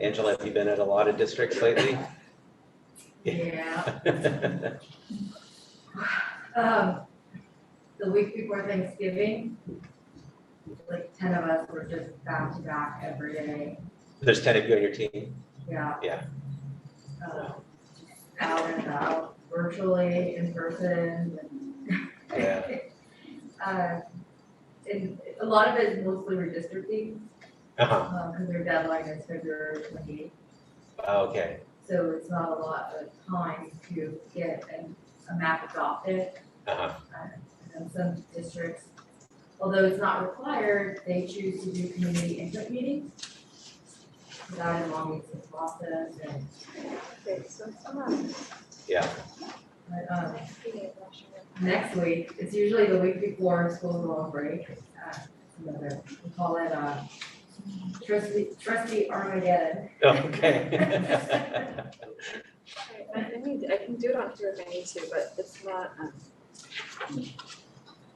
Angela, have you been at a lot of districts lately? Yeah. The week before Thanksgiving, like 10 of us were just back to back every day. There's 10 of you on your team? Yeah. Yeah. Out and about, virtually, in person. Yeah. And a lot of it is mostly redistricting, Uh-huh. because their deadline is February 28th. Okay. So it's not a lot of time to get a map adopted. Uh-huh. And some districts, although it's not required, they choose to do community input meetings. That elongates the process and. Okay, so it's on. Yeah. But, next week, it's usually the week before school go on break. We call it Trustee Armageddon. Okay. I can do it on here if I need to, but it's not,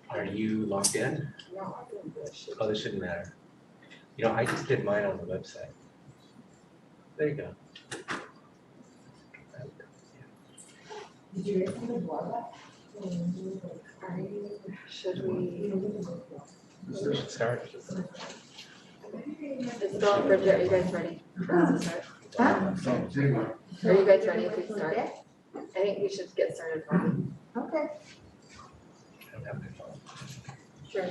Are you logged in? no, I don't really should. Oh, this shouldn't matter. You know, I just did mine on the website. There you go. Did you get some of that? Should we? So we should start. Isabel and Bridget, are you guys ready? Huh? Are you guys ready if we start? I think we should get started. Okay. I don't have my phone. Sure.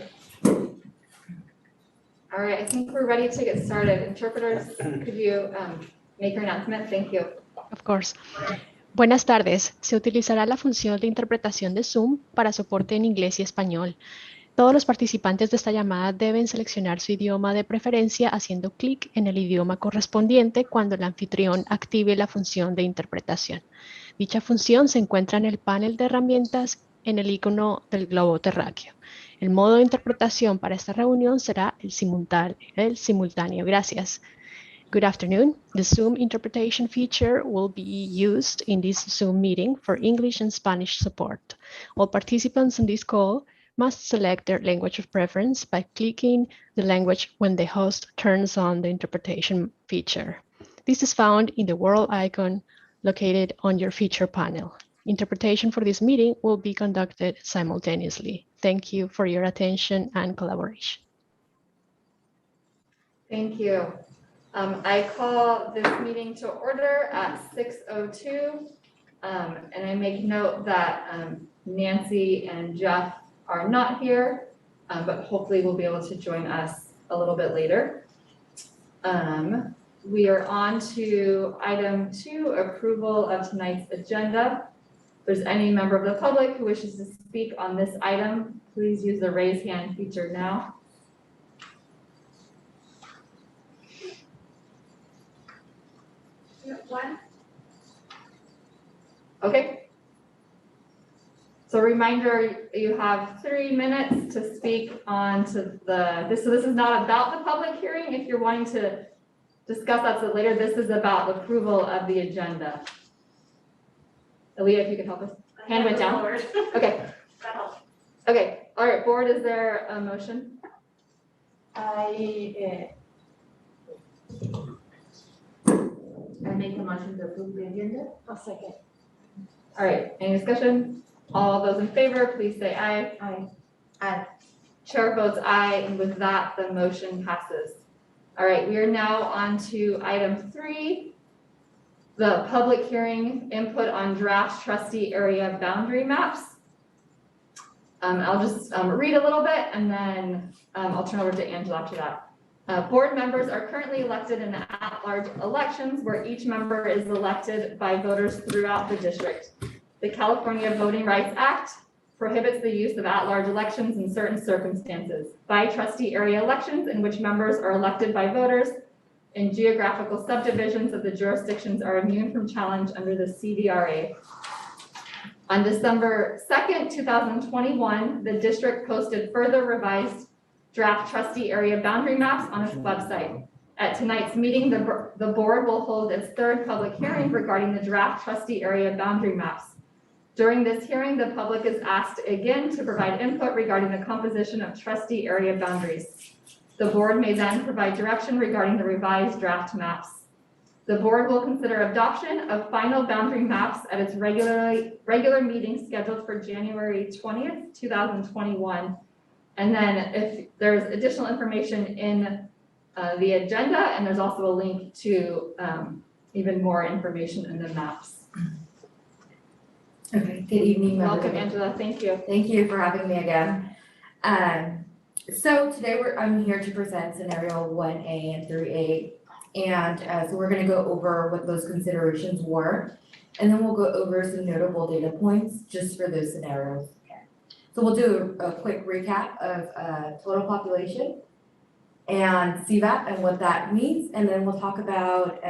All right, I think we're ready to get started. Interpreters, could you make your announcement? Thank you. Of course. Buenas tardes. Se utilizará la función de interpretación de Zoom para soporte en inglés y español. Todos los participantes de esta llamada deben seleccionar su idioma de preferencia haciendo clic en el idioma correspondiente cuando el anfitrión active la función de interpretación. Dicha función se encuentra en el panel de herramientas en el icono del globo terráqueo. El modo de interpretación para esta reunión será el simultáneo. Gracias. Good afternoon. The Zoom interpretation feature will be used in this Zoom meeting for English and Spanish support. All participants in this call must select their language of preference by clicking the language when the host turns on the interpretation feature. This is found in the world icon located on your feature panel. Interpretation for this meeting will be conducted simultaneously. Thank you for your attention and collaboration. Thank you. I call this meeting to order at 6:02. And I make note that Nancy and Jeff are not here, but hopefully will be able to join us a little bit later. We are on to item 2, approval of tonight's agenda. If there's any member of the public who wishes to speak on this item, please use the raise hand feature now. One. Okay. So reminder, you have 3 minutes to speak on to this. So this is not about the public hearing. If you're wanting to discuss that later, this is about the approval of the agenda. Aaliyah, if you could help us. Hand went down. Okay. Okay. All right. Board, is there a motion? I make a motion to approve the agenda. I'll second. All right. Any discussion? All those in favor, please say aye. Aye. Aye. Chair votes aye, and with that, the motion passes. All right, we are now on to item 3, the public hearing input on draft trustee area boundary maps. I'll just read a little bit and then I'll turn over to Angela after that. Board members are currently elected in at-large elections where each member is elected by voters throughout the district. The California Voting Rights Act prohibits the use of at-large elections in certain circumstances. By trustee area elections in which members are elected by voters in geographical subdivisions of the jurisdictions are immune from challenge under the CVRA. On December 2nd, 2021, the district posted further revised draft trustee area boundary maps on its website. At tonight's meeting, the board will hold its 3rd public hearing regarding the draft trustee area boundary maps. During this hearing, the public is asked again to provide input regarding the composition of trustee area boundaries. The board may then provide direction regarding the revised draft maps. The board will consider adoption of final boundary maps at its regular meeting scheduled for January 20th, 2021. And then if there's additional information in the agenda, and there's also a link to even more information in the maps. Okay, good evening, members. Welcome, Angela. Thank you. Thank you for having me again. So today I'm here to present scenario 1A and 3A. And so we're gonna go over what those considerations were, and then we'll go over some notable data points just for those scenarios. So we'll do a quick recap of total population and CVAP and what that means, and then we'll talk about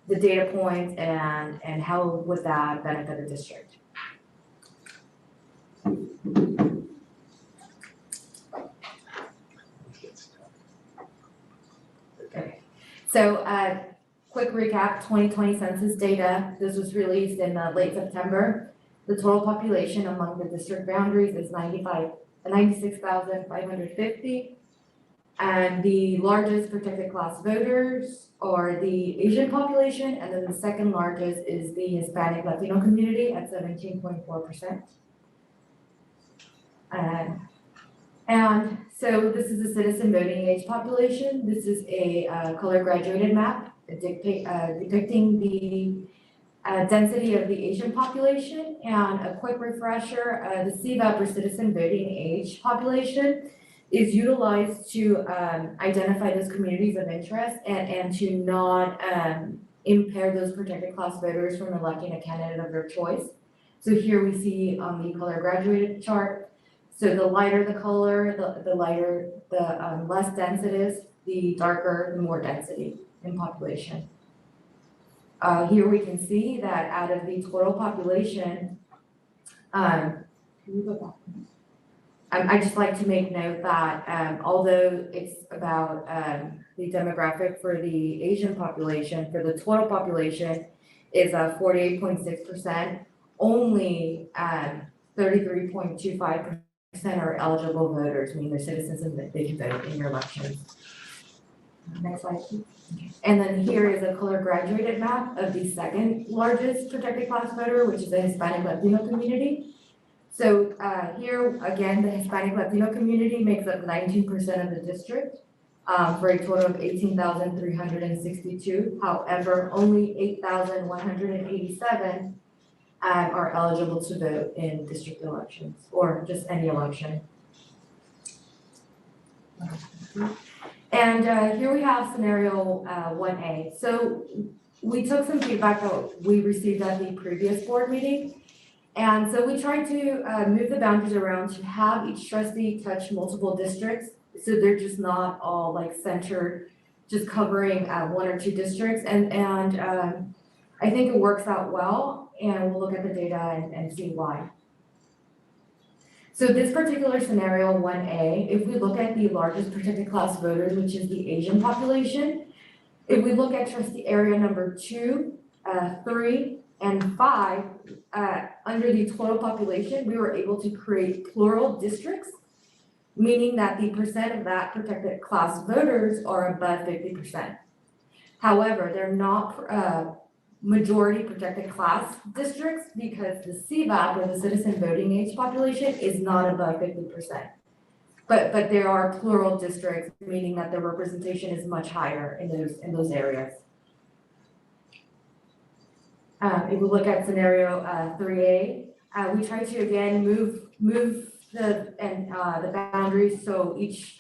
the data points and how would that benefit the district. Okay, so quick recap, 2020 census data. This was released in late September. The total population among the district boundaries is 96,550. And the largest protected class voters are the Asian population, and then the second largest is the Hispanic Latino community at 17.4%. And so this is the citizen voting age population. This is a color graduated map depicting the density of the Asian population. And a quick refresher, the CVAP or citizen voting age population is utilized to identify those communities of interest and to not impair those protected class voters from electing a candidate of their choice. So here we see on the color graduated chart, so the lighter the color, the lighter, the less dense it is, the darker, the more density in population. Here we can see that out of the total population, can we go back? I'd just like to make note that although it's about the demographic for the Asian population, for the total population is 48.6%, only 33.25% are eligible voters, meaning they're citizens and they can vote in your elections. Next slide, please. And then here is a color graduated map of the second largest protected class voter, which is the Hispanic Latino community. So here, again, the Hispanic Latino community makes up 19% of the district for a total of 18,362. However, only 8,187 are eligible to vote in district elections or just any election. And here we have scenario 1A. So we took some feedback that we received at the previous board meeting. And so we tried to move the boundaries around to have each trustee touch multiple districts. So they're just not all like centered, just covering one or two districts. And I think it works out well, and we'll look at the data and see why. So this particular scenario 1A, if we look at the largest protected class voters, which is the Asian population, if we look at trustee area number 2, 3, and 5, under the total population, we were able to create plural districts, meaning that the percent of that protected class voters are above 50%. However, they're not majority protected class districts because the CVAP or the citizen voting age population is not above 50%. But there are plural districts, meaning that the representation is much higher in those areas. If we look at scenario 3A, we try to again move the boundaries so each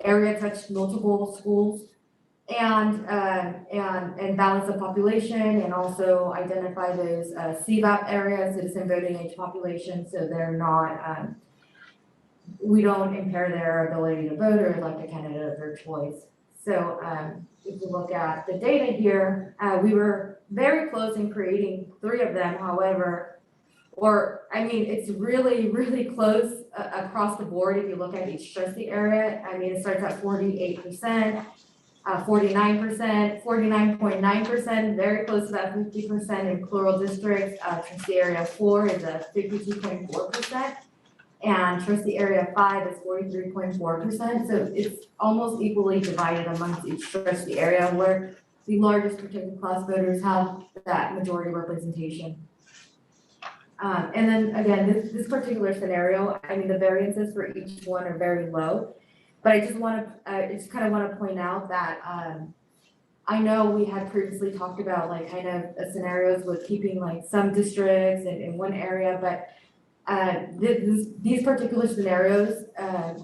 area touched multiple schools and balance the population and also identify those CVAP areas, citizen voting age population, so they're not we don't impair their ability to vote or elect a candidate of their choice. So if you look at the data here, we were very close in creating 3 of them, however, it's really, really close across the board. If you look at each trustee area, it starts at 48%, 49%, 49.9%, very close to that 50% in plural districts. Trustee area 4 is at 52.4%. and trustee area 5 is 43.4%. So it's almost equally divided amongst each trustee area, where the largest protected class voters have that majority representation. And then again, this particular scenario, I mean, the variances for each one are very low, but I just kind of want to point out that I know we had previously talked about like kind of scenarios with keeping like some districts in one area, but these particular scenarios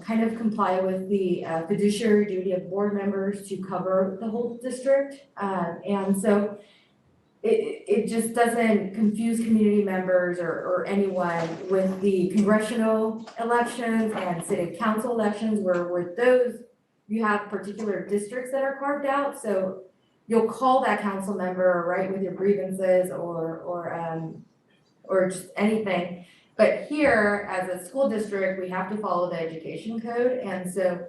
kind of comply with the fiduciary duty of board members to cover the whole district. And so it just doesn't confuse community members or anyone with the congressional elections and city council elections, where with those, you have particular districts that are carved out. So you'll call that council member, right, with your grievances or just anything. But here, as a school district, we have to follow the education code. And so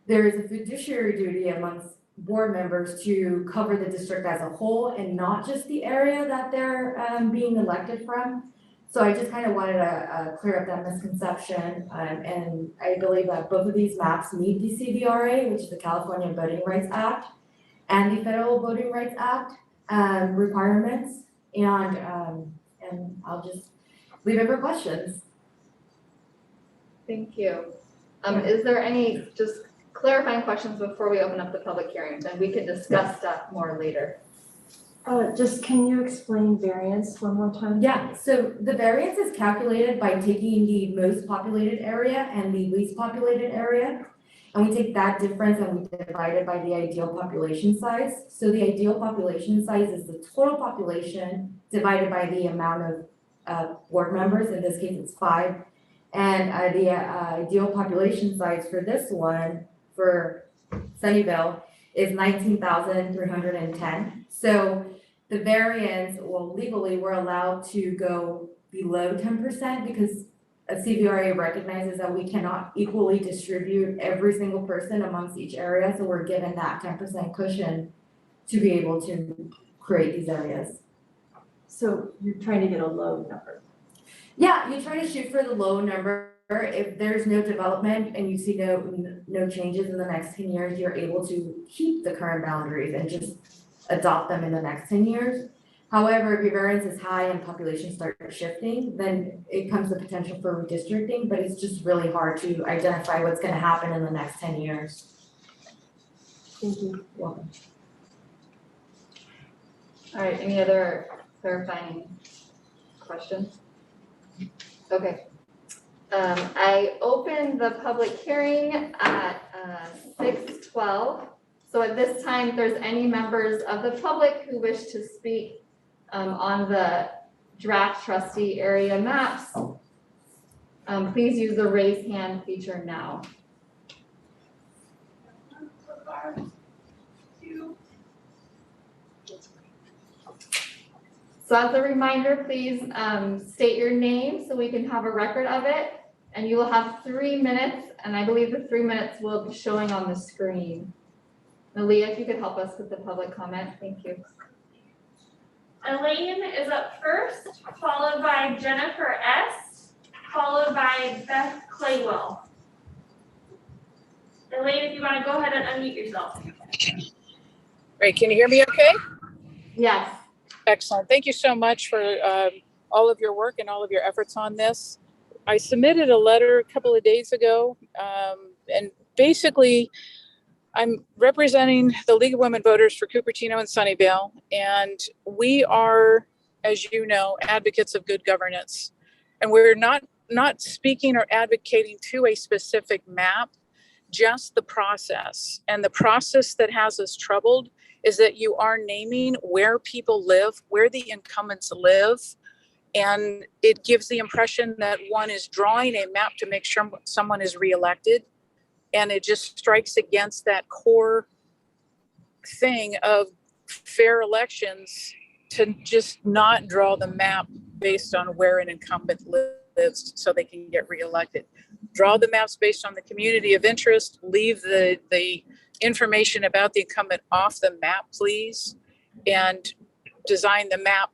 there is a fiduciary duty amongst board members to cover the district as a whole and not just the area that they're being elected from. So I just kind of wanted to clear up that misconception. And I believe that both of these maps meet the CVRA, which is the California Voting Rights Act, and the Federal Voting Rights Act requirements. And I'll just leave it for questions. Thank you. Is there any just clarifying questions before we open up the public hearing? Then we can discuss that more later. Just can you explain variance one more time? Yeah, so the variance is calculated by taking the most populated area and the least populated area. And we take that difference and we divide it by the ideal population size. So the ideal population size is the total population divided by the amount of board members. In this case, it's 5. And the ideal population size for this one, for Sunnyvale, is 19,310. So the variance, well, legally, we're allowed to go below 10% because a CVRA recognizes that we cannot equally distribute every single person amongst each area. So we're given that 10% cushion to be able to create these areas. So you're trying to get a low number. Yeah, you try to shoot for the low number. If there's no development and you see no changes in the next 10 years, you're able to keep the current boundaries and just adopt them in the next 10 years. However, if your variance is high and population starts shifting, then it comes the potential for redistricting, but it's just really hard to identify what's going to happen in the next 10 years. Thank you. Welcome. All right, any other clarifying questions? Okay. I opened the public hearing at 6:12. So at this time, if there's any members of the public who wish to speak on the draft trustee area maps, please use the raise hand feature now. So as a reminder, please state your name so we can have a record of it. And you will have 3 minutes, and I believe the 3 minutes will be showing on the screen. Malia, if you could help us with the public comment, thank you. Elaine is up first, followed by Jennifer S., followed by Beth Claywell. Elaine, if you want to go ahead and unmute yourself. Great, can you hear me okay? Yes. Excellent, thank you so much for all of your work and all of your efforts on this. I submitted a letter a couple of days ago, and basically I'm representing the League of Women Voters for Cupertino and Sunnyvale, and we are, as you know, advocates of good governance. And we're not speaking or advocating to a specific map, just the process. And the process that has us troubled is that you are naming where people live, where the incumbents live, and it gives the impression that one is drawing a map to make sure someone is reelected. And it just strikes against that core thing of fair elections to just not draw the map based on where an incumbent lives so they can get reelected. Draw the maps based on the community of interest. Leave the information about the incumbent off the map, please, and design the map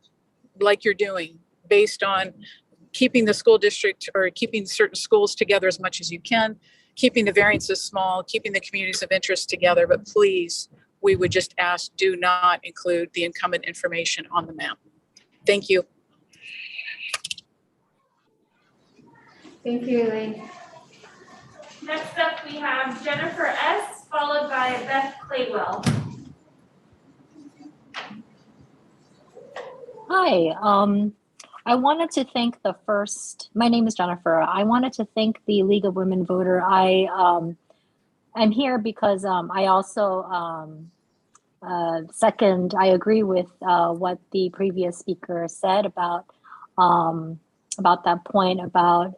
like you're doing based on keeping the school district or keeping certain schools together as much as you can, keeping the variances small, keeping the communities of interest together. But please, we would just ask, do not include the incumbent information on the map. Thank you. Thank you, Elaine. Next up, we have Jennifer S., followed by Beth Claywell. Hi, I wanted to thank my name is Jennifer. I wanted to thank the League of Women Voter. I'm here because I also I agree with what the previous speaker said about that point about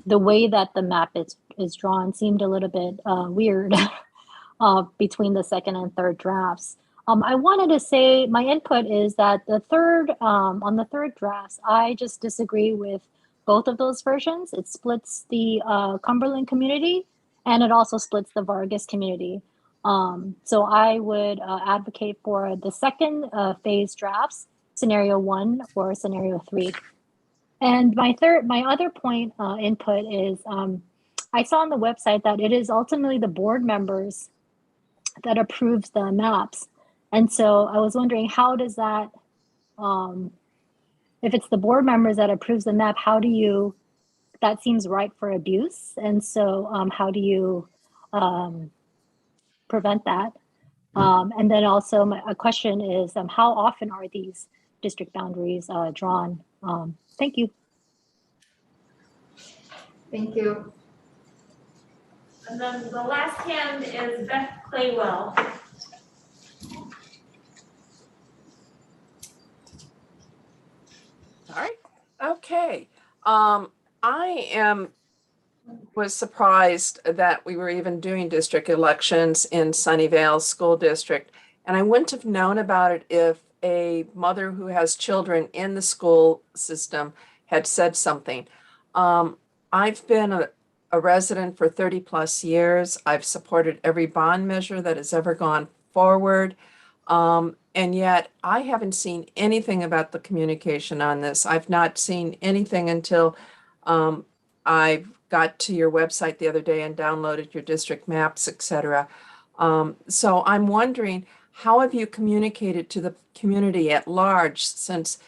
the way that the map is drawn seemed a little bit weird between the second and third drafts. I wanted to say my input is that on the third drafts, I just disagree with both of those versions. It splits the Cumberland community and it also splits the Vargas community. So I would advocate for the second phase drafts, scenario 1 or scenario 3. And my other point input is I saw on the website that it is ultimately the board members that approves the maps. And so I was wondering, how does that, if it's the board members that approves the map, that seems ripe for abuse. And so how do you prevent that? And then also a question is, how often are these district boundaries drawn? Thank you. Thank you. And then the last hand is Beth Claywell. All right. Okay. Was surprised that we were even doing district elections in Sunnyvale School District. And I wouldn't have known about it if a mother who has children in the school system had said something. I've been a resident for 30 plus years. I've supported every bond measure that has ever gone forward. And yet I haven't seen anything about the communication on this. I've not seen anything until I got to your website the other day and downloaded your district maps, et cetera. So I'm wondering, how have you communicated to the community at large, since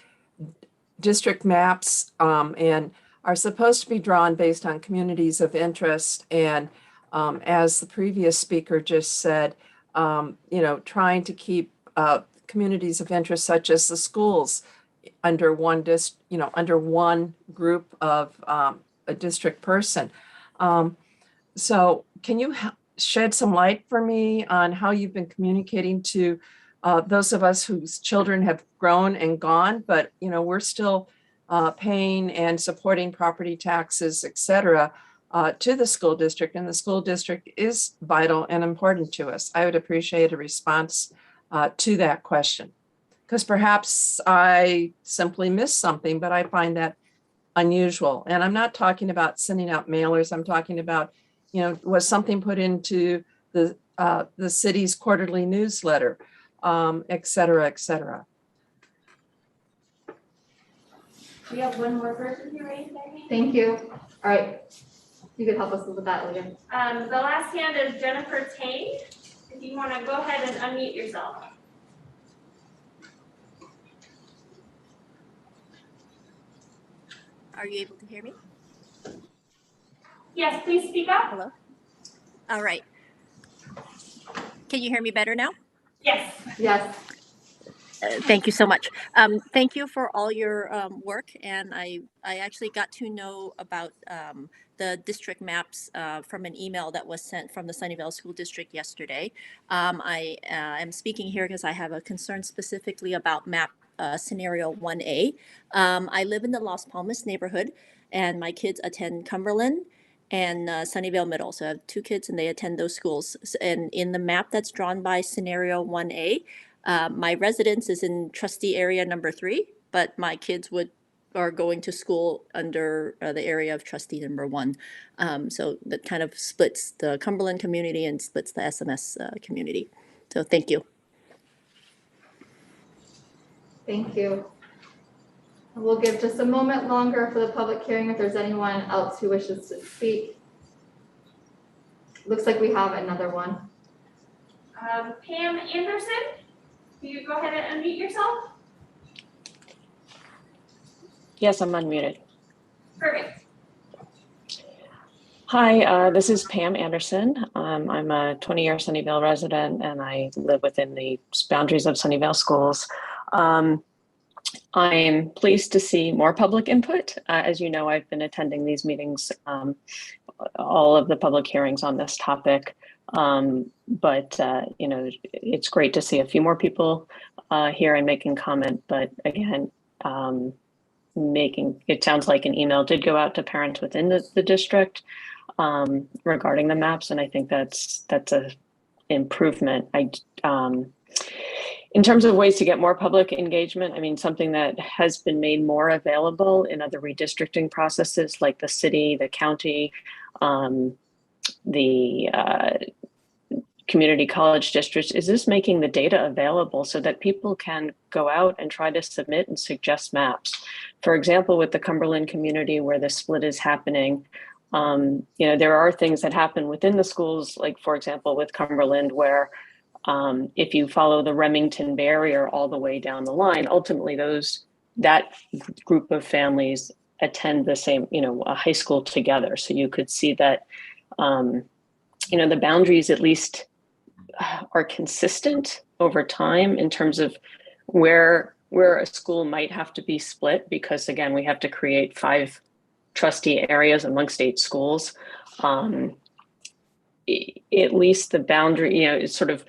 district maps and are supposed to be drawn based on communities of interest? And as the previous speaker just said, trying to keep communities of interest such as the schools under one group of a district person. So can you shed some light for me on how you've been communicating to those of us whose children have grown and gone, but we're still paying and supporting property taxes, et cetera, to the school district, and the school district is vital and important to us? I would appreciate a response to that question, because perhaps I simply missed something, but I find that unusual. And I'm not talking about sending out mailers. I'm talking about, was something put into the city's quarterly newsletter, et cetera, et cetera. We have one more person who raised their hand. Thank you. All right. You can help us with that later. The last hand is Jennifer Tang. If you want to go ahead and unmute yourself. Are you able to hear me? Yes, please speak up. Hello? All right. Can you hear me better now? Yes. Yes. Thank you so much. Thank you for all your work. And I actually got to know about the district maps from an email that was sent from the Sunnyvale School District yesterday. I am speaking here because I have a concern specifically about map scenario 1A. I live in the Las Palmas neighborhood, and my kids attend Cumberland and Sunnyvale Middle. So I have 2 kids and they attend those schools. And in the map that's drawn by scenario 1A, my residence is in Trustee area number 3, but my kids are going to school under the area of Trustee number 1. So that kind of splits the Cumberland community and splits the SMS community. So thank you. Thank you. We'll give just a moment longer for the public hearing if there's anyone else who wishes to speak. Looks like we have another one. Pam Anderson, will you go ahead and unmute yourself? Yes, I'm unmuted. Perfect. Hi, this is Pam Anderson. I'm a 20-year Sunnyvale resident and I live within the boundaries of Sunnyvale schools. I'm pleased to see more public input. As you know, I've been attending these meetings, all of the public hearings on this topic. But you know, it's great to see a few more people here and making comment. But again, it sounds like an email did go out to parents within the district regarding the maps, and I think that's a improvement. In terms of ways to get more public engagement, I mean, something that has been made more available in other redistricting processes like the city, the county, the community college districts, is this making the data available so that people can go out and try to submit and suggest maps. For example, with the Cumberland community where the split is happening, you know, there are things that happen within the schools, like for example, with Cumberland, where if you follow the Remington barrier all the way down the line, ultimately that group of families attend the same, you know, a high school together. So you could see that, you know, the boundaries at least are consistent over time in terms of where a school might have to be split, because again, we have to create 5 trustee areas amongst 8 schools. At least the boundary, you know, it's sort of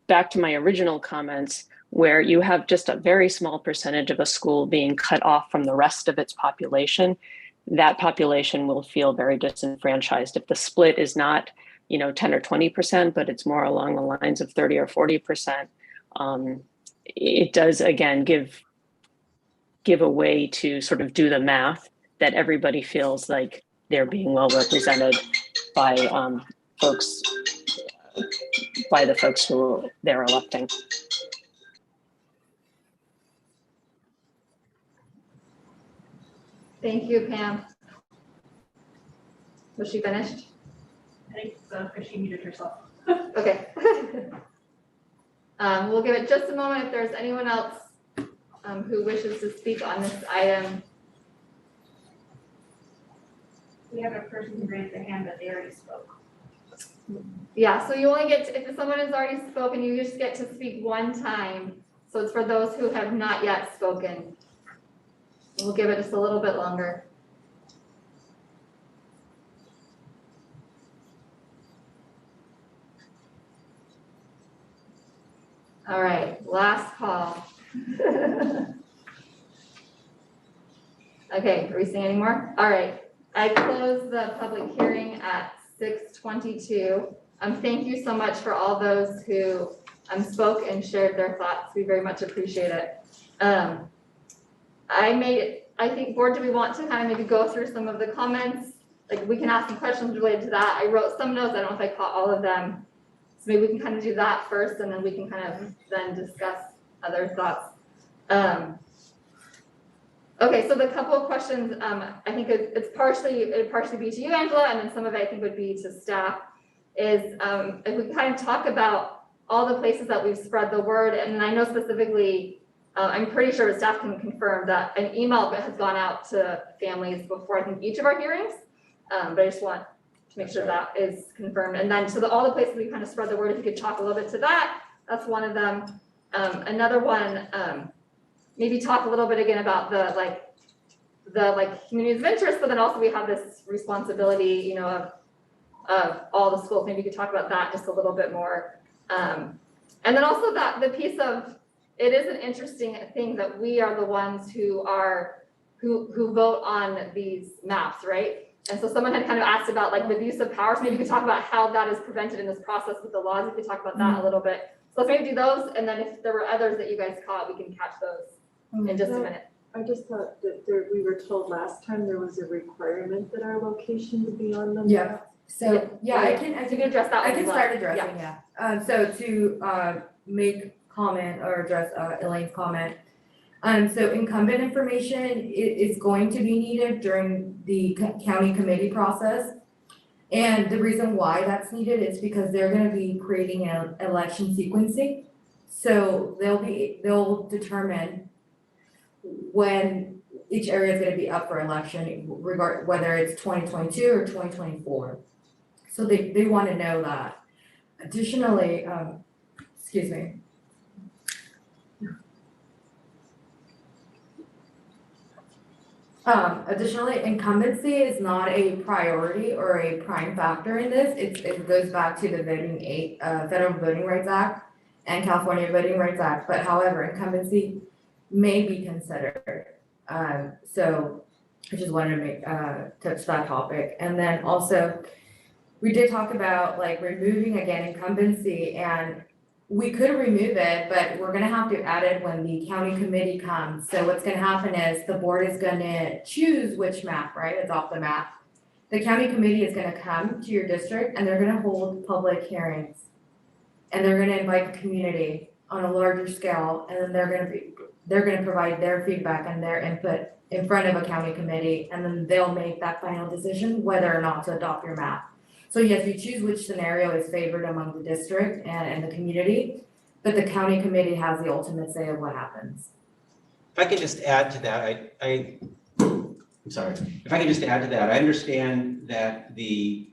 back to my original comments where you have just a very small percentage of a school being cut off from the rest of its population. That population will feel very disenfranchised if the split is not, you know, 10 or 20%, but it's more along the lines of 30 or 40%. It does again give a way to sort of do the math that everybody feels like they're being well represented by the folks who they're electing. Thank you, Pam. Was she finished? I think so, because she muted herself. Okay. We'll give it just a moment if there's anyone else who wishes to speak on this item. We have a person who raised their hand, but they already spoke. Yeah, so you only get to, if someone has already spoken, you just get to speak one time. So it's for those who have not yet spoken. We'll give it just a little bit longer. All right, last call. Okay, are we seeing any more? All right, I close the public hearing at 6:22. Thank you so much for all those who spoke and shared their thoughts. We very much appreciate it. I think, board, do we want to kind of maybe go through some of the comments? Like we can ask some questions related to that. I wrote some notes, I don't know if I caught all of them. So maybe we can kind of do that first and then we can kind of then discuss other thoughts. Okay, so the couple of questions, I think it'd partially be to you, Angela, and then some of it I think would be to staff, is if we kind of talk about all the places that we've spread the word, and I know specifically, I'm pretty sure staff can confirm that an email has gone out to families before I think each of our hearings, but I just want to make sure that is confirmed. And then so all the places we kind of spread the word, if you could talk a little bit to that, that's one of them. Another one, maybe talk a little bit again about the communities of interest, but then also we have this responsibility, you know, of all the schools. Maybe you could talk about that just a little bit more. And then also that the piece of, it is an interesting thing that we are the ones who vote on these maps, right? And so someone had kind of asked about like the abuse of power. So maybe you could talk about how that is prevented in this process with the laws. We could talk about that a little bit. So let's maybe do those. And then if there were others that you guys caught, we can catch those in just a minute. I just thought that we were told last time there was a requirement that our location would be on them. Yeah. So yeah, I can address that. I can start addressing, yeah. So to make comment or address Elaine's comment, So incumbent information is going to be needed during the county committee process. And the reason why that's needed is because they're gonna be creating an election sequencing. So they'll determine when each area is gonna be up for election, whether it's 2022 or 2024. So they wanna know that. Additionally, excuse me. Additionally, incumbency is not a priority or a prime factor in this. It goes back to the Federal Voting Rights Act and California Voting Rights Act. But however, incumbency may be considered. So I just wanted to touch that topic. And then also, we did talk about like removing again incumbency, and we could remove it, but we're gonna have to add it when the county committee comes. So what's gonna happen is the board is gonna choose which map, right? It's off the map. The county committee is gonna come to your district and they're gonna hold public hearings. And they're gonna invite the community on a larger scale, and then they're gonna provide their feedback and their input in front of a county committee, and then they'll make that final decision whether or not to adopt your map. So yes, you choose which scenario is favored among the district and the community, but the county committee has the ultimate say of what happens. If I could just add to that, I'm sorry. If I could just add to that, I understand that the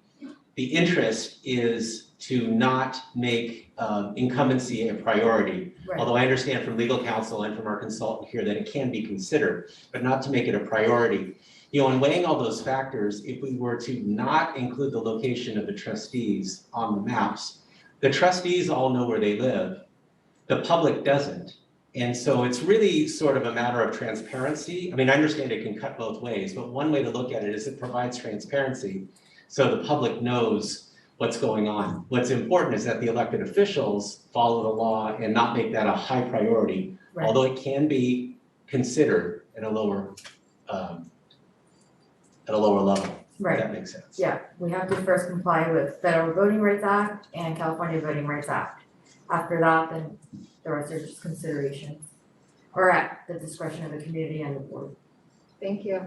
interest is to not make incumbency a priority. Right. Although I understand from legal counsel and from our consultant here that it can be considered, but not to make it a priority. You know, in weighing all those factors, if we were to not include the location of the trustees on the maps, the trustees all know where they live, the public doesn't. And so it's really sort of a matter of transparency. I mean, I understand it can cut both ways, but one way to look at it is it provides transparency so the public knows what's going on. What's important is that the elected officials follow the law and not make that a high priority, Right. although it can be considered at a lower level. Right. If that makes sense. Yeah, we have to first comply with Federal Voting Rights Act and California Voting Rights Act. After that, then the rest are just considerations or at the discretion of the community and the board. Thank you.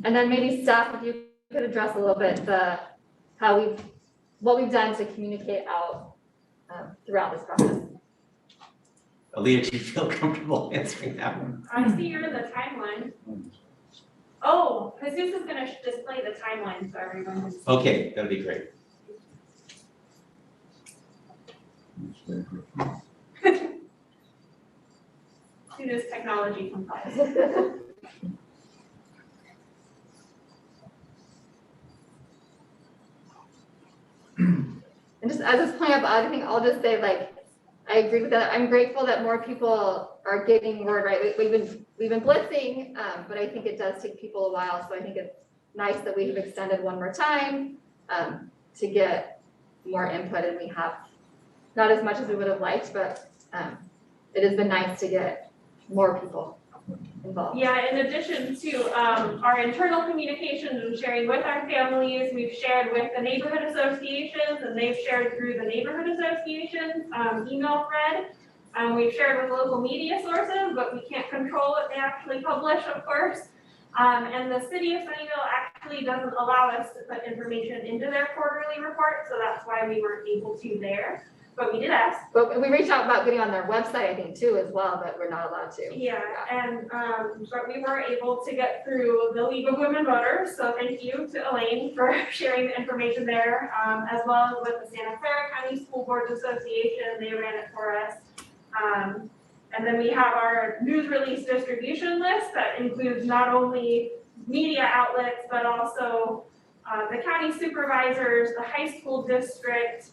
And then maybe staff, if you could address a little bit what we've done to communicate out throughout this process. Aaliyah, do you feel comfortable answering that one? I see you're in the timeline. Oh, Jesus is gonna display the timeline, so everyone can see. Okay, that'd be great. See this technology sometimes. And just as this point up, I think I'll just say, like, I agree with that. I'm grateful that more people are getting word, right? We've been blitzing, but I think it does take people a while. So I think it's nice that we have extended one more time to get more input, and we have not as much as we would have liked, but it has been nice to get more people involved. Yeah, in addition to our internal communications and sharing with our families, we've shared with the neighborhood associations, and they've shared through the neighborhood associations email thread. We've shared with local media sources, but we can't control what they actually publish, of course. And the city of Sunnyvale actually doesn't allow us to put information into their quarterly report, so that's why we weren't able to there. But we did ask. But we reached out about getting on their website, I think, too, as well, but we're not allowed to. Yeah, and but we were able to get through the League of Women Voters, so thank you to Elaine for sharing the information there, as well as with the Santa Clara County School Boards Association. They ran it for us. And then we have our news release distribution list that includes not only media outlets, but also the county supervisors, the high school district,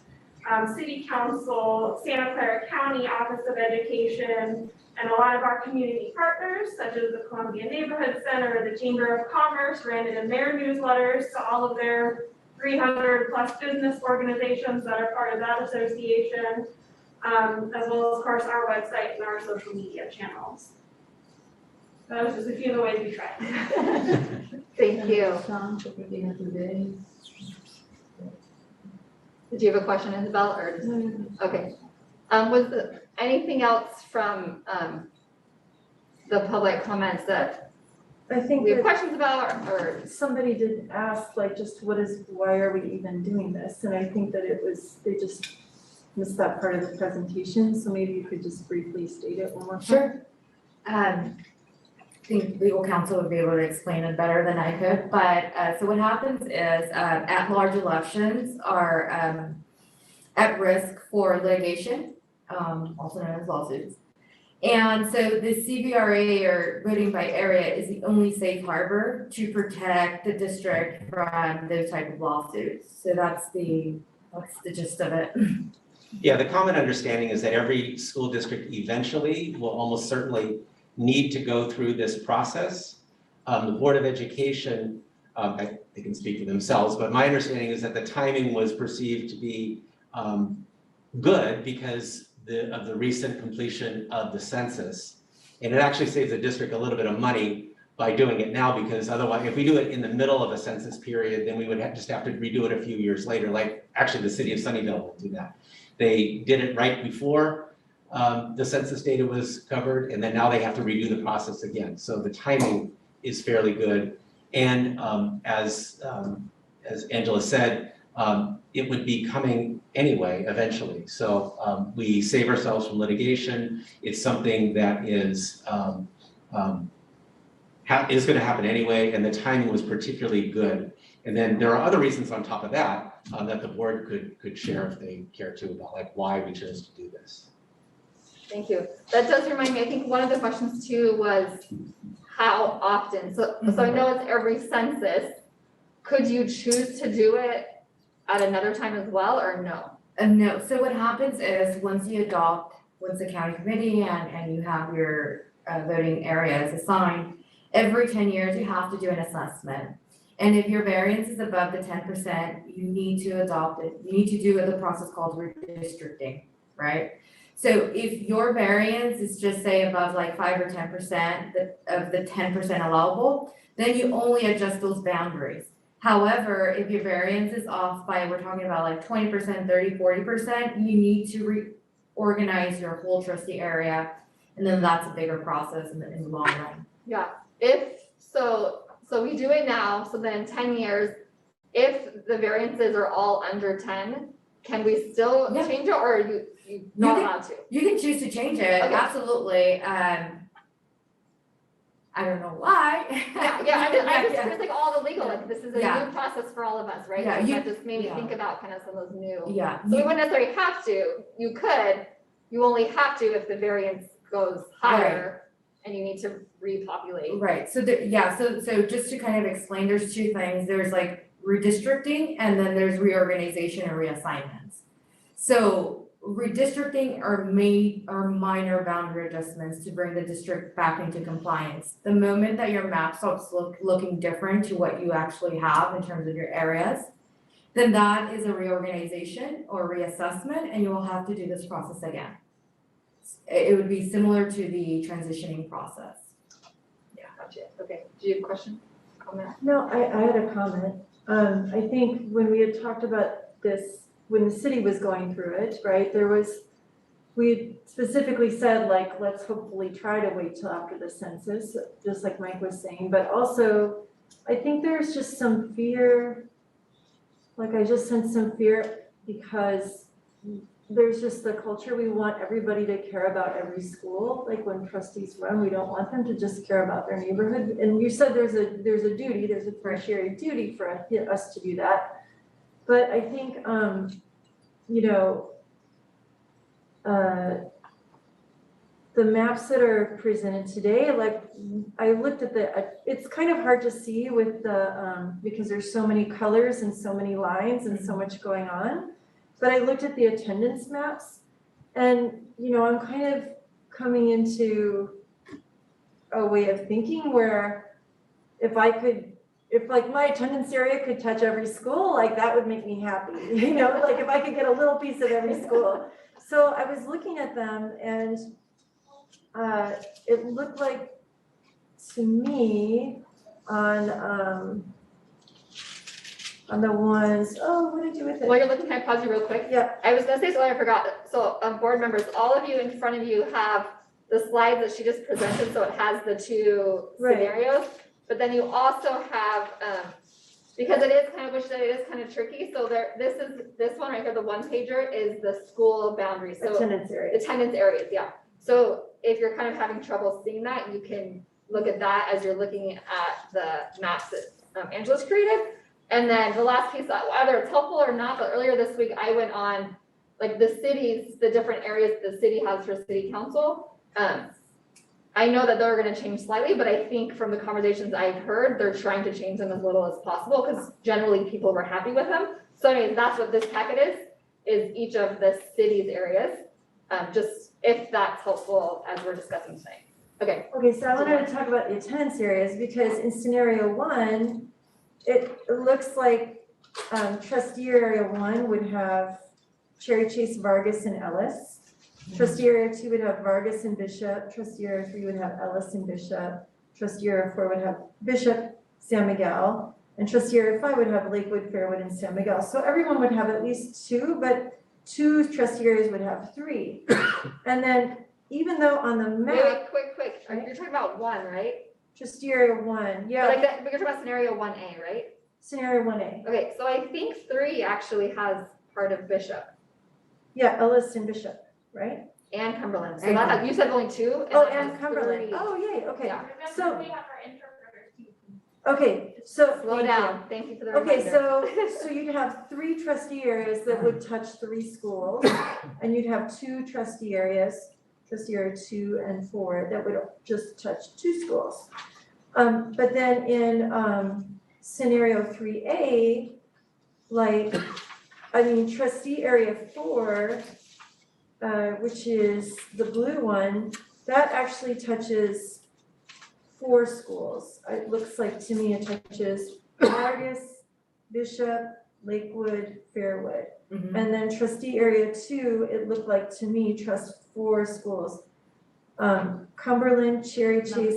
City Council, Santa Clara County Office of Education, and a lot of our community partners, such as the Columbia Neighborhood Center, the Chamber of Commerce, ran it in their newsletters to all of their 300 plus business organizations that are part of that association, as well as, of course, our website and our social media channels. That was just a few of the ways we tried. Thank you. Did you have a question, Isabel, or? Okay. Was anything else from the public comments that I think we have that questions about, or, somebody did ask, like, just why are we even doing this? And I think that they just missed that part of the presentation, so maybe you could just briefly state it one more time. Sure. I think legal counsel would be able to explain it better than I could, but, so what happens is, at-large elections are, at risk for litigation, also known as lawsuits. And so the CVRA, or voting by area, is the only safe harbor to protect the district from those type of lawsuits. So that's the gist of it. Yeah, the common understanding is that every school district eventually will almost certainly need to go through this process. The Board of Education, they can speak for themselves, but my understanding is that the timing was perceived to be good because of the recent completion of the census. And it actually saves the district a little bit of money by doing it now, because otherwise, if we do it in the middle of a census period, then we would just have to redo it a few years later. Like, actually, the city of Sunnyvale will do that. They did it right before the census data was covered, and then now they have to redo the process again. So the timing is fairly good. And as Angela said, it would be coming anyway, eventually. So we save ourselves from litigation. It's something that is going to happen anyway, and the timing was particularly good. And then there are other reasons on top of that that the board could share if they care to, about like why we chose to do this. thank you. That does remind me, I think one of the questions too was how often? So I know it's every census. Could you choose to do it at another time as well, or no? No, so what happens is once the county committee and you have your voting areas assigned, every 10 years you have to do an assessment. And if your variance is above the 10%, you need to adopt it. You need to do the process called redistricting, right? So if your variance is just say above like 5 or 10% of the 10% allowable, then you only adjust those boundaries. However, if your variance is off by, we're talking about like 20%, 30, 40%, you need to reorganize your whole trustee area. And then that's a bigger process in the long run. Yeah, so we do it now, so then in 10 years, if the variances are all under 10, can we still change it, or are you not allowed to? You can choose to change it, Okay. absolutely. I don't know why. I just curious, like all the legal, like this is a Yeah. new process for all of us, right? Yeah, Like, you- that just made me yeah. think about kind of some of those new. Yeah. So we wouldn't necessarily have to, you only have to if the variance goes higher and you need to repopulate. Right, so so just to kind of explain, there's two things, there's like redistricting and then there's reorganization and reassignments. So redistricting are minor boundary adjustments to bring the district back into compliance. The moment that your map starts looking different to what you actually have in terms of your areas, then that is a reorganization or reassessment, and you will have to do this process again. It would be similar to the transitioning process. Gotcha, okay, do you have a question, comment? No, I had a comment. I think when we had talked about this, when the city was going through it, right, we had specifically said, like, let's hopefully try to wait till after the census, just like Mike was saying, but also, I think there's just some fear, like I just sense some fear because there's just the culture, we want everybody to care about every school. Like when trustees run, we don't want them to just care about their neighborhood. And you said there's a duty, there's a fiduciary duty for us to do that. But I think, the maps that are presented today, like I looked at it's kind of hard to see with because there's so many colors and so many lines and so much going on. But I looked at the attendance maps and, I'm kind of coming into a way of thinking where if like my attendance area could touch every school, like that would make me happy, like if I could get a little piece of every school. So I was looking at them and it looked like to me on the ones, what did I do with it? While you're looking, can I pause you real quick? Yeah. I was gonna say something I forgot. So board members, all of you in front of you have the slides that she just presented, so it has the two Right. scenarios. But then you also have, because it is kind of, which it is kind of tricky, so this one right here, the one pager is the school boundaries, so Attendance area. attendance areas, yeah. So if you're kind of having trouble seeing that, you can look at that as you're looking at the maps that Angela's created. And then the last piece, whether it's helpful or not, but earlier this week, I went on like the cities, the different areas the city has for city council. I know that they're gonna change slightly, but I think from the conversations I've heard, they're trying to change them as little as possible, because generally people were happy with them. So anyways, that's what this packet is each of the city's areas, just if that's helpful as we're discussing tonight. Okay. Okay, so I wanted to talk about the attendance areas, because in scenario one, it looks like trustee area one would have Cherry Chase, Vargas, and Ellis. Trustee area two would have Vargas and Bishop. Trustee area three would have Ellis and Bishop. Trustee area four would have Bishop, San Miguel. And trustee area five would have Lakewood, Fairwood, and San Miguel. So everyone would have at least two, but two trustee areas would have three. And then even though on the map. Wait, quick. You're talking about one, right? Trustee area one, yeah. But like that, but you're talking about scenario 1A, right? Scenario 1A. Okay, so I think 3 actually has part of Bishop Yeah, Ellis and Bishop, right? and Cumberland. So And that, you said only 2? Oh, that and has Cumberland. 3. Oh, yay, okay. Yeah. So- Remember, we have our interpreters too. Okay, so. Slow thank you. down. Thank you for the reminder. Okay, so you'd have 3 trustee areas that would touch 3 schools, and you'd have 2 trustee areas, trustee area 2 and 4, that would just touch 2 schools. But then in scenario 3A, trustee area 4, which is the blue one, that actually touches 4 schools. It looks like to me it touches Vargas, Bishop, Lakewood, Fairwood. And then trustee area 2, it looked like to me, trust 4 schools. Cumberland, Cherry Chase,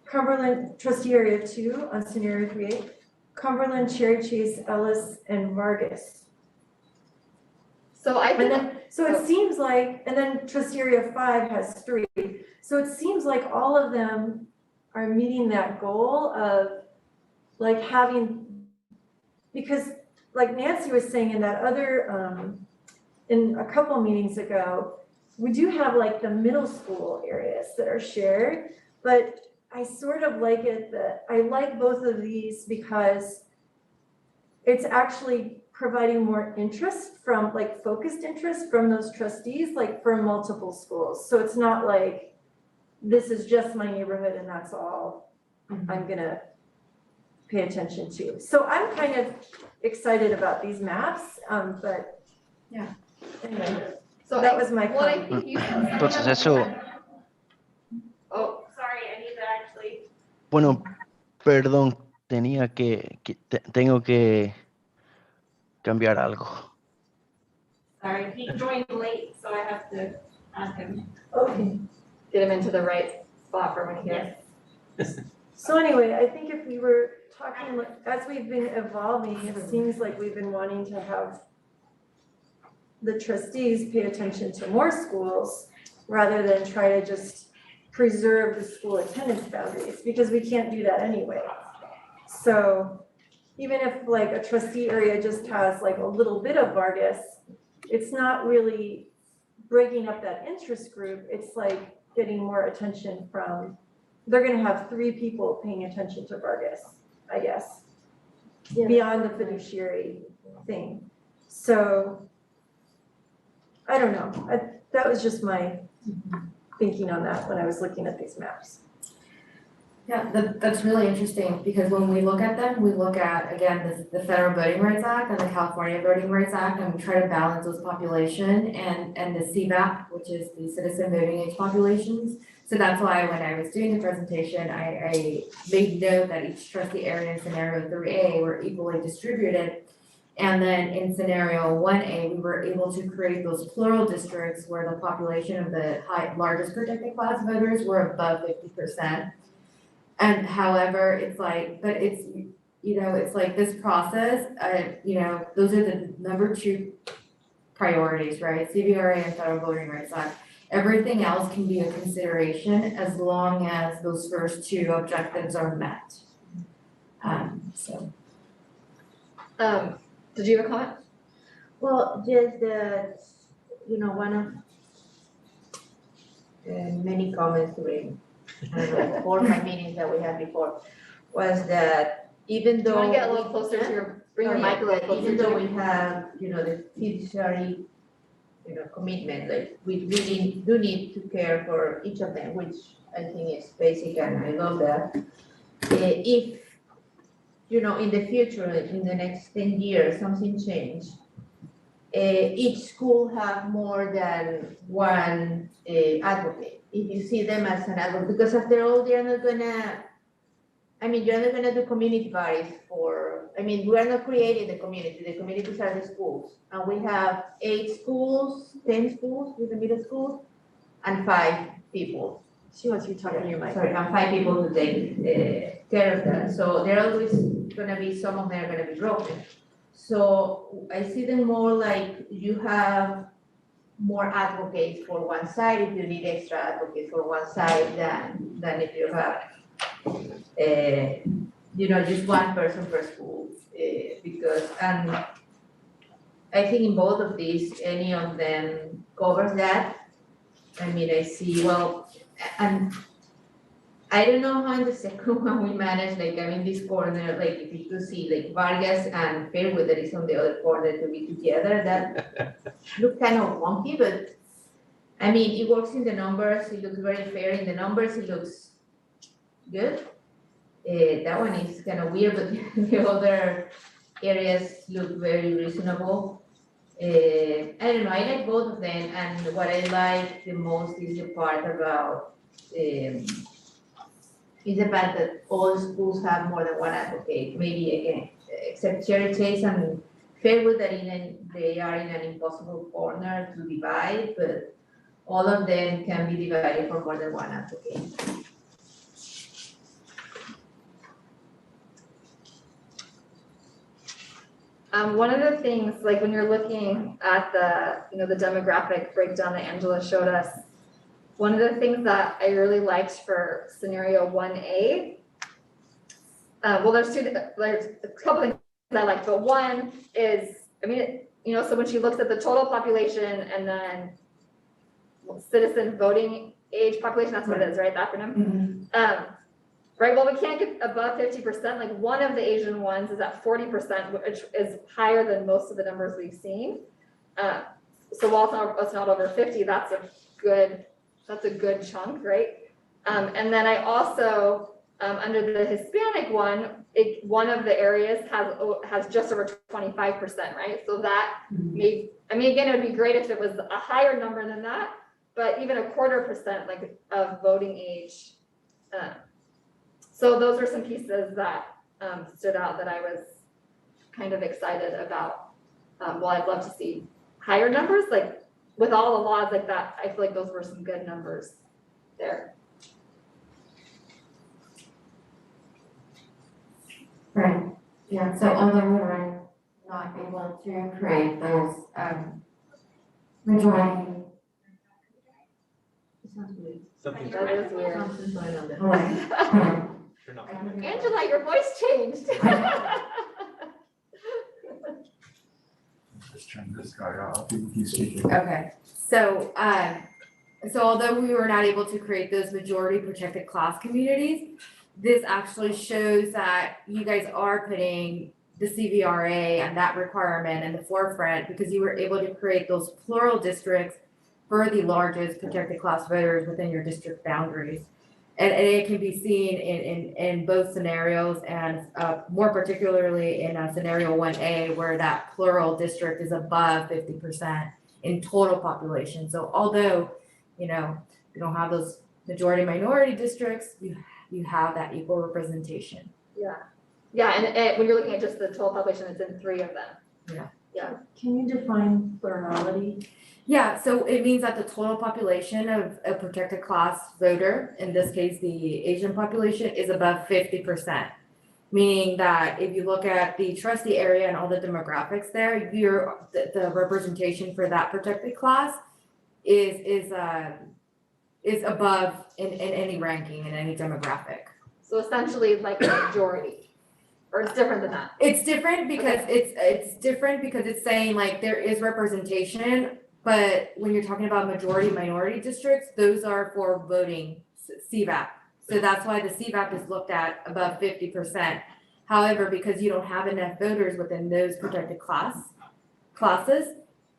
Cumberland, trustee area 2 on scenario 3A, Cumberland, Cherry Chase, Ellis, and Vargas. So I And think, then, so it seems like, and then trustee area 5 has 3. So it seems like all of them are meeting that goal of like having, because like Nancy was saying in that other, in a couple meetings ago, we do have like the middle school areas that are shared, but I sort of like it that, I like both of these because it's actually providing more interest from, like focused interest from those trustees, like for multiple schools. So it's not like, this is just my neighborhood and that's all I'm gonna pay attention to. So I'm kind of excited about these maps, but Yeah. anyway, so that was my what I comment. think you said. Entonces eso, Oh, Sorry, I need to actually. bueno, perdón, tengo que cambiar algo. Sorry, he joined late, so I have to ask him. Okay. get him into the right spot for when he gets. So anyway, I think if we were talking, like, as we've been evolving, it seems like we've been wanting to have the trustees pay attention to more schools rather than try to just preserve the school attendance boundaries, because we can't do that anyway. So even if like a trustee area just has like a little bit of Vargas, it's not really breaking up that interest group. It's like getting more attention from, they're gonna have 3 people paying attention to Vargas, I guess, beyond the fiduciary thing. So, I don't know, that was just my thinking on that when I was looking at these maps. Yeah, that's really interesting, because when we look at them, we look at, again, the Federal Voting Rights Act and the California Voting Rights Act, and we try to balance those population and the CVAP, which is the citizen voting age populations. So that's why when I was doing the presentation, I made note that each trustee area in scenario 3A were equally distributed. And then in scenario 1A, we were able to create those plural districts where the population of the largest protected class voters were above 50%. And however, it's like, but it's, you know, it's like this process, you know, those are the number 2 priorities, right? CVRA and Federal Voting Rights Act. Everything else can be a consideration as long as those first two objectives are met. So. Did you have a comment? Well, just that, one of many comments during, 4 or 5 meetings that we had before was that even Do you though. want to get a little closer to your, bring your mic a little closer to Even though you? we have, the fiduciary, commitment, like we really do need to care for each of them, which I think is basic and I love that. If, in the future, in the next 10 years, something changed, each school have more than one advocate. If you see them as an advocate, because after all, you're not gonna do community bodies we are not creating the communities are the schools. And we have 8 schools, 10 schools with the middle schools, and 5 people. She wants you to talk in your mic. Sorry, and 5 people who take care of that. So there are always gonna be, some of them are gonna be broken. So I see them more like you have more advocates for one side, if you need extra advocates for one side than if you have, just one person per school. Because, and I think in both of these, any of them covers that. I see, and I don't know how in the second one we manage, this corner, if you could see, Vargas and Fairwood that is on the other corner to be together, that look kind of wonky, but, it works in the numbers, it looks very fair in the numbers, it looks good. That one is kind of weird, but the other areas look very reasonable. I don't know, I like both of them, and what I like the most is the part about, is the fact that all schools have more than one advocate, maybe again, except Cherry Chase and Fairwood that they are in an impossible corner to divide, but all of them can be divided for more than one advocate. One of the things, when you're looking at the demographic breakdown that Angela showed us, one of the things that I really liked for scenario 1A, there's a couple things I like, but one is, so when she looks at the total population and then citizen voting age population, that's what it is, right, the acronym? Right, well, we can't get above 50%, one of the Asian ones is at 40%, which is higher than most of the numbers we've seen. So while it's not over 50, that's a good chunk, right? And then I also, under the Hispanic one, one of the areas has just over 25%, right? So that again, it would be great if it was a higher number than that, but even 1/4% of voting age. So those are some pieces that stood out that I was kind of excited about. I'd love to see higher numbers, with all the laws like that. I feel like those were some good numbers there. Right, yeah, so although we're not able to create those majority. It sounds weird. Something's That is weird. Something's going on there. Turn off. Angela, your voice changed. Just turn this guy off, he's speaking. Okay, so although we were not able to create those majority protected class communities, this actually shows that you guys are putting the CVRA and that requirement in the forefront because you were able to create those plural districts for the largest protected class voters within your district boundaries. And it can be seen in both scenarios and more particularly in scenario 1A where that plural district is above 50% in total population. So although, you don't have those majority minority districts, you have that equal representation. Yeah, and when you're looking at just the total population, it's in 3 of them. Yeah. Can you define plurality? Yeah, so it means that the total population of a protected class voter, in this case, the Asian population, is above 50%. Meaning that if you look at the trustee area and all the demographics there, the representation for that protected class is above in any ranking, in any demographic. So essentially like a majority, or it's different than that? It's different because it's different because it's saying like there is representation, but when you're talking about majority minority districts, those are for voting CVAP. So that's why the CVAP is looked at above 50%. However, because you don't have enough voters within those protected classes,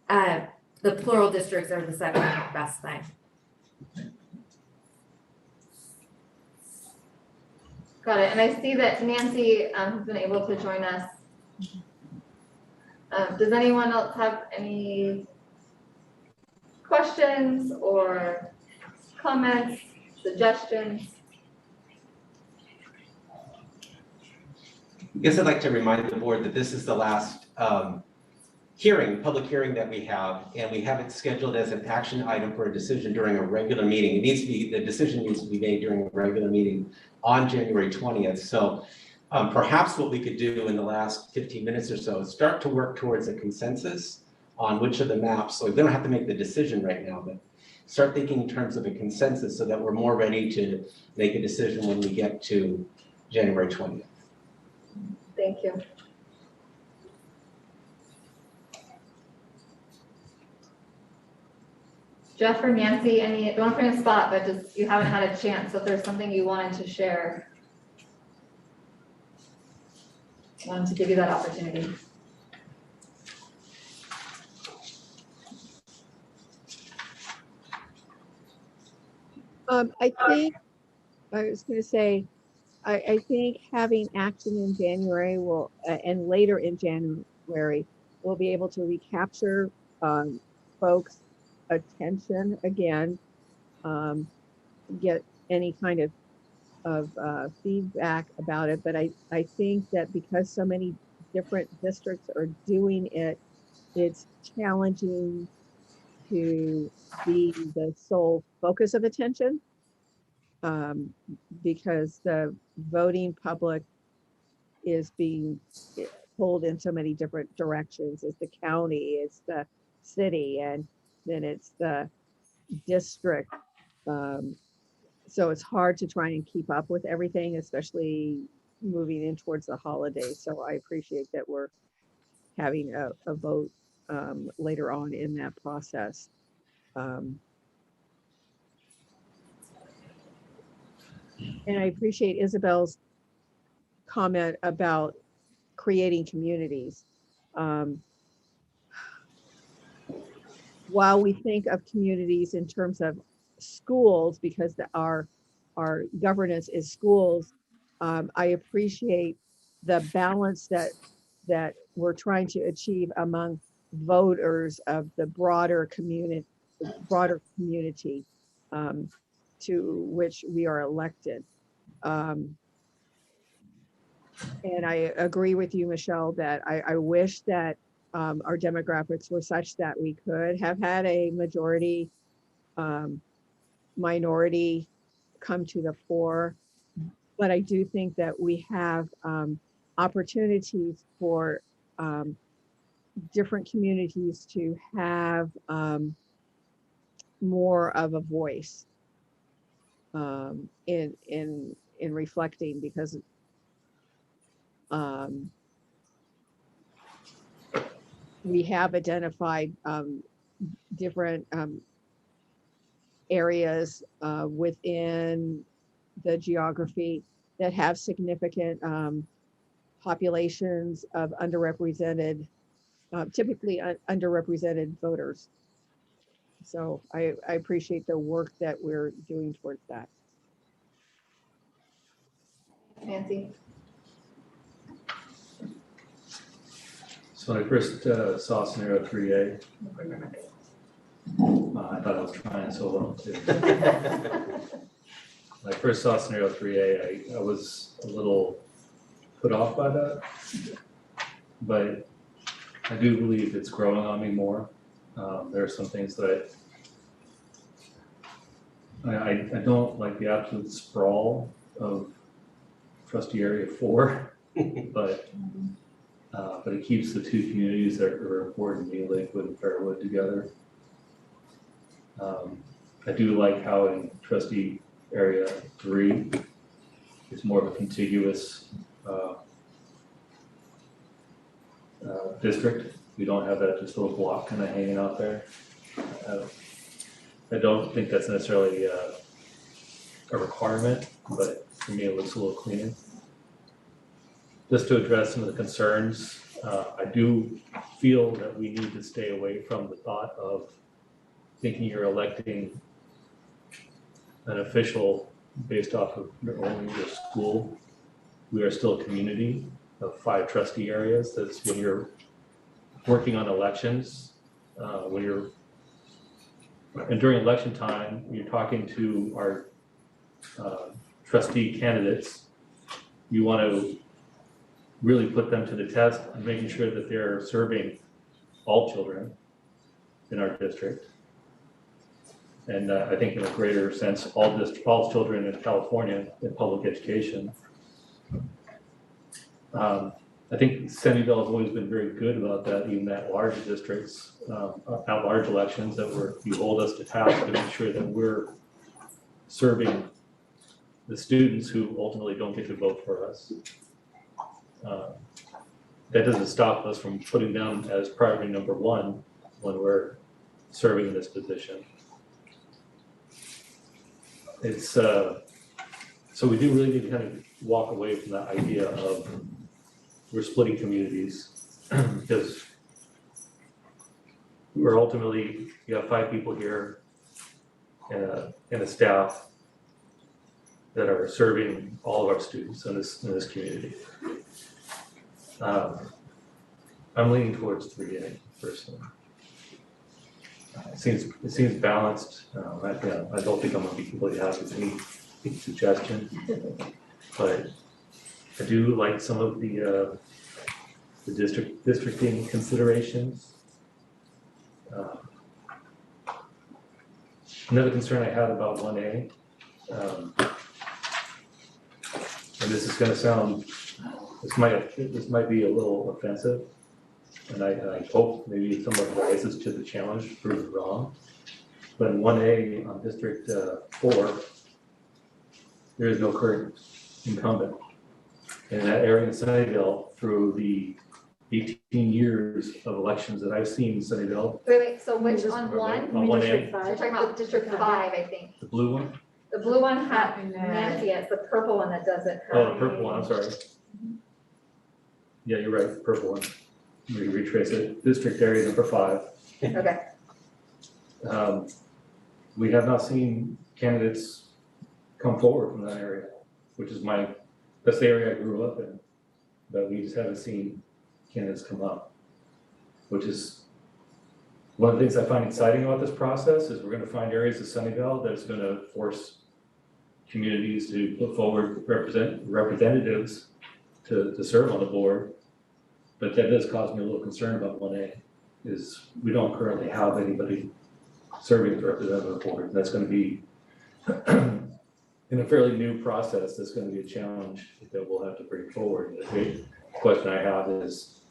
the plural districts are the second best thing. Got it. And I see that Nancy has been able to join us. Does anyone else have any questions or comments, suggestions? I guess I'd like to remind the board that this is the last public hearing that we have, and we have it scheduled as an action item for a decision during a regular meeting. The decision needs to be made during a regular meeting on January 20th. So perhaps what we could do in the last 15 minutes or so is start to work towards a consensus on which of the maps, so we don't have to make the decision right now, but start thinking in terms of a consensus so that we're more ready to make a decision when we get to January 20th. Thank you. Jeff or Nancy, don't want to put you on the spot, but just you haven't had a chance, so if there's something you wanted to share, I wanted to give you that opportunity. I think having action in January will, and later in January, we'll be able to recapture folks' attention again, get any kind of feedback about it. But I think that because so many different districts are doing it, it's challenging to be the sole focus of attention, because the voting public is being pulled in so many different directions. It's the county, it's the city, and then it's the district. So it's hard to try and keep up with everything, especially moving in towards the holidays. So I appreciate that we're having a vote later on in that process. And I appreciate Isabel's comment about creating communities. While we think of communities in terms of schools, because our governance is schools, I appreciate the balance that we're trying to achieve among voters of the broader community to which we are elected. And I agree with you, Michelle, that I wish that our demographics were such that we could have had a majority minority come to the fore. But I do think that we have opportunities for different communities to have more of a voice in reflecting, because we have identified different areas within the geography that have significant populations of underrepresented, typically underrepresented voters. So I appreciate the work that we're doing towards that. Nancy? So when I first saw scenario 3A, I thought I was trying so well too. When I first saw scenario 3A, I was a little put off by that, but I do believe it's growing on me more. There are some things that I don't like the absolute sprawl of Trustee Area 4, but it keeps the two communities that are important to me, Lakewood and Fairwood, together. I do like how in trustee area 3, it's more of a contiguous district. We don't have that just little block kind of hanging out there. I don't think that's necessarily a requirement, but for me, it looks a little cleaner. Just to address some of the concerns, I do feel that we need to stay away from the thought of thinking you're electing an official based off of only your school. We are still a community of 5 trustee areas. That's when you're working on elections, and during election time, you're talking to our trustee candidates. You want to really put them to the test and making sure that they're serving all children in our district. And I think in a greater sense, all children in California in public education. I think Sunnyvale has always been very good about that, even at large districts, at large elections, that you hold us to task to make sure that we're serving the students who ultimately don't get to vote for us. That doesn't stop us from putting them as priority number 1 when we're serving in this position. It's so we do really need to kind of walk away from that idea of we're splitting communities because we're ultimately, you have 5 people here and a staff that are serving all of our students in this community. I'm leaning towards 3A personally. It seems balanced. I don't think I'm gonna be completely happy with any suggestion, but I do like some of the districting considerations. Another concern I had about 1A, and this is going to sound, this might be a little offensive, and I hope maybe someone rises to the challenge, proves it wrong. But in 1A on District 4, there is no current incumbent. In that area in Sunnyvale, through the 18 years of elections that I've seen in Sunnyvale. Wait, so which on 1? On 1A, You're talking about District 5, I think. the blue one? The blue one had Nancy, it's the purple one that doesn't. Oh, the purple one, I'm sorry. Yeah, you're right, the purple one. Let me retrace it. District area number 5. Okay. We have not seen candidates come forward from that area, which is that's the area I grew up in, but we just haven't seen candidates come up, which is one of the things I find exciting about this process is we're going to find areas of Sunnyvale that's going to force communities to put forward representatives to serve on the board. But that does cause me a little concern about 1A, is we don't currently have anybody serving as representative on the board. That's going to be in a fairly new process. That's going to be a challenge that we'll have to bring forward. The big question I have is,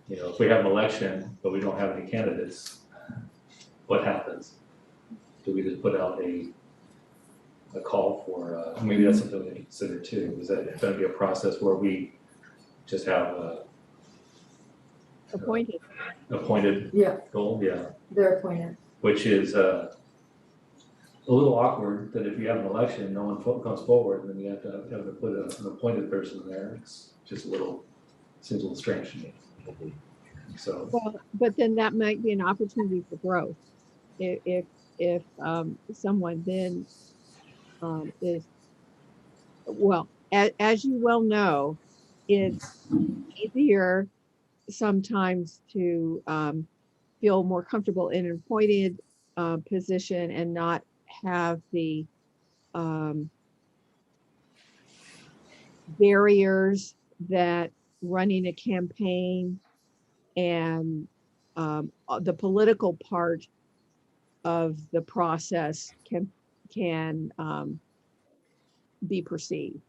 if we have an election, but we don't have any candidates, what happens? Do we just put out a call for, maybe that's something we can consider too, is that going to be a process where we just have appointed goal? Yeah. They're appointed. Which is a little awkward that if you have an election, no one comes forward, and then you have to put an appointed person there. It's just seems a little strange to me. So. Well, but then that might be an opportunity for growth. If someone then is, well, as you well know, it's easier sometimes to feel more comfortable in an appointed position and not have the barriers that running a campaign and the political part of the process can be perceived.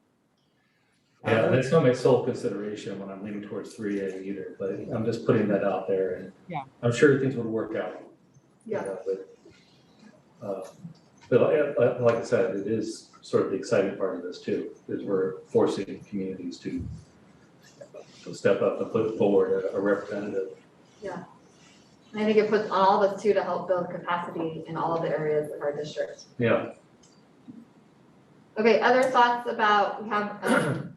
Yeah, that's not my sole consideration when I'm leaning towards 3A either, but I'm just putting that out there, and yeah, I'm sure things would work out. Yeah. But like I said, it is sort of the exciting part of this too, is we're forcing communities to step up and put forward a representative. Yeah. I think it puts on all of us too to help build capacity in all of the areas of our district. Yeah. Okay, other thoughts about, we have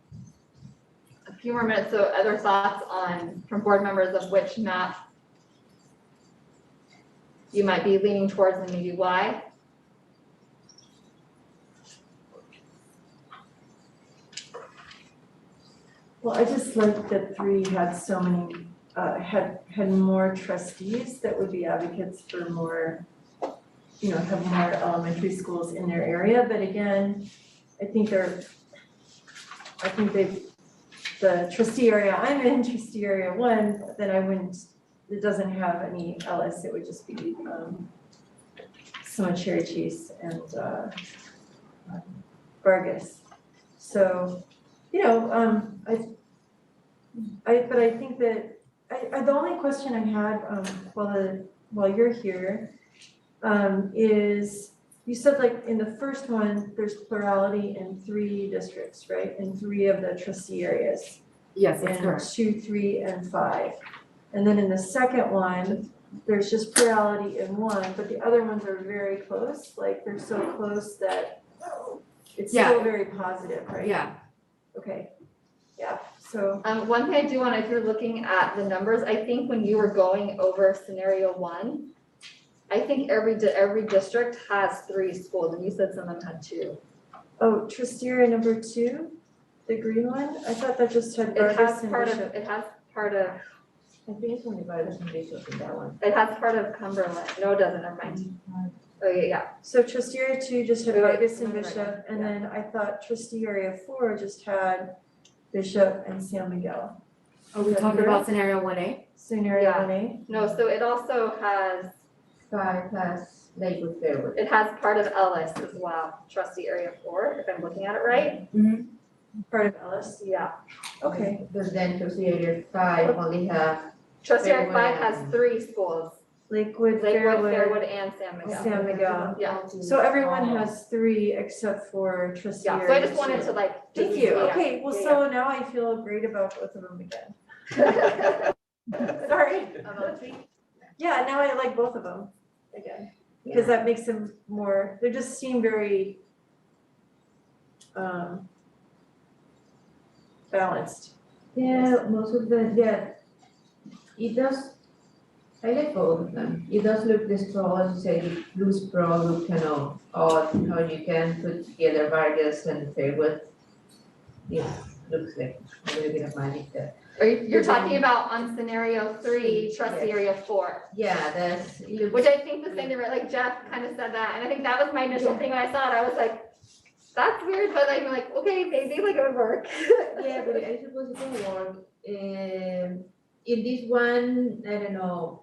a few more minutes, so other thoughts from board members of which map you might be leaning towards and maybe why? Well, I just like that 3 had so many, had more trustees that would be advocates for more, have more elementary schools in their area. But again, I think the trustee area I'm in, trustee area 1, then it doesn't have any Ellis, it would just be some of Cherry Chase and Vargas. So, but I think that the only question I had while you're here is, you said like in the first one, there's plurality in 3 districts, right? In 3 of the trustee areas. Yes, that's And correct. 2, 3, and 5. And then in the second one, there's just plurality in 1, but the other ones are very close, like they're so close that it's still very positive, right? Yeah. Okay, yeah, so. One thing I do want, if you're looking at the numbers, I think when you were going over scenario 1, I think every district has 3 schools, and you said some of them had 2. Oh, trustee area number 2, the green one? I thought that just had It Vargas has and part of, Bishop. I think it's only Vargas and Bishop in that one. It has part of Cumberland. No, it doesn't, never mind. Okay, yeah. So trustee area 2 just had Wait, Vargas and right, Bishop, and yeah. then I thought trustee area 4 just had Bishop and San Miguel. Are we talking about scenario 1A? Scenario Yeah. 1A? No, so it also has, 5 has Lakewood Fairwood. it has part of Ellis as well, trustee area 4, if I'm looking at it right. Part of Ellis? Yeah. Okay. But then trustee area 5 only have Trustee area 5 Fairwood has 3 schools, Lakewood, Lakewood, Fairwood, Fairwood, and San Miguel. San Miguel. Yeah. So everyone has 3 except for trustee Yeah, area so I just wanted 2. to like. Thank just- you, yeah. okay, well, Yeah, so now I feel great about both of them again. yeah. Sorry. About 3? Yeah, now I like both of them again, because that makes them more, they just seem very balanced. Yeah, most of the, it does, I like both of them. It does look the straw, as you say, the blue straw look kind of odd, how you can put together Vargas and Fairwood. It looks like a little bit of magic there. You're talking about on scenario 3, trustee Yes. area 4. Yeah, that's, it looks. Which I think the same thing, right, like Jeff kind of said that, and I think that was my initial thing when I saw it, I was like, that's weird, but I'm like, okay, maybe like it would work. Yeah, but I suppose it can work. In this one, I don't know,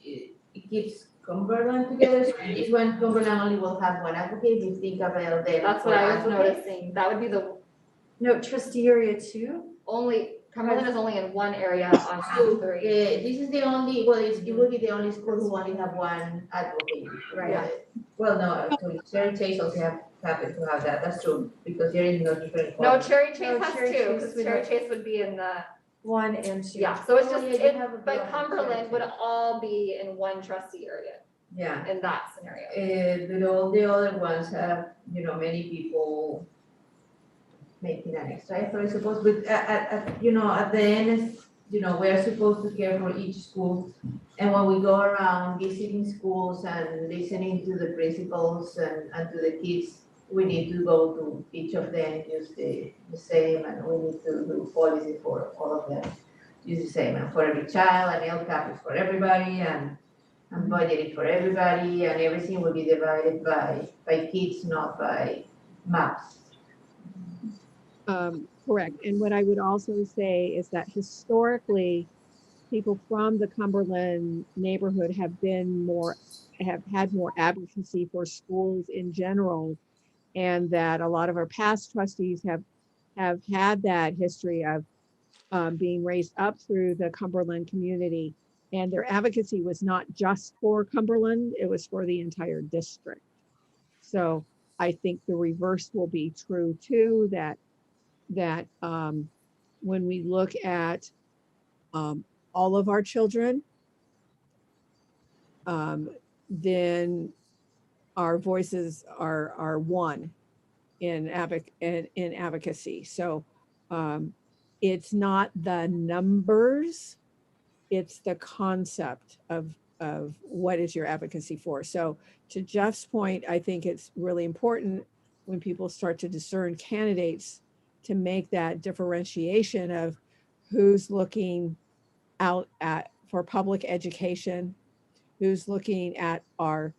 it keeps Cumberland together, so in this one, Cumberland only will have 1 advocate, you think about them. That's what I was noticing, that would be the No, trustee area 2? only, Cumberland is only in 1 area on So, 3. this is the only, well, it will be the only school who only have 1 advocate, right? Yeah. Well, no, actually, Cherry Chase also happen to have that, that's true, because they're in no different. No, quadrant. Cherry Chase No, has Cherry 2, Chase because would Cherry have- Chase would be in the, 1 and 2. yeah, so it's Oh, just, yeah, you have a but block, Cumberland would Cherry all be in 1 trustee area Yeah. in that scenario. But all the other ones have, many people making an extra effort, I suppose, but at the end, we're supposed to care for each school. And when we go around visiting schools and listening to the principals and to the kids, we need to go to each of them, use the same, and we need to do policy for all of them. Use the same, and for every child, and LCAP is for everybody, and budgeted for everybody, and everything will be divided by kids, not by maps. Correct. And what I would also say is that historically, people from the Cumberland neighborhood have had more advocacy for schools in general. And that a lot of our past trustees have had that history of being raised up through the Cumberland community. And their advocacy was not just for Cumberland, it was for the entire district. So I think the reverse will be true too, that when we look at all of our children, then our voices are one in advocacy. So it's not the numbers, it's the concept of what is your advocacy for. So to Jeff's point, I think it's really important when people start to discern candidates to make that differentiation of who's looking out for public education, who's looking at our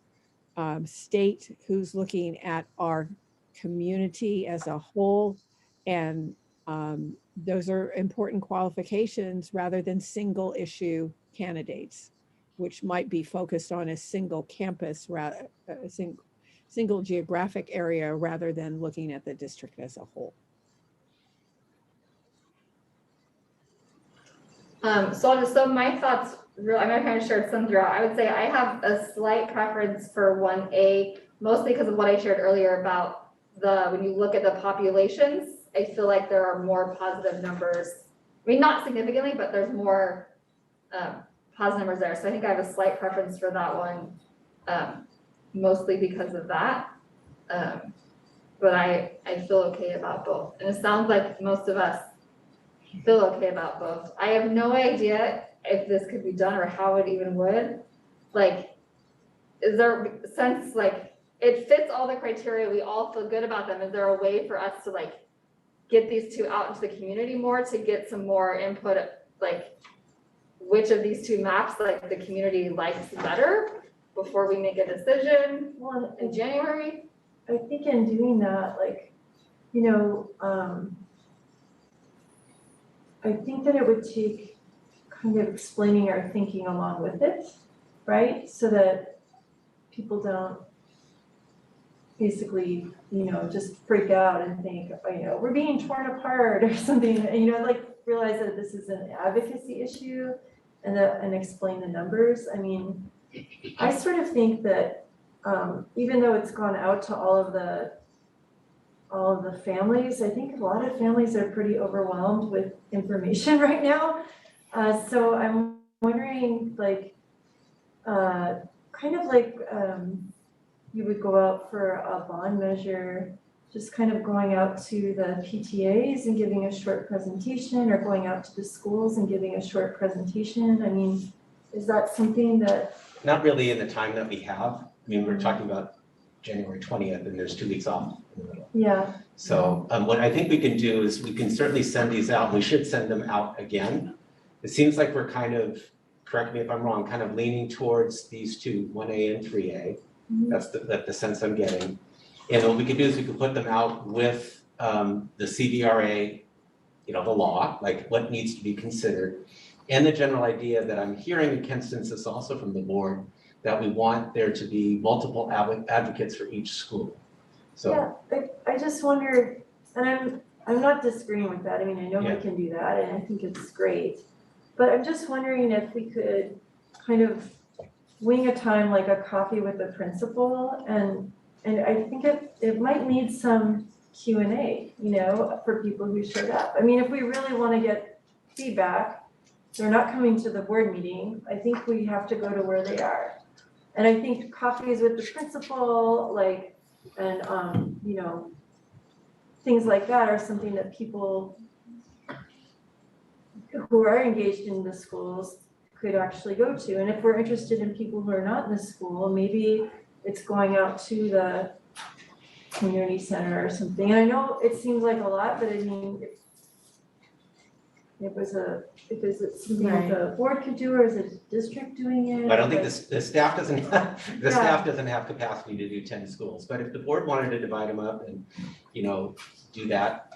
state, who's looking at our community as a whole. And those are important qualifications rather than single issue candidates, which might be focused on a single campus, single geographic area, rather than looking at the district as a whole. So my thoughts, I'm gonna kind of share some throughout. I would say I have a slight preference for 1A, mostly because of what I shared earlier about when you look at the populations, I feel like there are more positive numbers. I mean, not significantly, but there's more positive numbers there. So I think I have a slight preference for that one, mostly because of that. But I feel okay about both. And it sounds like most of us feel okay about both. I have no idea if this could be done or how it even would. Like, is there, since like it fits all the criteria, we all feel good about them, is there a way for us to like get these two out into the community more to get some more input, like which of these two maps like the community likes better before we make a decision in January? I think in doing that, like, you know, I think that it would take kind of explaining our thinking along with it, right? So that people don't basically, you know, just freak out and think, you know, we're being torn apart or something, and, you know, like realize that this is an advocacy issue and explain the numbers. I mean, I sort of think that even though it's gone out to all of the families, I think a lot of families are pretty overwhelmed with information right now. So I'm wondering, like, kind of like you would go out for a bond measure, just kind of going out to the PTAs and giving a short presentation, or going out to the schools and giving a short presentation. I mean, is that something that? Not really in the time that we have. I mean, we're talking about January 20th and there's 2 weeks off in the middle. Yeah. So what I think we can do is we can certainly send these out. We should send them out again. It seems like we're kind of, correct me if I'm wrong, kind of leaning towards these two, 1A and 3A. That's the sense I'm getting. And what we could do is we could put them out with the CVRA, you know, the law, like what needs to be considered, and the general idea that I'm hearing in Census also from the board, that we want there to be multiple advocates for each school. So yeah, I just wonder, and I'm not disagreeing with that. I mean, I know we can do that, and I think it's great. But I'm just wondering if we could kind of wing a time, like a coffee with the principal, and I think it might need some Q&A, you know, for people who showed up. I mean, if we really want to get feedback, they're not coming to the board meeting. I think we have to go to where they are. And I think coffees with the principal, like, and you know, things like that are something that people who are engaged in the schools could actually go to. And if we're interested in people who are not in the school, maybe it's going out to the community center or something. And I know it seems like a lot, but I mean, if it's something that the board could do, or is it the district doing it? I don't think the staff doesn't have, staff doesn't have capacity to do 10 schools, but if the board wanted to divide them up and, you know, do that.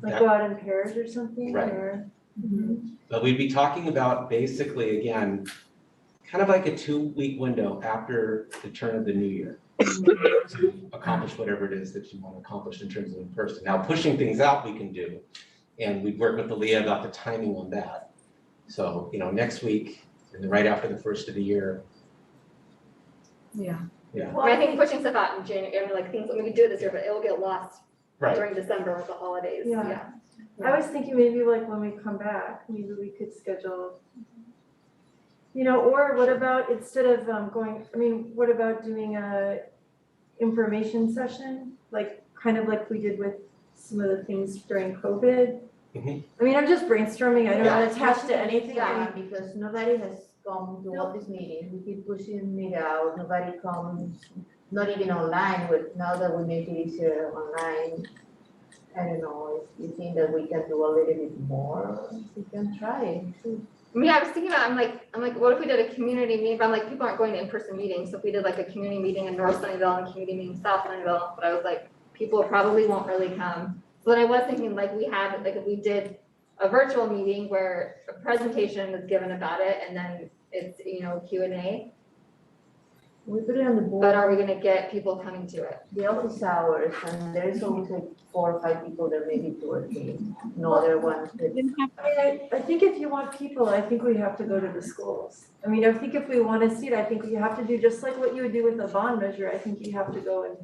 Like go out in pairs or something? Right. Or, But we'd be talking about basically, again, kind of like a 2-week window after the turn of the new year to accomplish whatever it is that you want to accomplish in terms of in person. Now, pushing things out we can do, and we'd work with the LEA about the timing on that. So, you know, next week and right after the first of the year. Yeah. Yeah. I think pushing stuff out in January, I mean, like things, we could do it this year, but it'll get lost Right. during December with the holidays, Yeah. yeah. I was thinking maybe like when we come back, maybe we could schedule, or what about instead of what about doing a information session? Like, kind of like we did with some of the things during COVID? Mhm. I mean, I'm just brainstorming, I don't Yeah. want to attach to anything. Yeah, because nobody has come to all these meetings, we keep pushing it out, nobody comes, not even online, but now that we make it easier online, I don't know, if you think that we can do a little bit more, we can try. Yeah, I was thinking about, I'm like, what if we did a community meeting, but I'm like, people aren't going to in-person meetings, so if we did like a community meeting in North Sunnyvale and a community meeting in South Sunnyvale, but I was like, people probably won't really come. So then I was thinking like if we did a virtual meeting where a presentation is given about it and then it's, Q&A. We put it on the board. But are we gonna get people coming to it? The office hours, and there's always like 4 or 5 people, there may be 2 or 3, no other ones. I think if you want people, I think we have to go to the schools. I mean, I think if we want to see it, I think we have to do just like what you would do with a bond measure. I think you have to go and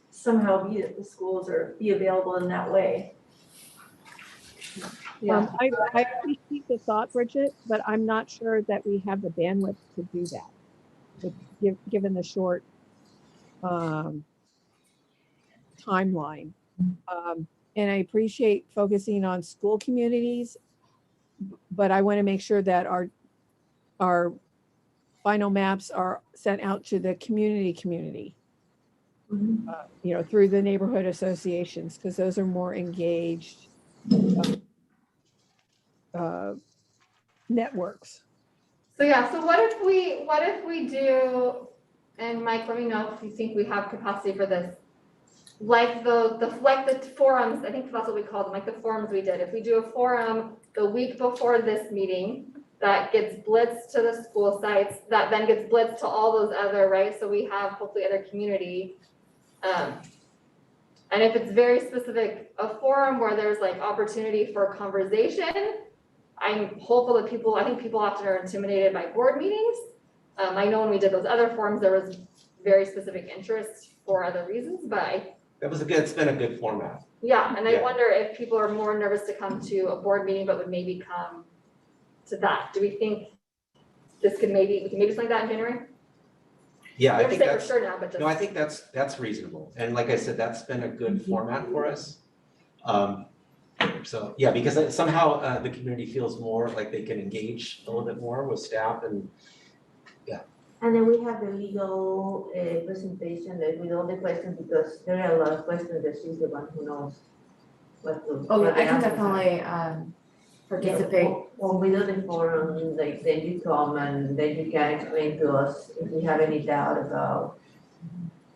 somehow be at the schools or be available in that way. Yeah. I appreciate the thought, Bridget, but I'm not sure that we have the bandwidth to do that, given the short timeline. And I appreciate focusing on school communities, but I want to make sure that our final maps are sent out to the community, through the neighborhood associations, because those are more engaged networks. So yeah, so what if we do, and Mike, let me know if you think we have capacity for this. Like the forums, I think that's what we called them, like the forums we did. If we do a forum the week before this meeting, that gets blitzed to the school sites, that then gets blitzed to all those other, right? So we have hopefully other community. And if it's very specific, a forum where there's like opportunity for conversation, I'm hopeful that I think people often are intimidated by board meetings. I know when we did those other forums, there was very specific interest for other reasons, but It's been a good format. yeah, and I Yeah. wonder if people are more nervous to come to a board meeting, but would maybe come to that. Do we think we can maybe something like that in January? Yeah, We I have to think say for that's, sure now, but just. no, I think that's reasonable. And like I said, that's been a good format for us. So, yeah, because somehow the community feels more like they can engage a little bit more with staff and, yeah. And then we have the legal presentation that with all the questions, because there are a lot of questions that she's the one who knows what to. Oh, yeah, what the I can answers are. definitely participate. When we do the forum, like then you come and then you can explain to us if we have any doubt about.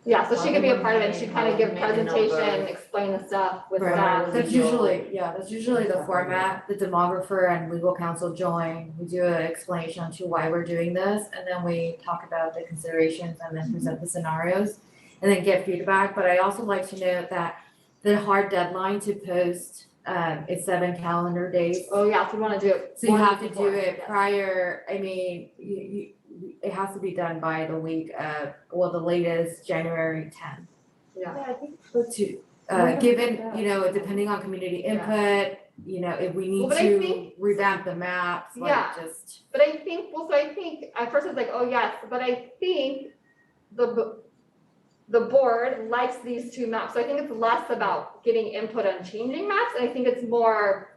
Yeah, so she could be a part of it. She kind of give presentation, explain the stuff with Right. staff. That's usually the format. The demographer and legal counsel join. We do an explanation on to why we're doing this, and then we talk about the considerations and then present the scenarios and then get feedback. But I also like to note that the hard deadline to post is 7 calendar days. Oh, yeah, so we want to do it. So you have to do before, it yes. prior, I mean, it has to be done by the week of, the latest January 10th. Yeah. I think Given, depending on community input, if we need Well, but I to think- revamp the maps, Yeah. just. But I think, at first I was like, oh, yes, but I think the board likes these 2 maps. So I think it's less about getting input on changing maps. And I think it's more,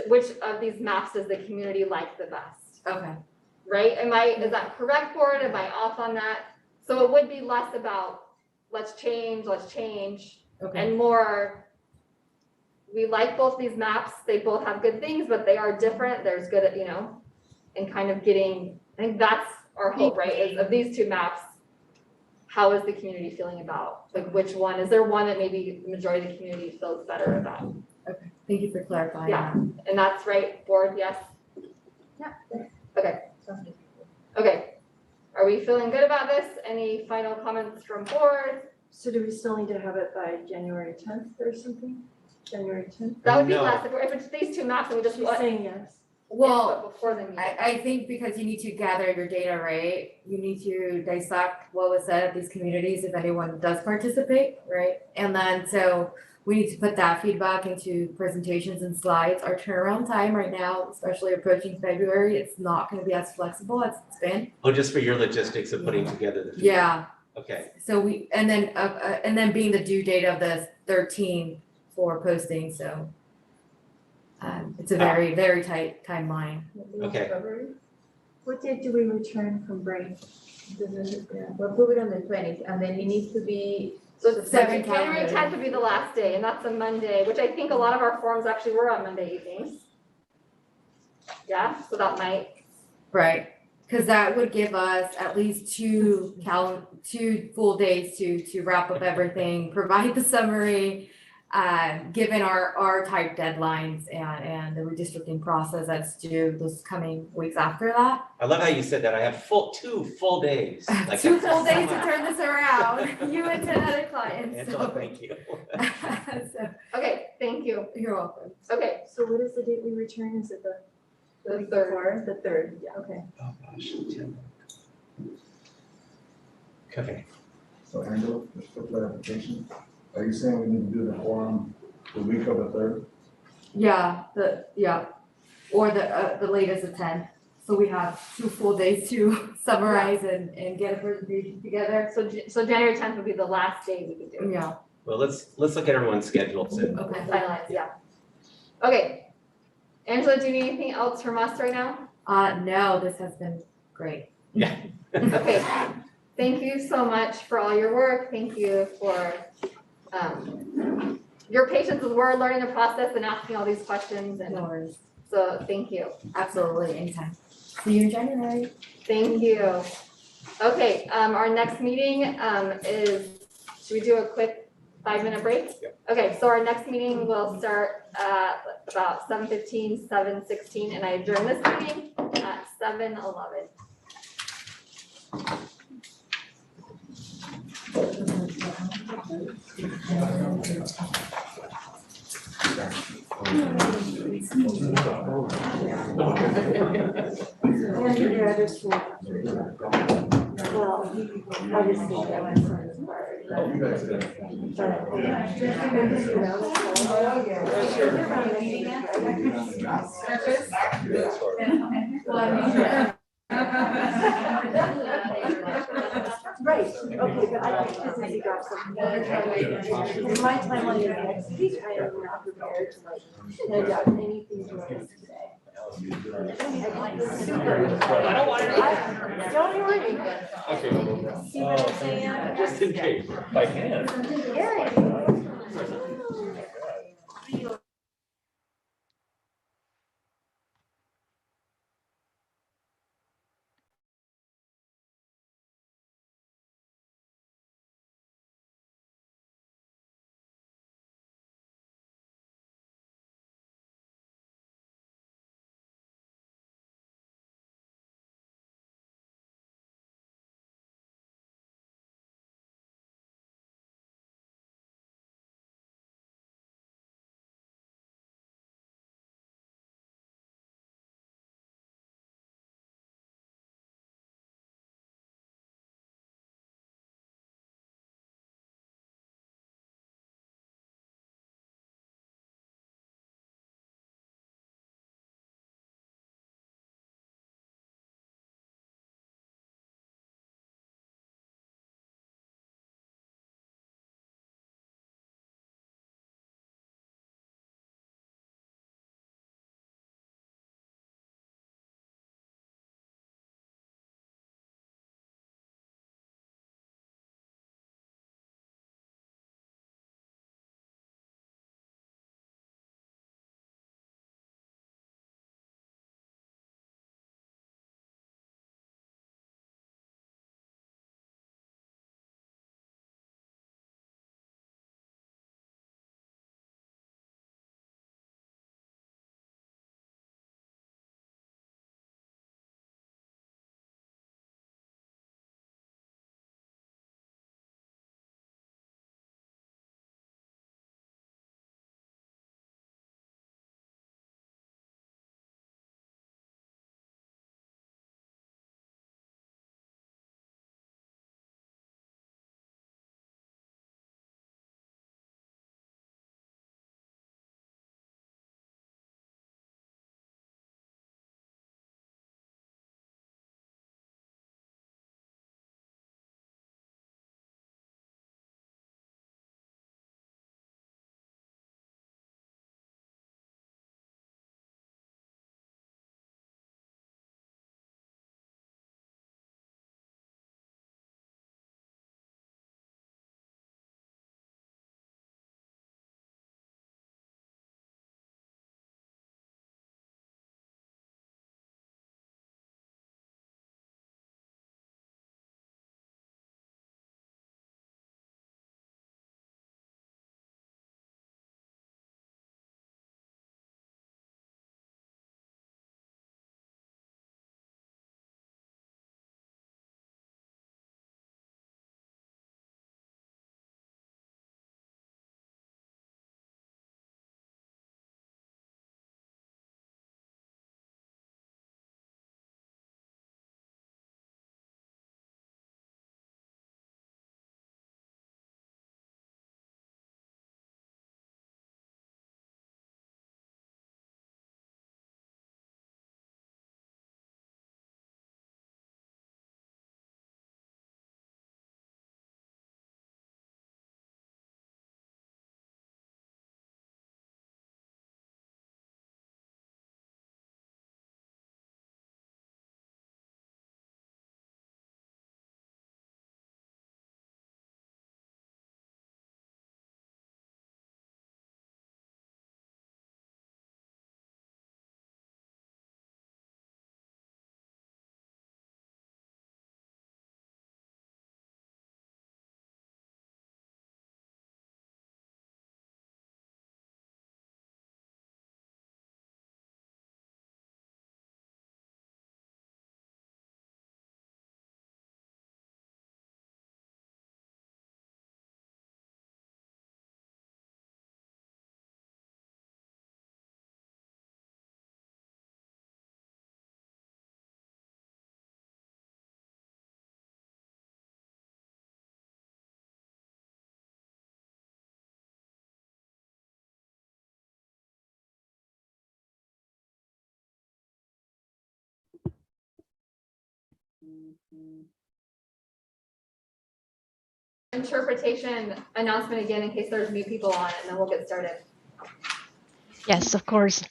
which of these maps does the community like the best? Okay. Right? Is that correct, board? Am I off on that? So it would be less about, let's change, Okay. and more, we like both these maps. They both have good things, but they are different. There's good, and kind of getting, I think that's our hope, right? Is of these 2 maps, how is the community feeling about, like, which one? Is there one that maybe the majority of the community feels better about? Okay, thank you for clarifying Yeah. that. And that's right, board, yes? Yeah. Okay. Okay. Are we feeling good about this? Any final comments from board? So do we still need to have it by January 10th or something? January 10th? That would be No. less, if it's these 2 maps and we just, She's saying yes. Well, input before the meeting? I think because you need to gather your data, right? You need to dissect what was said at these communities, if anyone does participate, right? And then, so we need to put that feedback into presentations and slides. Our turnaround time right now, especially approaching February, it's not gonna be as flexible as it's been. Oh, just for your logistics of putting together the. Yeah, Okay, so and then being the due date of the 13th for posting, so it's a very, very tight timeline. okay. What date do we return from break? We'll put it on the 20th, and then it needs to be. So Seven January calendar. 10th would be the last day, and that's a Monday, which I think a lot of our forums actually were on Monday evenings. Yeah, so that might. Right, because that would give us at least two full days to wrap up everything, provide the summary, given our tight deadlines and the redistricting process that's due this coming weeks after that. I love how you said that. I have 2 full days. Like, Two that's full days so to much. turn this around, you and 10 other clients. Angela, So- thank you. So, Okay, thank you. you're welcome. Okay, So what is the date we return? Is it the week third. before? The 3rd, yeah, okay. Oh, gosh. Okay. So Angela, just for clarification, are you saying we need to do the forum the week of the 3rd? Yeah, or the latest of 10. So we have 2 full days to summarize and get a presentation together. So January 10th would be the last day we could do. Yeah, Well, let's look at everyone's schedules and okay. Finalize, yeah. Okay. Angela, do you need anything else from us right now? No, this has been great. yeah. Okay. Thank you so much for all your work. Thank you for your patience as we're learning the process and asking all these questions. And No worries. so thank you. Absolutely, anytime. See you in January. Thank you. Okay, our next meeting is, should we do a quick 5-minute break? Yep. Okay, so our next meeting will start at about 7:15, 7:16, and I adjourn this meeting at 7:11. Well, obviously that was Right, okay, but I think this is you got something. In my time on the next week, I am not prepared to like, no doubt anything to us today. I don't want it. Don't worry. Okay. See what I'm saying? Just in case, if I can. Yeah. Interpretation announcement again in case there's new people on, and then we'll get started. Yes, of course.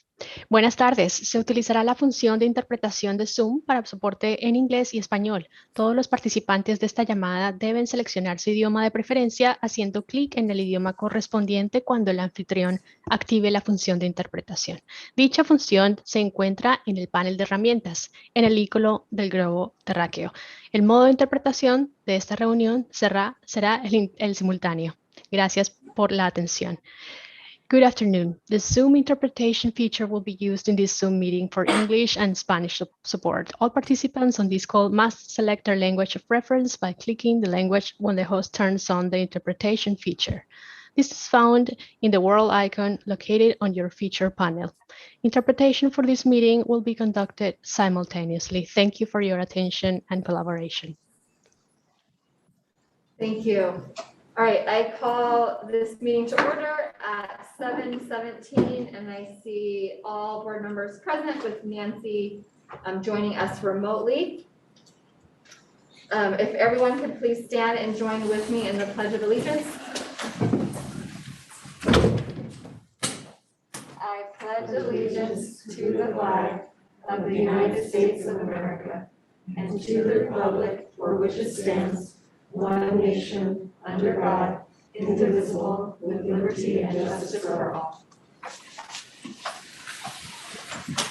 Buenas tardes. Se utilizará la función de interpretación de Zoom para soporte en inglés y español. Todos los participantes de esta llamada deben seleccionar su idioma de preferencia haciendo clic en el idioma correspondiente cuando el anfitrión active la función de interpretación. Dicha función se encuentra en el panel de herramientas, en el icono del globo terráqueo. El modo de interpretación de esta reunión será el simultáneo. Gracias por la atención. Good afternoon. The Zoom interpretation feature will be used in this Zoom meeting for English and Spanish support. All participants on this call must select their language of preference by clicking the language when the host turns on the interpretation feature. This is found in the world icon located on your feature panel. Interpretation for this meeting will be conducted simultaneously. Thank you for your attention and collaboration. Thank you. All right, I call this meeting to order at 7:17, and I see all board members present with Nancy joining us remotely. If everyone could please stand and join with me in the Pledge of Allegiance. I pledge allegiance to the flag of the United States of America and to the republic for which it stands, one nation, under God, indivisible, with liberty and justice for all.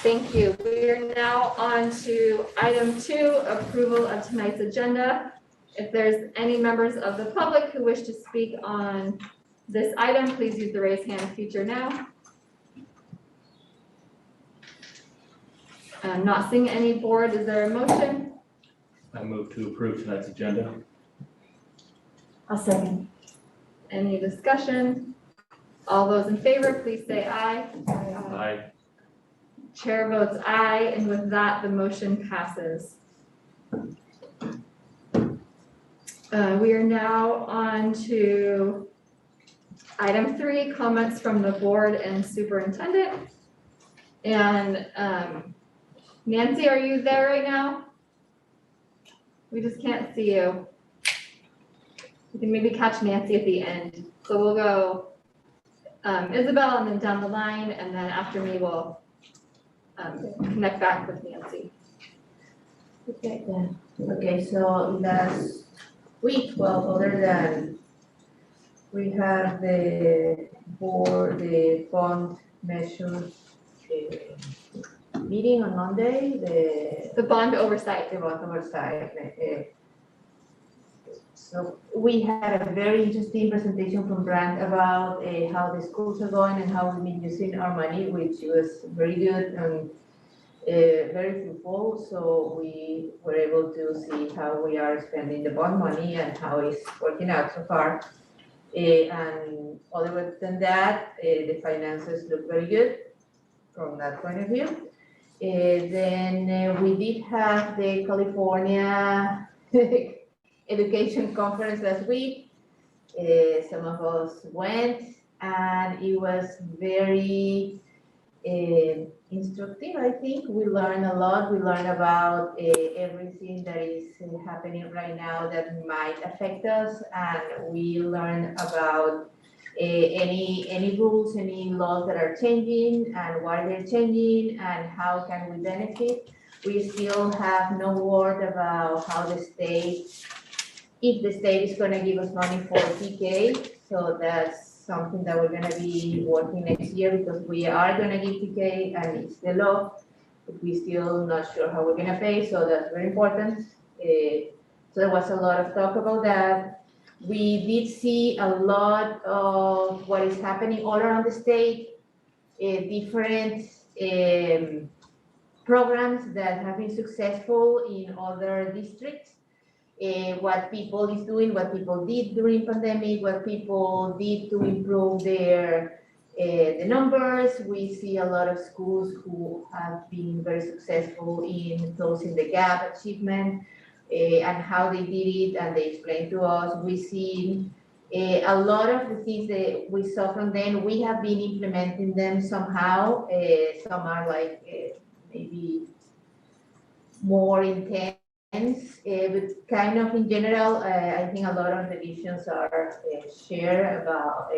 Thank you. We are now on to item 2, approval of tonight's agenda. If there's any members of the public who wish to speak on this item, please use the raise hand feature now. I'm not seeing any board. Is there a motion? I move to approve tonight's agenda. I'll second. Any discussion? All those in favor, please say aye. Aye. Chair votes aye, and with that, the motion passes. We are now on to item 3, comments from the board and superintendent. And Nancy, are you there right now? We just can't see you. We can maybe catch Nancy at the end. So we'll go Isabel and then down the line, and then after me, we'll connect back with Nancy. Okay, then. Okay, so last week, well, other than we have the board, the bond measures meeting on Monday, the bond oversight. The bond oversight. So we had a very interesting presentation from Brand about how the schools are going and how we've been using our money, which was very good and very fruitful. So we were able to see how we are spending the bond money and how it's working out so far. And other than that, the finances look very good from that point of view. Then we did have the California Education Conference last week. Some of us went, and it was very instructive. I think we learned a lot. We learned about everything that is happening right now that might affect us, and we learned about any rules, any laws that are changing, and why they're changing, and how can we benefit. We still have no word about how the state, if the state is going to give us money for PK. So that's something that we're going to be working next year, because we are going to give PK and it's the law, but we're still not sure how we're going to pay. So that's very important. So there was a lot of talk about that. We did see a lot of what is happening all around the state, different programs that have been successful in other districts. What people is doing, what people did during pandemic, what people did to improve their the numbers. We see a lot of schools who have been very successful in closing the gap achievement and how they did it, and they explained to us. We see a lot of the things that we saw from them. We have been implementing them somehow. Some are like maybe more intense lines, but kind of in general, I think a lot of the visions are shared about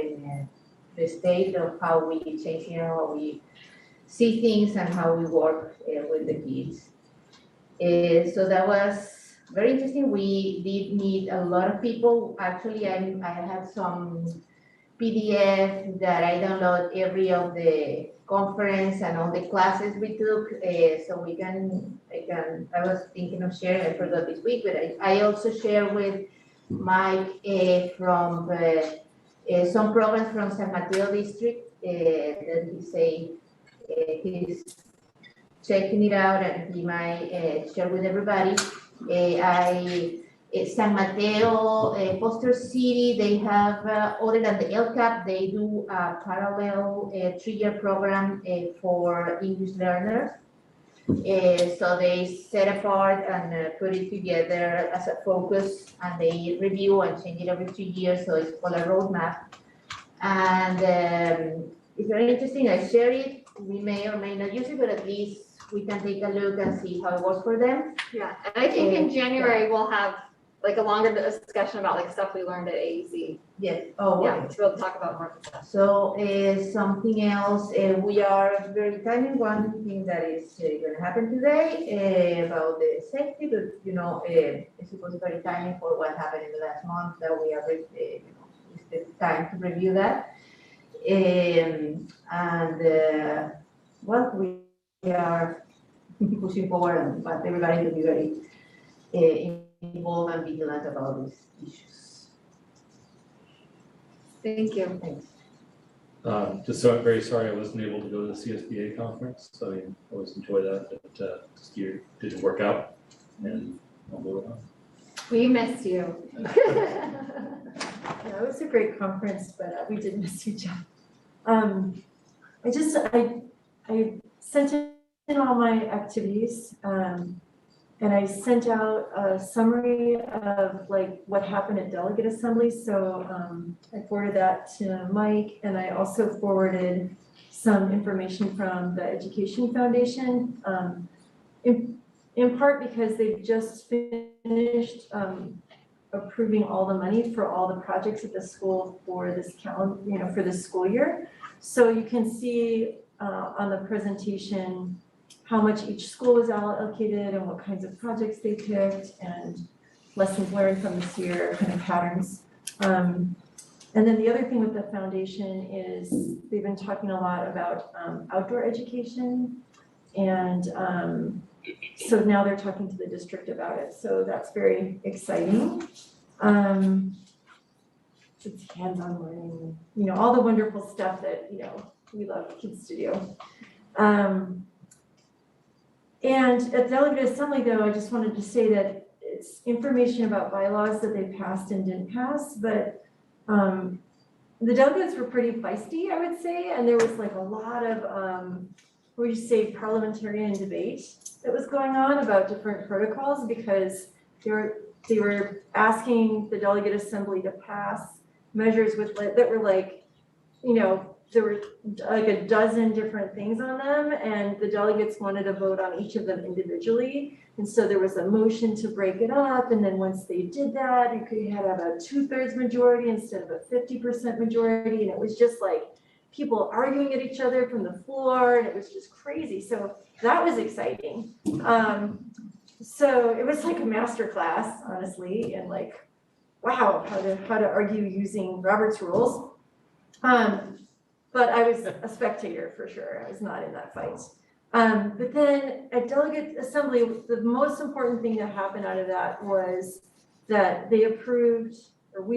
the state of how we change, how we see things and how we work with the kids. So that was very interesting. We did meet a lot of people. Actually, I had some PDF that I download every of the conference and all the classes we took, so I was thinking of sharing, I forgot this week, but I also share with Mike from some programs from San Mateo District that he say he's checking it out and he might share with everybody. San Mateo, Foster City, they have, other than the LCAP, they do a parallel 3-year program for English learners. So they set apart and put it together as a focus, and they review and change it every 3 years, so it's called a roadmap. And it's very interesting. I share it. We may or may not use it, but at least we can take a look and see how it works for them. Yeah, and I think in January we'll have like a longer discussion about like stuff we learned at AEC. Yes. Oh, yeah, okay. to be able to talk about more stuff. So something else, we are very timing. One thing that is going to happen today about the safety, but it's supposed to be very timing for what happened in the last month. That we are, it's the time to review that. Well, we are pushing forward and want everybody to be very involved and vigilant about these issues. Thank you. Thanks. Just so I'm very sorry I wasn't able to go to the CSBA conference. So I always enjoy that, but this year didn't work out, and I'll move on. We missed you. Yeah, it was a great conference, but we did miss you, Jeff. I sent in all my activities, and I sent out a summary of like what happened at delegate assembly. So I forwarded that to Mike, and I also forwarded some information from the Education Foundation, in part because they've just finished approving all the money for all the projects at the school for this for this school year. So you can see on the presentation how much each school was allocated and what kinds of projects they picked and lessons learned from this year, kind of patterns. And then the other thing with the foundation is they've been talking a lot about outdoor education, and so now they're talking to the district about it. So that's very exciting. It's hands-on learning, all the wonderful stuff that, we love kids to do. And at Delegate Assembly, though, I just wanted to say that it's information about bylaws that they passed and didn't pass, but the delegates were pretty feisty, I would say, and there was like a lot of, what would you say, parliamentarian debate that was going on about different protocols, because they were asking the Delegate Assembly to pass measures that were like, there were like a dozen different things on them, and the delegates wanted to vote on each of them individually. And so there was a motion to break it up, and then once they did that, you could have a 2/3 majority instead of a 50% majority, and it was just like people arguing at each other from the floor, and it was just crazy. So that was exciting. So it was like a master class, honestly, and like, wow, how to argue using Robert's rules. But I was a spectator for sure. I was not in that fight. But then at Delegate Assembly, the most important thing that happened out of that was that we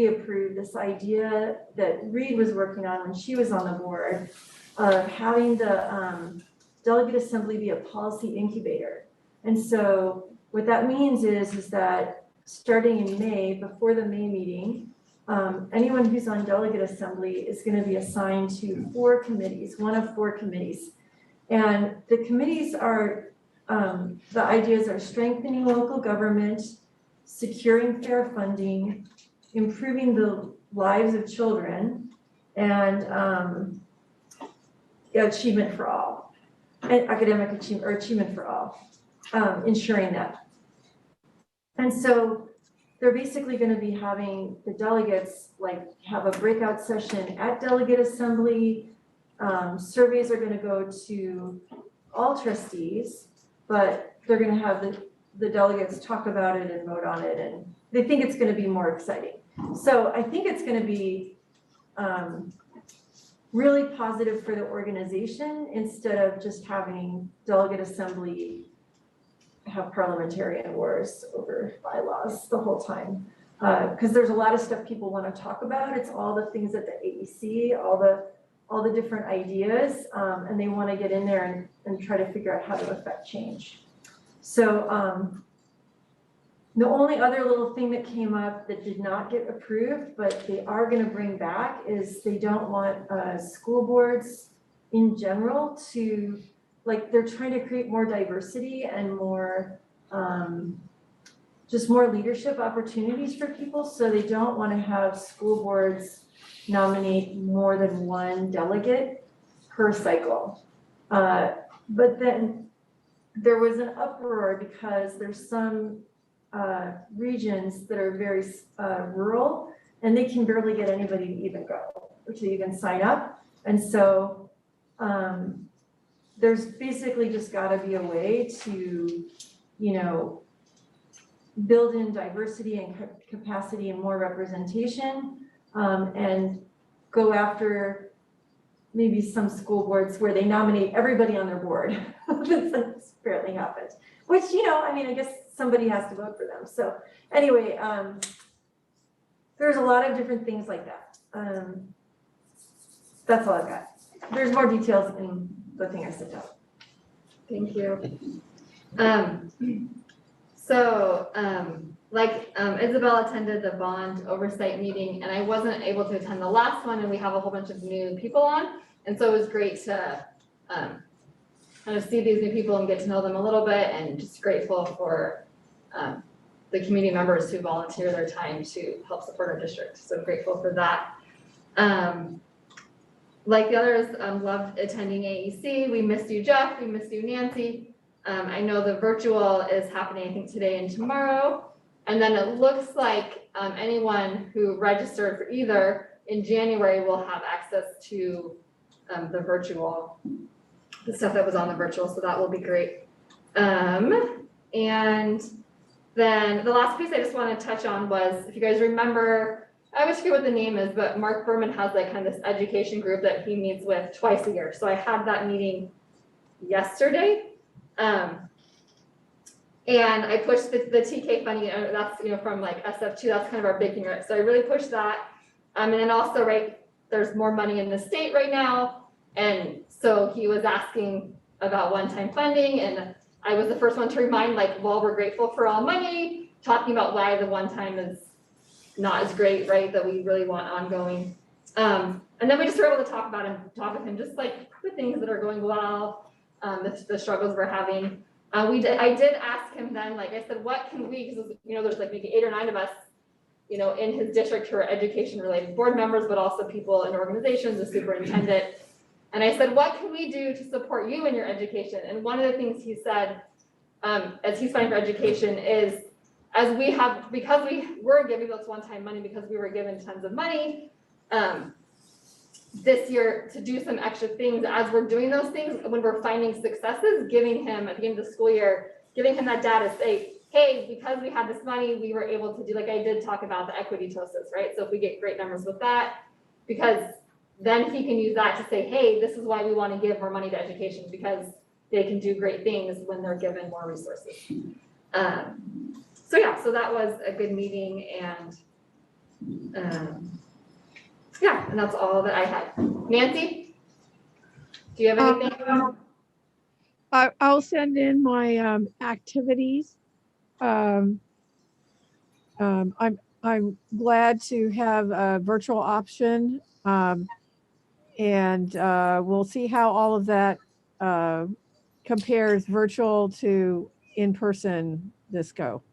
approved this idea that Reed was working on when she was on the board of having the Delegate Assembly be a policy incubator. And so what that means is that starting in May, before the May meeting, anyone who's on Delegate Assembly is going to be assigned to 4 committees, one of 4 committees. And the committees are, the ideas are strengthening local government, securing fair funding, improving the lives of children, and achievement for all, and academic achievement, or achievement for all, ensuring that. And so they're basically gonna be having the delegates like have a breakout session at delegate assembly. Surveys are gonna go to all trustees, but they're gonna have the delegates talk about it and vote on it, and they think it's gonna be more exciting. So I think it's gonna be really positive for the organization instead of just having delegate assembly have parliamentarian wars over bylaws the whole time. Because there's a lot of stuff people want to talk about. It's all the things at the AEC, all the different ideas, and they want to get in there and try to figure out how to affect change. So the only other little thing that came up that did not get approved, but they are going to bring back, is they don't want school boards in general to, like, they're trying to create more diversity and more, just more leadership opportunities for people. So they don't want to have school boards nominate more than one delegate per cycle. But then there was an uproar because there's some regions that are very rural, and they can barely get anybody to even go or to even sign up. And so there's basically just got to be a way to, you know, build in diversity and capacity and more representation, and go after maybe some school boards where they nominate everybody on their board. That's apparently happened, which, you know, I mean, I guess somebody has to vote for them. So anyway, there's a lot of different things like that. That's all I've got. There's more details in the thing I sent out. Thank you. Isabel attended the bond oversight meeting, and I wasn't able to attend the last one, and we have a whole bunch of new people on. And so it was great to kind of see these new people and get to know them a little bit, and just grateful for the community members who volunteer their time to help support our district. So grateful for that. Like the others, loved attending AEC. We missed you, Jeff. We missed you, Nancy. I know the virtual is happening, I think, today and tomorrow. And then it looks like anyone who registered for either in January will have access to the virtual, the stuff that was on the virtual, so that will be great. And then the last piece I just want to touch on was, if you guys remember, I always forget what the name is, but Mark Berman has like kind of this education group that he meets with twice a year. So I had that meeting yesterday. And I pushed the TK funding, that's, you know, from like SF2, that's kind of our big thing, right? So I really pushed that. And then also, right, there's more money in the state right now. And so he was asking about one-time funding, and I was the first one to remind, like, while we're grateful for all money, talking about why the one-time is not as great, right, that we really want ongoing. And then we just were able to talk with him, just like the things that are going well, the struggles we're having. I did ask him then, like I said, what can we, because, you know, there's like maybe 8 or 9 of us, you know, in his district who are education related board members, but also people in organizations, the superintendent. And I said, what can we do to support you in your education? And one of the things he said, as he's fighting for education, is because we were giving those one-time money, because we were given tons of money this year, to do some extra things as we're doing those things, when we're finding successes, giving him at the end of the school year, giving him that data, say, hey, because we had this money, we were able to do, like I did talk about the equity TOSAs, right? So if we get great numbers with that, because then he can use that to say, hey, this is why we want to give more money to education, because they can do great things when they're given more resources. So yeah, so that was a good meeting, and yeah, and that's all that I had. Nancy, do you have anything? I'll send in my activities. I'm glad to have a virtual option, and we'll see how all of that compares virtual to in-person this go.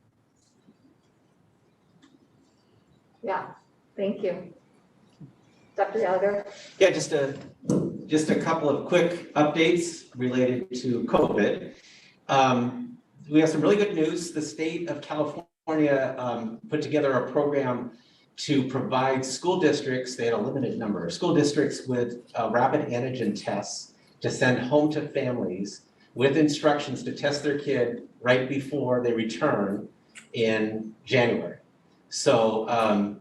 Yeah, thank you. Dr. Gallagher? Yeah, just a couple of quick updates related to COVID. We have some really good news. The state of California California put together a program to provide school districts, they had a limited number of school districts with rapid antigen tests to send home to families with instructions to test their kid right before they return in January. So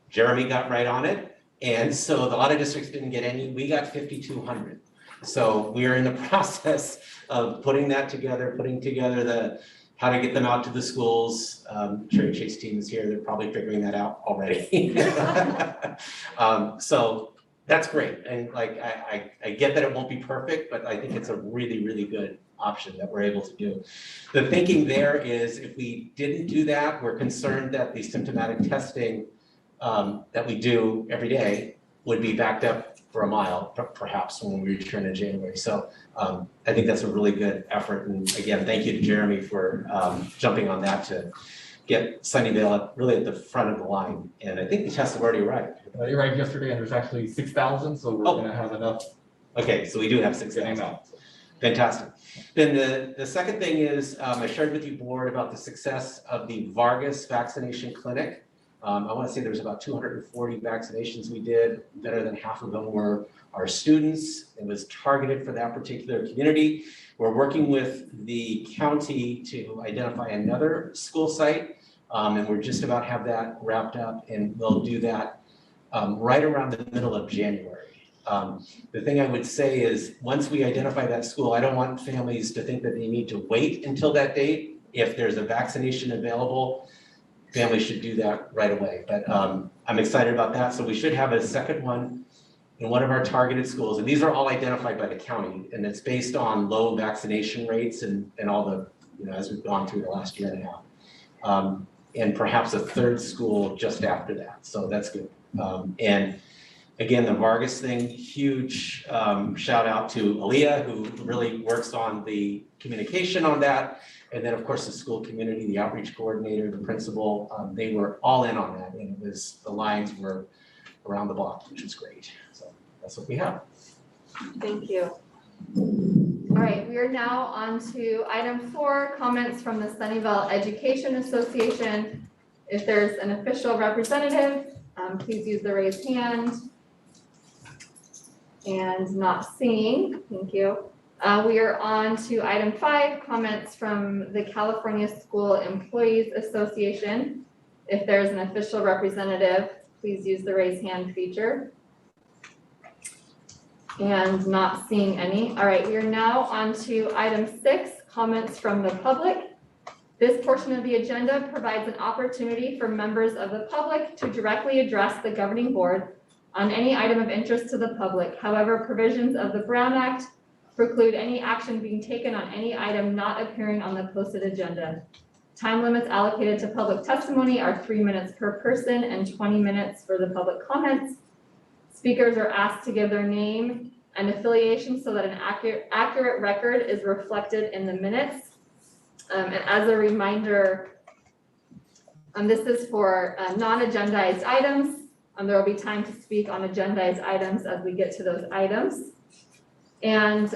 Jeremy got right on it. And so a lot of districts didn't get any, we got 5,200. So we're in the process of putting that together, putting together the how to get them out to the schools. Trade Chase team is here, they're probably figuring that out already. So that's great. And like, I get that it won't be perfect, but I think it's a really, really good option that we're able to do. The thinking there is if we didn't do that, we're concerned that the symptomatic testing that we do every day would be backed up for a mile, perhaps when we return in January. So I think that's a really good effort. And again, thank you to Jeremy for jumping on that to get Sunnyvale really at the front of the line. And I think the tests have already arrived. They arrived yesterday and there's actually 6,000, so we're gonna have enough. Okay, so we do have 6,000. Fantastic. Then the second thing is I shared with you, board, about the success of the Vargas vaccination clinic. I want to say there's about 240 vaccinations we did. Better than half of them were our students. It was targeted for that particular community. We're working with the county to identify another school site, and we're just about have that wrapped up, and we'll do that right around the middle of January. The thing I would say is once we identify that school, I don't want families to think that they need to wait until that date. If there's a vaccination available, families should do that right away. But I'm excited about that. So we should have a second one in one of our targeted schools. And these are all identified by the county. And it's based on low vaccination rates and all the, as we've gone through the last year and a half. And perhaps a third school just after that. So that's good. And again, the Vargas thing, huge shout out to Aaliyah, who really works on the communication on that. And then of course the school community, the outreach coordinator, the principal, they were all in on that. And it was, the lines were around the block, which was great. So that's what we have. Thank you. All right, we are now on to item 4, comments from the Sunnyvale Education Association. If there's an official representative, please use the raised hand. And not seeing, thank you. We are on to item 5, comments from the California School Employees Association. If there's an official representative, please use the raise hand feature. And not seeing any. All right, we are now on to item 6, comments from the public. This portion of the agenda provides an opportunity for members of the public to directly address the governing board on any item of interest to the public. However, provisions of the Brown Act preclude any action being taken on any item not appearing on the posted agenda. Time limits allocated to public testimony are 3 minutes per person and 20 minutes for the public comments. Speakers are asked to give their name and affiliation so that an accurate record is reflected in the minutes. And as a reminder, this is for non-agendized items. There will be time to speak on agendized items as we get to those items. And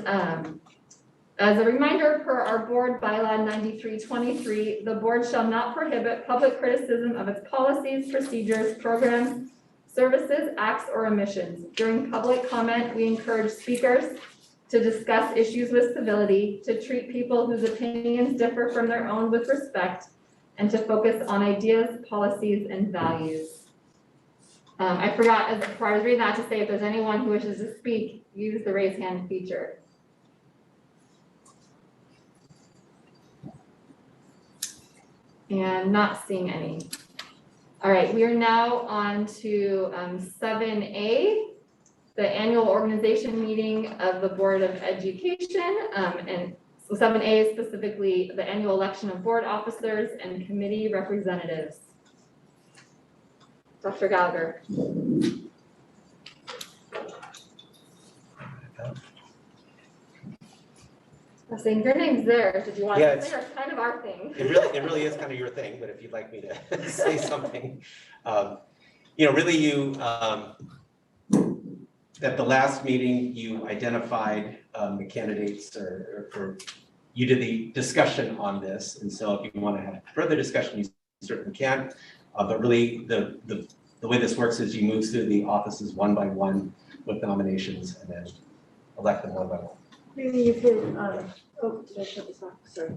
as a reminder, per our board bylaw 9323, the board shall not prohibit public criticism of its policies, procedures, programs, services, acts, or omissions. During public comment, we encourage speakers to discuss issues with civility, to treat people whose opinions differ from their own with respect, and to focus on ideas, policies, and values. I forgot, as far as reading that, to say if there's anyone who wishes to speak, use the raise hand feature. And not seeing any. All right, we are now on to 7A, the annual organization meeting of the Board of Education. And so 7A is specifically the annual election of board officers and committee representatives. Dr. Gallagher. I was saying your name's there. Did you want to say, or it's kind of our thing? It really is kind of your thing, but if you'd like me to say something, really you, at the last meeting, you identified the candidates or you did the discussion on this. And so if you want to have further discussion, you certainly can. But really, the way this works is you move through the offices one by one with nominations and then elect them one by one. Maybe you could, oh, did I shut this off? Sorry.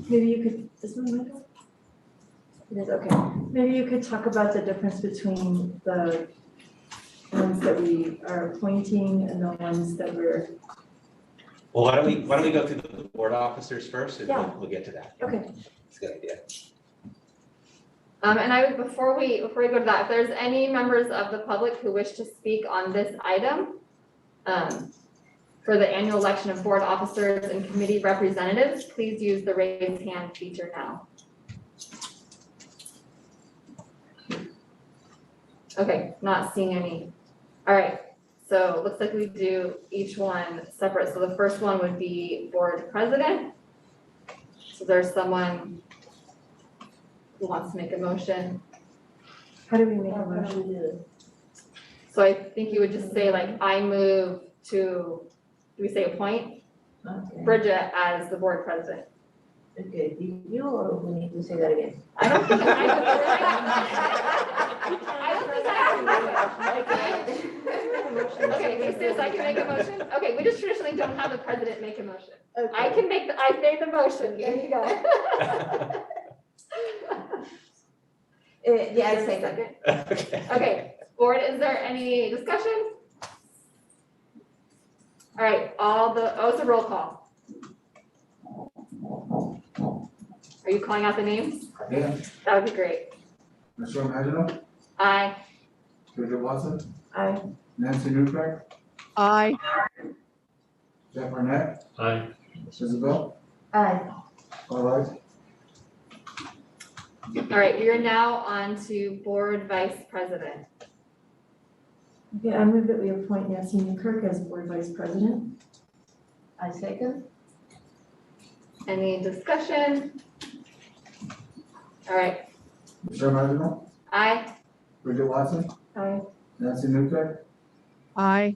Maybe you could, is my mic on? It is, okay. Maybe you could talk about the difference between the ones that we are appointing and the ones that we're. Well, why don't we go through the board officers first, and Yeah. we'll get to that. Okay. It's a good idea. And I would, before we go to that, if there's any members of the public who wish to speak on this item, for the annual election of board officers and committee representatives, please use the raise hand feature now. Okay, not seeing any. All right, so it looks like we do each one separate. So the first one would be board president. So there's someone who wants to make a motion. How do we make a motion? So I think you would just say like, I move to, do we say appoint? Okay. Bridget as the board president. Okay, did you or we need to say that again? I don't think I can. Okay, Susan, I can make a motion? Okay, we just traditionally don't have the president make a motion. I can make, I made the motion, there you go. Yeah, I second. Okay, board, is there any discussion? All right, it's a roll call. Are you calling out the names? Yeah. That would be great. Mr. Imagino, Aye. Bridget Watson, Aye. Nancy Newkirk, Aye. Jeff Arnett, Aye. Isabel, Aye. all ayes. All right, we are now on to board vice president. Okay, I move that we appoint Nancy Newkirk as board vice president. I second. Any discussion? All right, Mr. Imagino, aye. Bridget Watson, Aye. Nancy Newkirk, Aye.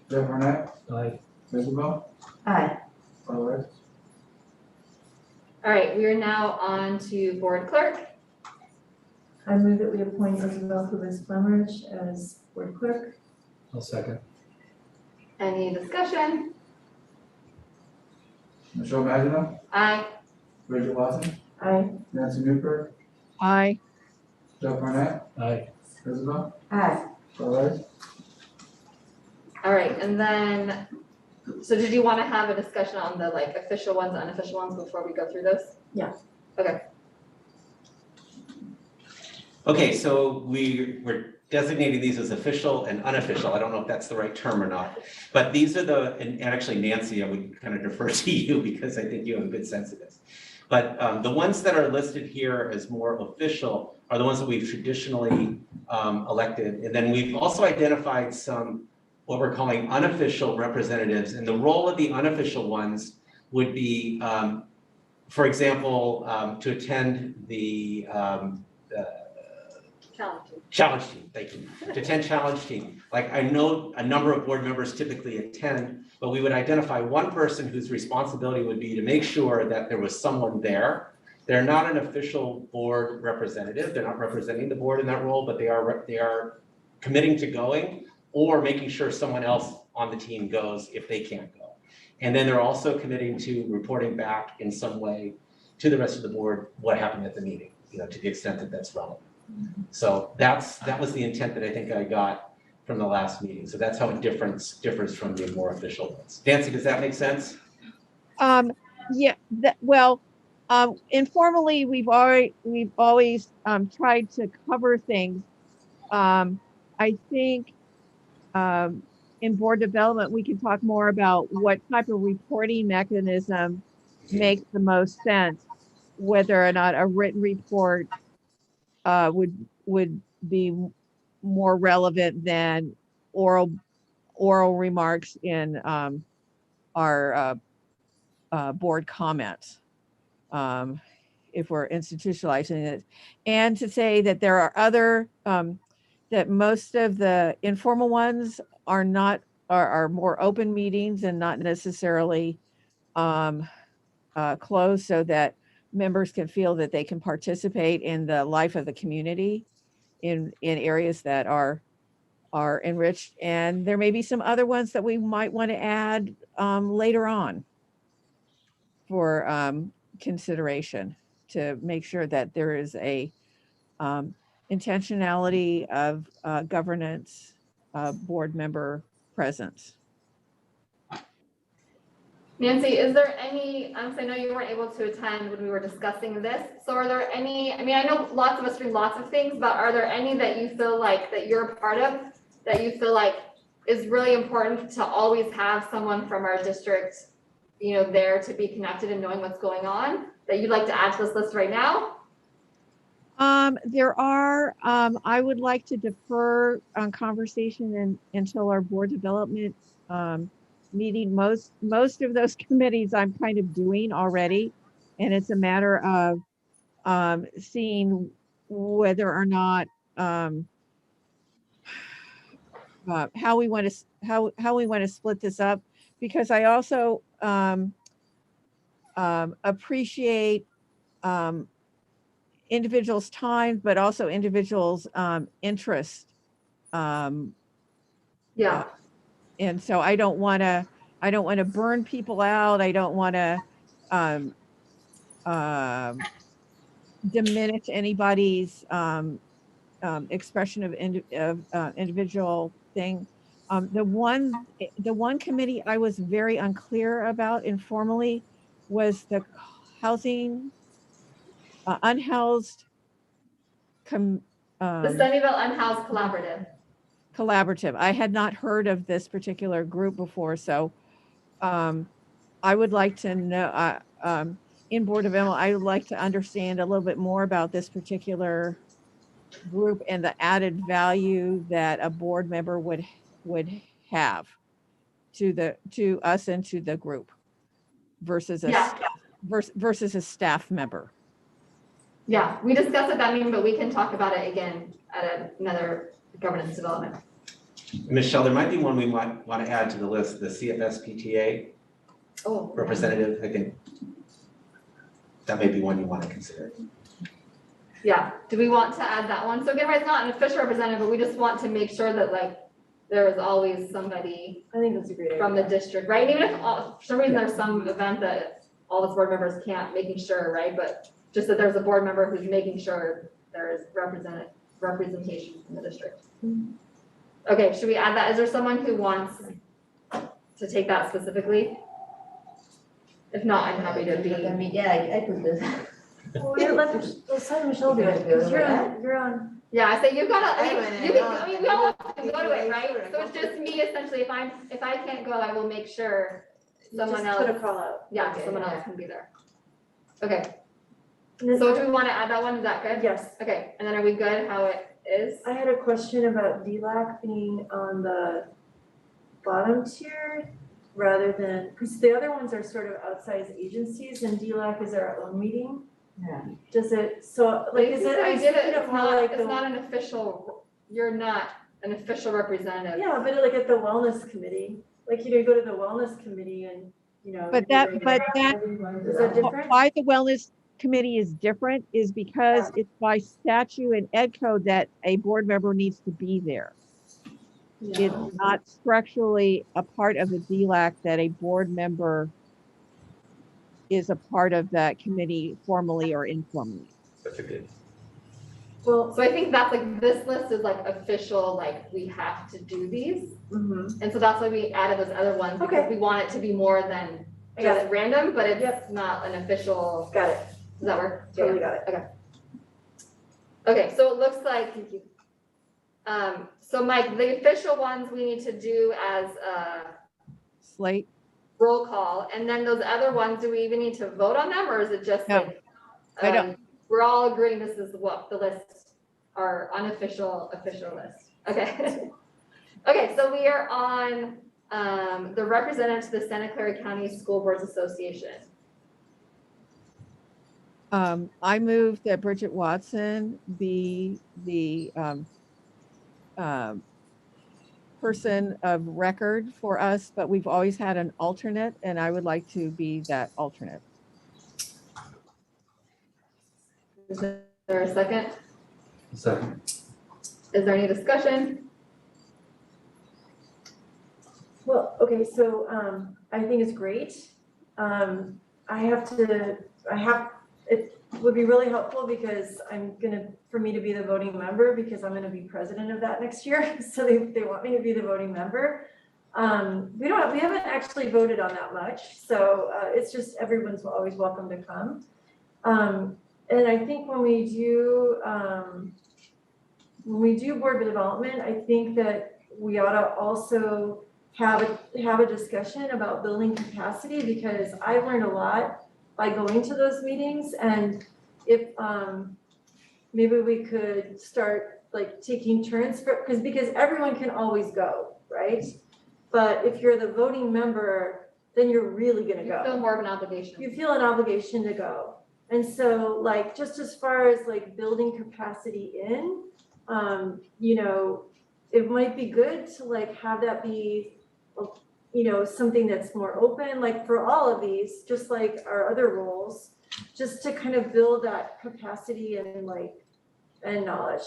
Jeff Arnett, Aye. Isabel, Aye. all ayes. All right, we are now on to board clerk. I move that we appoint Isabel Flores-Plumridge as board clerk. I'll second. Any discussion? Mr. Imagino, Aye. Bridget Watson, Aye. Nancy Newkirk, Aye. Jeff Arnett, Aye. Isabel, Aye. all ayes. All right, and then, so did you want to have a discussion on the like official ones, unofficial ones before we go through those? Yeah. Okay. Okay, so we're designating these as official and unofficial. I don't know if that's the right term or not, but these are and actually Nancy, I would kind of defer to you because I think you have a good sense of this. But the ones that are listed here as more official are the ones that we've traditionally elected. And then we've also identified some, what we're calling unofficial representatives. And the role of the unofficial ones would be, for example, to attend the challenge team, thank you. To attend challenge team. Like I know a number of board members typically attend, but we would identify one person whose responsibility would be to make sure that there was someone there. They're not an official board representative. They're not representing the board in that role, but they are committing to going or making sure someone else on the team goes if they can't go. And then they're also committing to reporting back in some way to the rest of the board what happened at the meeting, to the extent that that's relevant. So that was the intent that I think I got from the last meeting. So that's how it differs from the more official ones. Nancy, does that make sense? Yeah, informally, we've always tried to cover things. I think in board development, we can talk more about what type of reporting mechanism makes the most sense, whether or not a written report would be more relevant than oral remarks in our board comments, if we're institutionalizing it. And to say that there are other, that most of the informal ones are more open meetings and not necessarily closed, so that members can feel that they can participate in the life of the community in areas that are enriched. And there may be some other ones that we might want to add later on for consideration to make sure that there is a intentionality of governance board member presence. Nancy, is there any, I know you weren't able to attend when we were discussing this. So are there any, I mean, I know lots of us do lots of things, but are there any that you feel like that you're a part of that you feel like is really important to always have someone from our district, you know, there to be connected and knowing what's going on that you'd like to add to this list right now? There are, I would like to defer on conversation until our board development meeting. Most of those committees I'm kind of doing already, and it's a matter of seeing whether or not how we want to split this up, because I also appreciate individuals' time, but also individuals' interest. Yeah. And so I don't want to burn people out. I don't want to diminish anybody's expression of individual thing. The one committee I was very unclear about informally was the housing unhoused The Sunnyvale Unhoused Collaborative. I had not heard of this particular group before, so I would like to know in Board Development, I would like to understand a little bit more about this particular group and the added value that a board member would have to us and to the group versus versus a staff member. Yeah, we discussed at that meeting, but we can talk about it again at another governance development. Michelle, there might be one we might want to add to the list, the CFSPTA representative. I think that may be one you want to consider. Yeah, do we want to add that one? So again, it's not an official representative, but we just want to make sure that like there is always somebody I think that's a great idea. from the district, right? Even if for some reason there's some event that all the board members can't, making sure, right? But just that there's a board member who's making sure there is representation from the district. Okay, should we add that? Is there someone who wants to take that specifically? If not, I'm happy to be. I mean, yeah, I could do that. Well, let's have Michelle do it, because you're on. Yeah, I say you've got to, I mean, we all have to go to it, right? So it's just me essentially, if I can't go, I will make sure someone else. Put a call out. Yeah, someone else can be there. Okay. So do we want to add that one? Is that good? Yes. Okay, and then are we good how it is? I had a question about DLAC being on the bottom tier rather than, because the other ones are sort of outsized agencies and DLAC is our own meeting. Yeah. Does it, so like, is it? It's not an official, you're not an official representative. Yeah, but like at the wellness committee, like, you go to the wellness committee and, But that is that different? why the wellness committee is different is because it's by statute and ed code that a board member needs to be there. Yeah. It's not structurally a part of the DLAC that a board member is a part of that committee formally or informally. That's a good. Well, so I think that's like, this list is like official, like we have to do these. And so that's why we added those other ones, because we want it to be more than just random, but it's not an official. Got it. Does that work? Totally got it. Okay. Okay, so it looks like, thank you. So Mike, the official ones we need to do as a slate roll call, and then those other ones, do we even need to vote on them, or is it just like, I don't. we're all agreeing this is what the list, our unofficial, official list. Okay. Okay, so we are on the representative to the Santa Clara County School Boards Association. I move that Bridget Watson be the person of record for us, but we've always had an alternate, and I would like to be that alternate. Is there a second? Second. Is there any discussion? Well, okay, so I think it's great. It would be really helpful because for me to be the voting member, because I'm gonna be president of that next year. So they want me to be the voting member. We haven't actually voted on that much. So it's just, everyone's always welcome to come. And I think when we do board development, I think that we ought to also have a discussion about building capacity, because I learned a lot by going to those meetings. And if maybe we could start like taking turns because everyone can always go, right? But if you're the voting member, then you're really gonna go. You feel more of an obligation. You feel an obligation to go. And so like, just as far as like building capacity in, you know, it might be good to like have that be, you know, something that's more open, like for all of these, just like our other roles, just to kind of build that capacity and knowledge.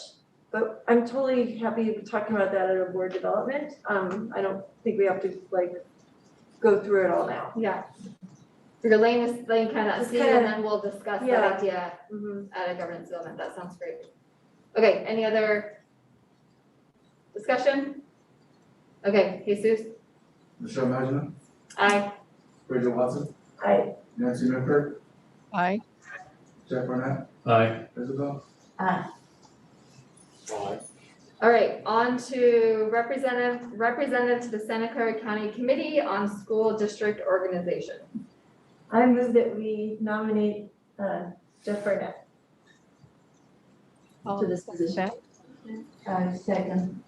But I'm totally happy talking about that at a board development. I don't think we have to like go through it all now. Yeah. You're laying kind of Just seed, kinda- and then we'll discuss Yeah. that idea at a governance development. That sounds great. Okay, any other discussion? Okay, Jesus? Michelle Magina, Aye. Rachel Watson, Aye. Nancy Newkirk, Aye. Jeff Barnett, Aye. Isabel. Aye. All right, on to representative to the Santa Clara County Committee on School District Organization. I move that we nominate Jeff Barnett to this position. Second.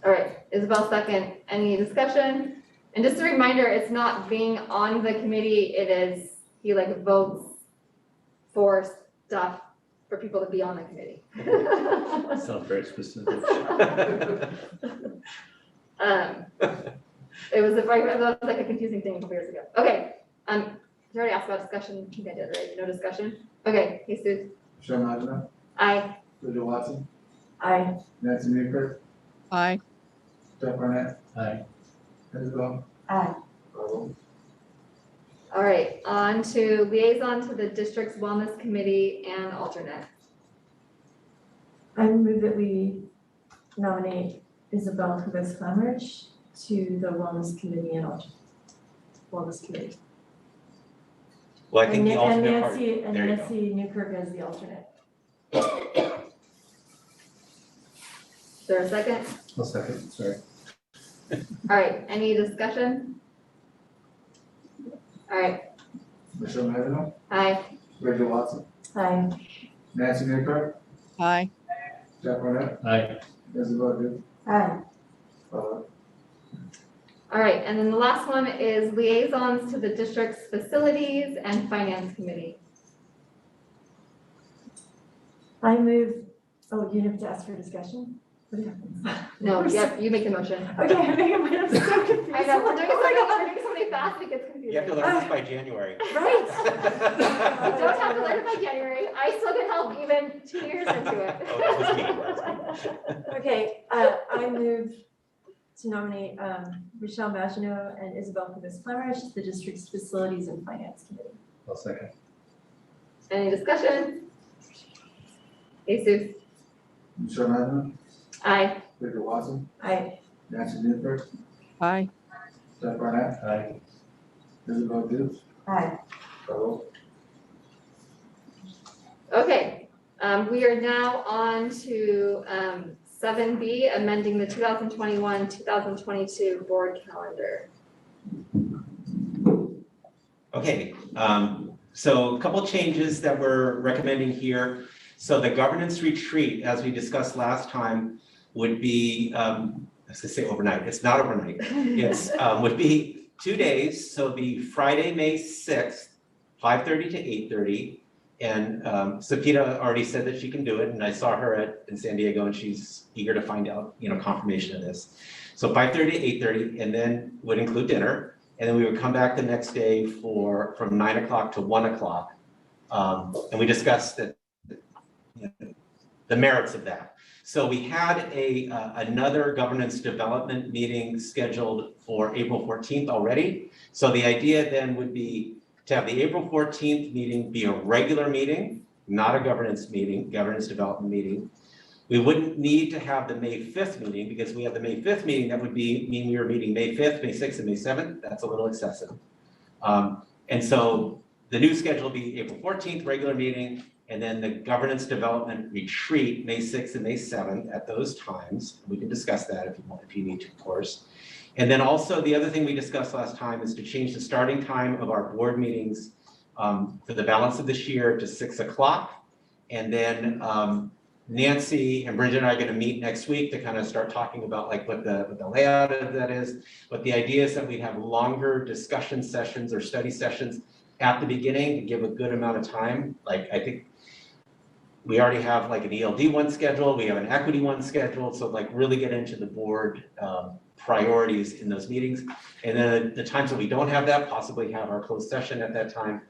All right, Isabel second. Any discussion? And just a reminder, it's not being on the committee, it is, he like votes for stuff for people to be on the committee. Sounds very specific. It was like a confusing thing a couple years ago. Okay, you already asked about discussion, I think I did, right? No discussion? Okay, Jesus? Michelle Magina, Aye. Rachel Watson, Aye. Nancy Newkirk, Aye. Jeff Barnett, Aye. Isabel. Aye. All right, on to liaison to the district's wellness committee and alternate. I move that we nominate Isabel Chavez-Clamridge to the Wellness Committee and Wellness Committee. Well, I think the And alternate part, Nancy, and there you go. Nancy Newkirk as the alternate. Is there a second? I'll second, sorry. All right, any discussion? All right, Michelle Magina, aye. Rachel Watson, Aye. Nancy Newkirk, Aye. Jeff Barnett, Aye. Isabel Duke. Aye. All right, and then the last one is liaisons to the district's facilities and finance committee. I move, oh, you have to ask for discussion? What happens? No, yep, you make the motion. Okay, I'm so confused. I know, we're doing Oh my something fast, it gets confusing. You have to learn this by January. Right. You don't have to learn it by January, I still can help even 2 years into it. Oh, that was me. Okay, I move to nominate Michelle Maginot and Isabel Chavez-Clamridge to the district's Facilities and Finance Committee. I'll second. Any discussion? Jesus? Michelle Magina, Aye. Rachel Watson, Aye. Nancy Newkirk, Aye. Jeff Barnett, Aye. Isabel Duke. Aye. Okay, we are now on to 7B, amending the 2021-2022 board calendar. Okay, so a couple changes that we're recommending here. So the governance retreat, as we discussed last time, would be, I was gonna say overnight, it's not overnight. It's, would be 2 days, so it'd be Friday, May 6th, 5:30 to 8:30. And Sapita already said that she can do it, and I saw her in San Diego, and she's eager to find out, confirmation of this. So 5:30 to 8:30, and then would include dinner. And then we would come back the next day from 9 o'clock to 1 o'clock And we discussed that, the merits of that. So we had another governance development meeting scheduled for April 14th already. So the idea then would be to have the April 14th meeting be a regular meeting, not a governance development meeting. We wouldn't need to have the May 5th meeting because we have the May 5th meeting. That would mean we were meeting May 5th, May 6th, and May 7th. That's a little excessive. And so the new schedule will be April 14th, regular meeting, and then the governance development retreat, May 6th and May 7th at those times. We can discuss that if you want, if you need to, of course. And then also the other thing we discussed last time is to change the starting time of our board meetings for the balance of this year to 6 o'clock. And then Nancy and Bridget and I are going to meet next week to kind of start talking about like what the layout of that is. But the idea is that we'd have longer discussion sessions or study sessions at the beginning to give a good amount of time. Like I think we already have like an ELD one scheduled, we have an equity one scheduled. So like really get into the board priorities in those meetings. And then the times that we don't have that, possibly have our closed session at that time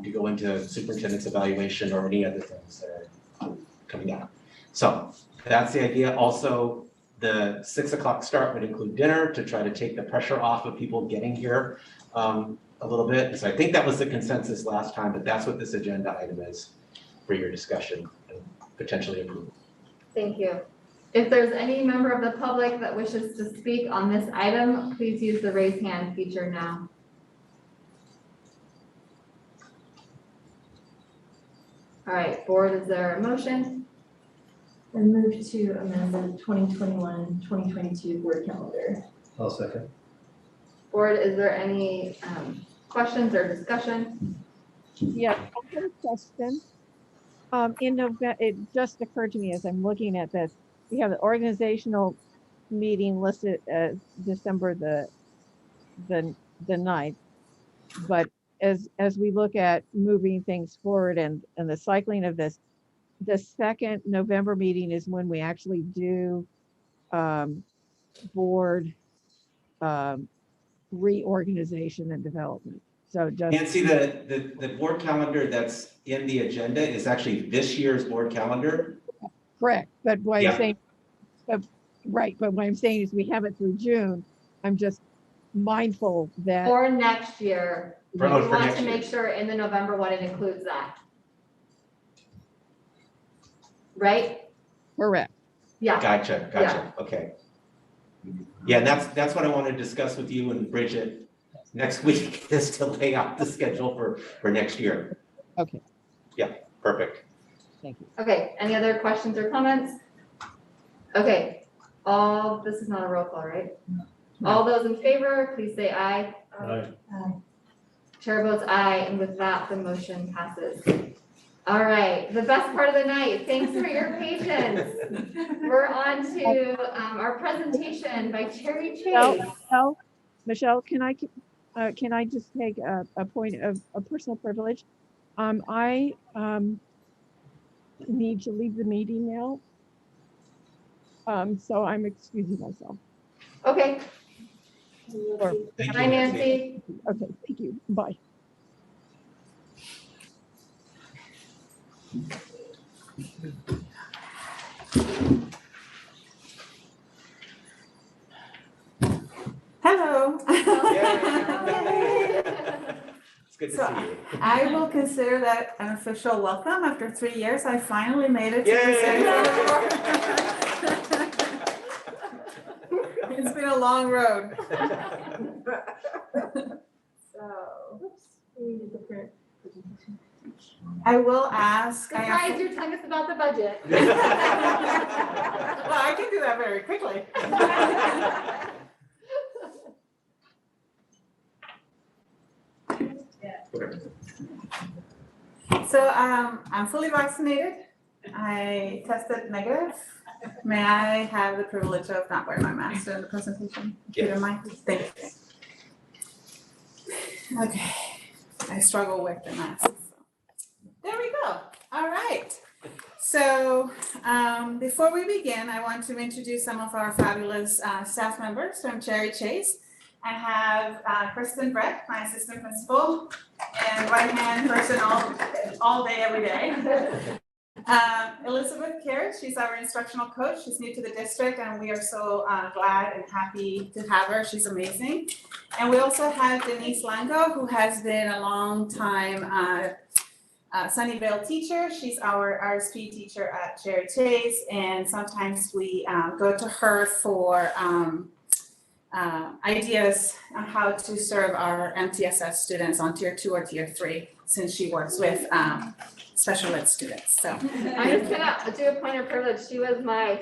to go into superintendent's evaluation or any other things that are coming out. So that's the idea. Also, the 6 o'clock start would include dinner to try to take the pressure off of people getting here a little bit. So I think that was the consensus last time, but that's what this agenda item is for your discussion and potentially approval. Thank you. If there's any member of the public that wishes to speak on this item, please use the raise hand feature now. All right, board, is there a motion? I move to amend the 2021-2022 board calendar. I'll second. Board, is there any questions or discussion? Yeah, I have a question. In November, it just occurred to me as I'm looking at this, we have the organizational meeting listed as December the 9th, but as we look at moving things forward and the cycling of this, the second November meeting is when we actually do board reorganization and development. So just Nancy, the board calendar that's in the agenda is actually this year's board calendar. correct, but what Yeah. I'm saying, right, but what I'm saying is we have it through June. I'm just mindful that For next year, we For want next to year. make sure in the November one, it includes that. Right? correct. Yeah. Gotcha, okay. Yeah, and that's what I want to discuss with you and Bridget next week is to lay out the schedule for next year. Okay. Yeah, perfect. Thank you. Okay, any other questions or comments? Okay, this is not a roll call, right? All those in favor, please say aye. Aye. Chair votes aye, and with that, the motion passes. All right, the best part of the night, thanks for your patience. We're on to our presentation by Cherry Chase. Michelle, can I just take a point of a personal privilege? I need to leave the meeting now. So I'm excusing myself. Okay. Thank Bye, you, Nancy. Okay, thank you. Bye. Hello. It's good to So, see you. I will consider that an official welcome. After 3 years, I finally made it to the Yay! Sunnyvale board. It's been a long road. So, oops, we need the print. I will ask. Surprise, you're telling us about the budget. Well, I can do that very quickly. So I'm fully vaccinated. I tested negative. May I have the privilege of not wearing my mask during the presentation? If you don't mind, thank you. Okay, I struggle with the mask. So. There we go. All right. So before we begin, I want to introduce some of our fabulous staff members from Cherry Chase. I have Kristen Brett, my assistant principal, and right-hand person all day, every day. Elizabeth Carrot, she's our instructional coach. She's new to the district, and we are so glad and happy to have her. She's amazing. And we also have Denise Lango, who has been a long time Sunnyvale teacher. She's our RSP teacher at Cherry Chase, and sometimes we go to her for ideas on how to serve our MTSS students on tier 2 or tier 3, since she works with special ed students. So I'm just gonna do a point of privilege. She was my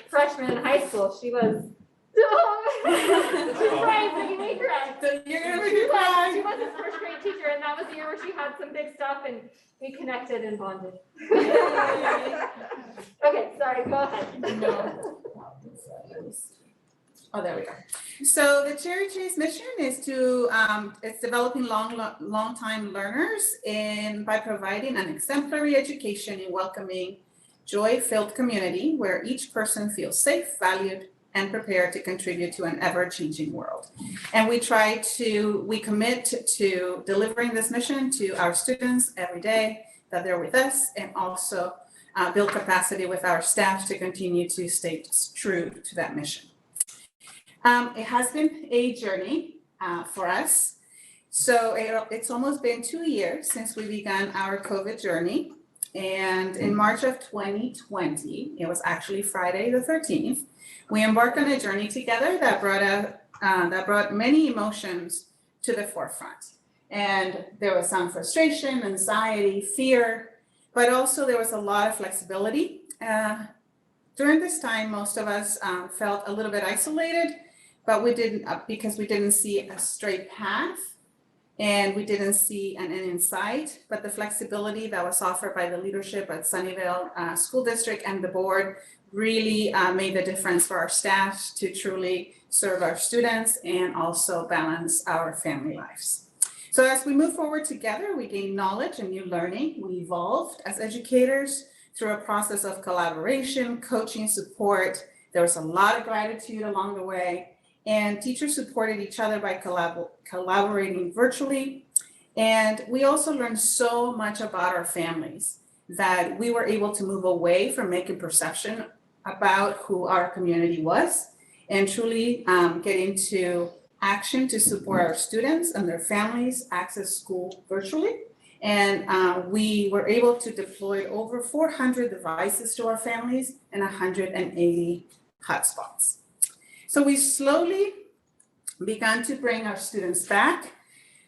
freshman in high school. She was. She's right, making me cry. You're gonna make me cry. She was his first grade teacher, and that was the year where she had some big stuff, and we connected and bonded. Okay, sorry, go ahead. No. Oh, there we go. So the Cherry Chase mission is to, it's developing long-time learners by providing an exemplary education in welcoming, joy-filled community where each person feels safe, valued, and prepared to contribute to an ever-changing world. And we commit to delivering this mission to our students every day that they're with us, and also build capacity with our staff to continue to stay true to that mission. It has been a journey for us. So it's almost been 2 years since we began our COVID journey. And in March of 2020, it was actually Friday the 13th, we embarked on a journey together that brought many emotions to the forefront. And there was some frustration, anxiety, fear, but also there was a lot of flexibility. During this time, most of us felt a little bit isolated, but we didn't, because we didn't see a straight path and we didn't see an end in sight, but the flexibility that was offered by the leadership at Sunnyvale School District and the board really made the difference for our staff to truly serve our students and also balance our family lives. So as we move forward together, we gain knowledge and new learning. We evolved as educators through a process of collaboration, coaching, support. There was a lot of gratitude along the way, and teachers supported each other by collaborating virtually. And we also learned so much about our families that we were able to move away from making perception about who our community was and truly get into action to support our students and their families access school virtually. And we were able to deploy over 400 devices to our families and 180 hotspots. So we slowly began to bring our students back.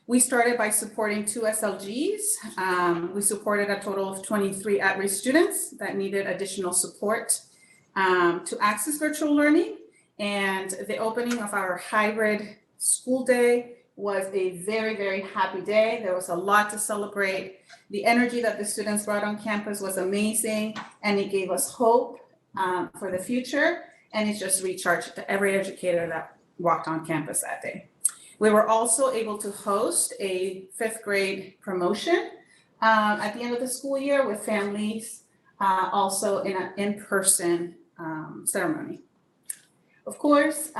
We started by supporting 2 SLGs. We supported a total of 23 at-risk students that needed additional support to access virtual learning. And the opening of our hybrid school day was a very, very happy day. There was a lot to celebrate. The energy that the students brought on campus was amazing, and it gave us hope for the future. And it just recharged every educator that walked on campus that day. We were also able to host a 5th grade promotion at the end of the school year with families, also in an in-person ceremony. Of course,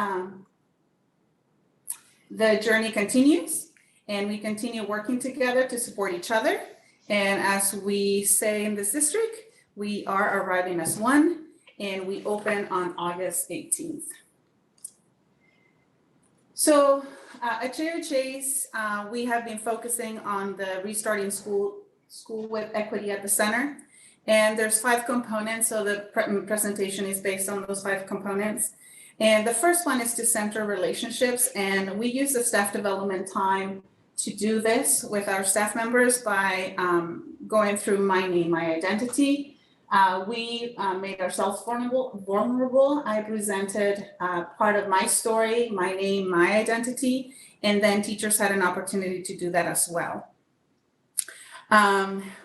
the journey continues, and we continue working together to support each other. And as we say in this district, we are arriving as one, and we open on August 18th. So at Cherry Chase, we have been focusing on the restarting school with equity at the center. And there's 5 components, so the presentation is based on those 5 components. And the first one is to center relationships, and we use the staff development time to do this with our staff members by going through my name, my identity. We made ourselves vulnerable. I presented part of my story, my name, my identity, and then teachers had an opportunity to do that as well.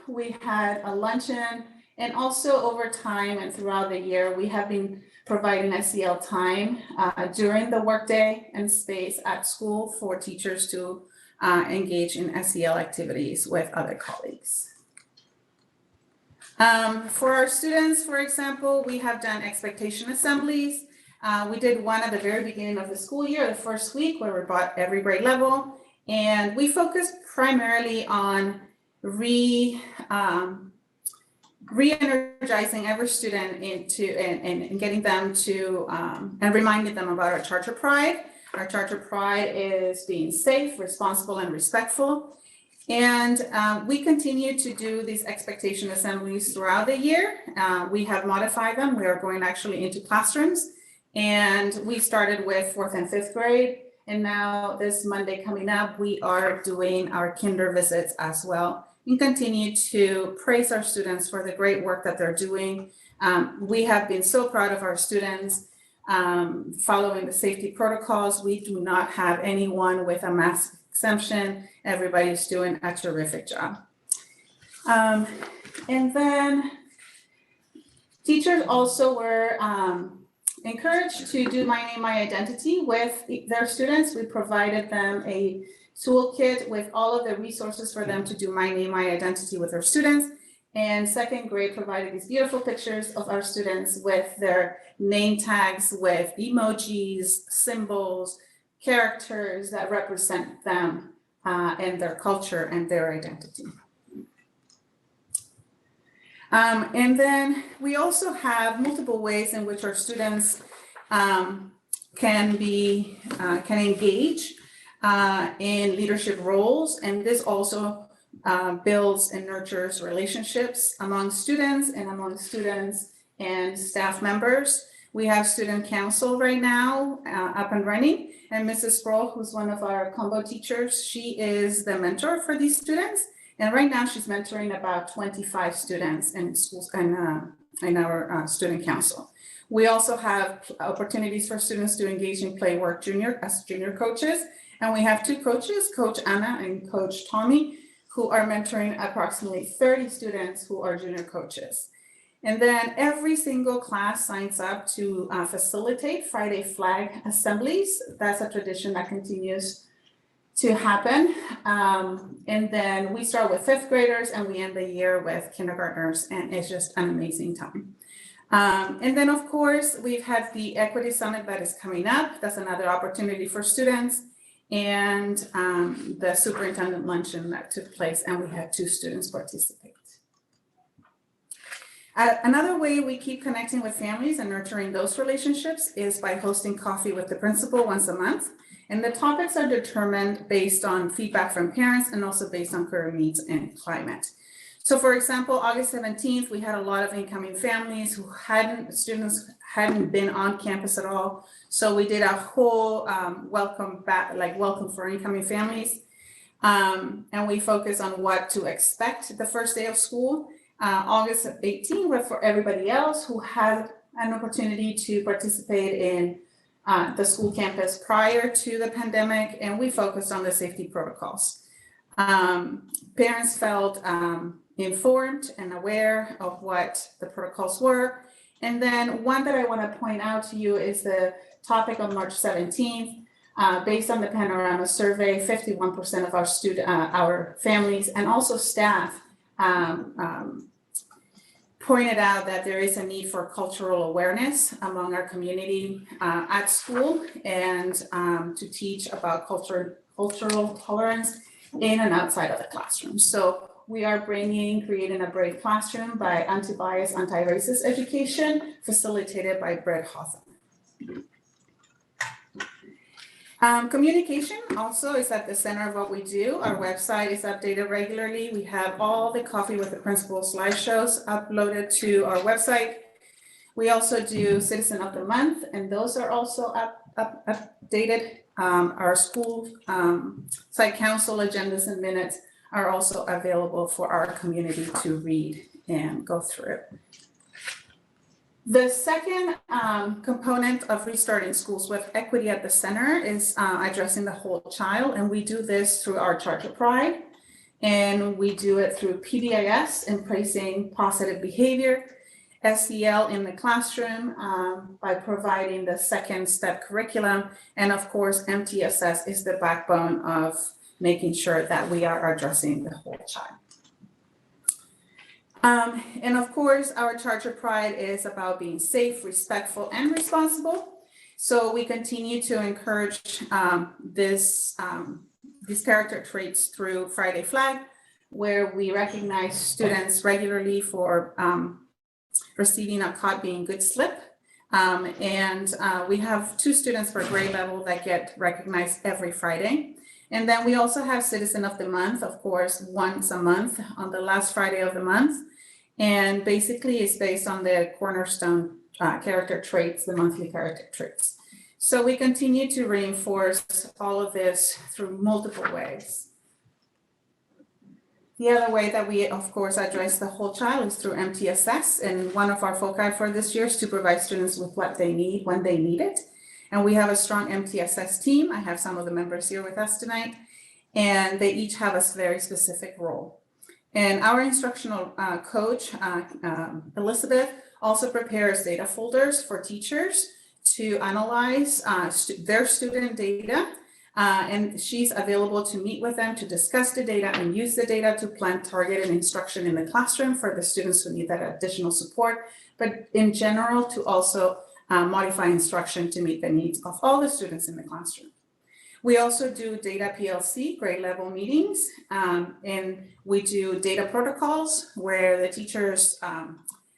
We had a luncheon, and also over time and throughout the year, we have been providing SEL time during the workday and space at school for teachers to engage in SEL activities with other colleagues. For our students, for example, we have done expectation assemblies. We did one at the very beginning of the school year, the first week, where we brought every grade level. And we focused primarily on re-energizing every student and getting them to, and reminding them about our Charter Pride. Our Charter Pride is being safe, responsible, and respectful. And we continue to do these expectation assemblies throughout the year. We have modified them. We are going actually into classrooms. And we started with 4th and 5th grade. And now this Monday coming up, we are doing our kinder visits as well, and continue to praise our students for the great work that they're doing. We have been so proud of our students following the safety protocols. We do not have anyone with a mask exemption. Everybody's doing a terrific job. And then teachers also were encouraged to do My Name, My Identity with their students. We provided them a toolkit with all of the resources for them to do My Name, My Identity with their students. And 2nd grade provided these beautiful pictures of our students with their name tags with emojis, symbols, characters that represent them and their culture and their identity. And then we also have multiple ways in which our students can engage in leadership roles, and this also builds and nurtures relationships among students and staff members. We have student council right now up and running, and Mrs. Sproul, who's one of our combo teachers, she is the mentor for these students. And right now she's mentoring about 25 students in schools and in our student council. We also have opportunities for students to engage in play work as junior coaches. And we have 2 coaches, Coach Anna and Coach Tommy, who are mentoring approximately 30 students who are junior coaches. And then every single class signs up to facilitate Friday flag assemblies. That's a tradition that continues to happen. And then we start with 5th graders and we end the year with kindergartners, and it's just an amazing time. And then of course, we've had the Equity Summit that is coming up. That's another opportunity for students, and the superintendent luncheon that took place, and we had 2 students participate. Another way we keep connecting with families and nurturing those relationships is by hosting coffee with the principal once a month. And the topics are determined based on feedback from parents and also based on current needs and climate. So for example, August 17th, we had a lot of incoming families who students hadn't been on campus at all. So we did a whole welcome for incoming families. And we focus on what to expect the first day of school. August 18th was for everybody else who had an opportunity to participate in the school campus prior to the pandemic, and we focused on the safety protocols. Parents felt informed and aware of what the protocols were. And then one that I want to point out to you is the topic on March 17th. Based on the Panorama survey, 51% of our families and also staff pointed out that there is a need for cultural awareness among our community at school, and to teach about cultural tolerance in and outside of the classroom. So we are creating a Brave Classroom by anti-bias, anti-racist education, facilitated by Brett Hawthorne. Communication also is at the center of what we do. Our website is updated regularly. We have all the Coffee with the Principal slideshows uploaded to our website. We also do Citizen of the Month, and those are also updated. Our school site council agendas and minutes are also available for our community to read and go through. The second component of restarting schools with equity at the center is addressing the whole child, and we do this through our Charter Pride, and we do it through PBIS, embracing positive behavior, SEL in the classroom by providing the 2nd step curriculum, and of course MTSS is the backbone of making sure that we are addressing the whole child. And of course, our Charter Pride is about being safe, respectful, and responsible. So we continue to encourage these character traits through Friday Flag, where we recognize students regularly for receiving a Caught Being Good slip. We have 2 students per grade level that get recognized every Friday. And then we also have Citizen of the Month, of course, once a month on the last Friday of the month. And basically it's based on the cornerstone character traits, the monthly character traits. So we continue to reinforce all of this through multiple ways. The other way that we, of course, address the whole child is through MTSS. And one of our foci for this year is to provide students with what they need when they need it. And we have a strong MTSS team. I have some of the members here with us tonight, and they each have a very specific role. And our instructional coach, Elizabeth, also prepares data folders for teachers to analyze their student data. And she's available to meet with them to discuss the data and use the data to plan targeted instruction in the classroom for the students who need that additional support, but in general to also modify instruction to meet the needs of all the students in the classroom. We also do data PLC, grade level meetings, and we do data protocols where the teachers,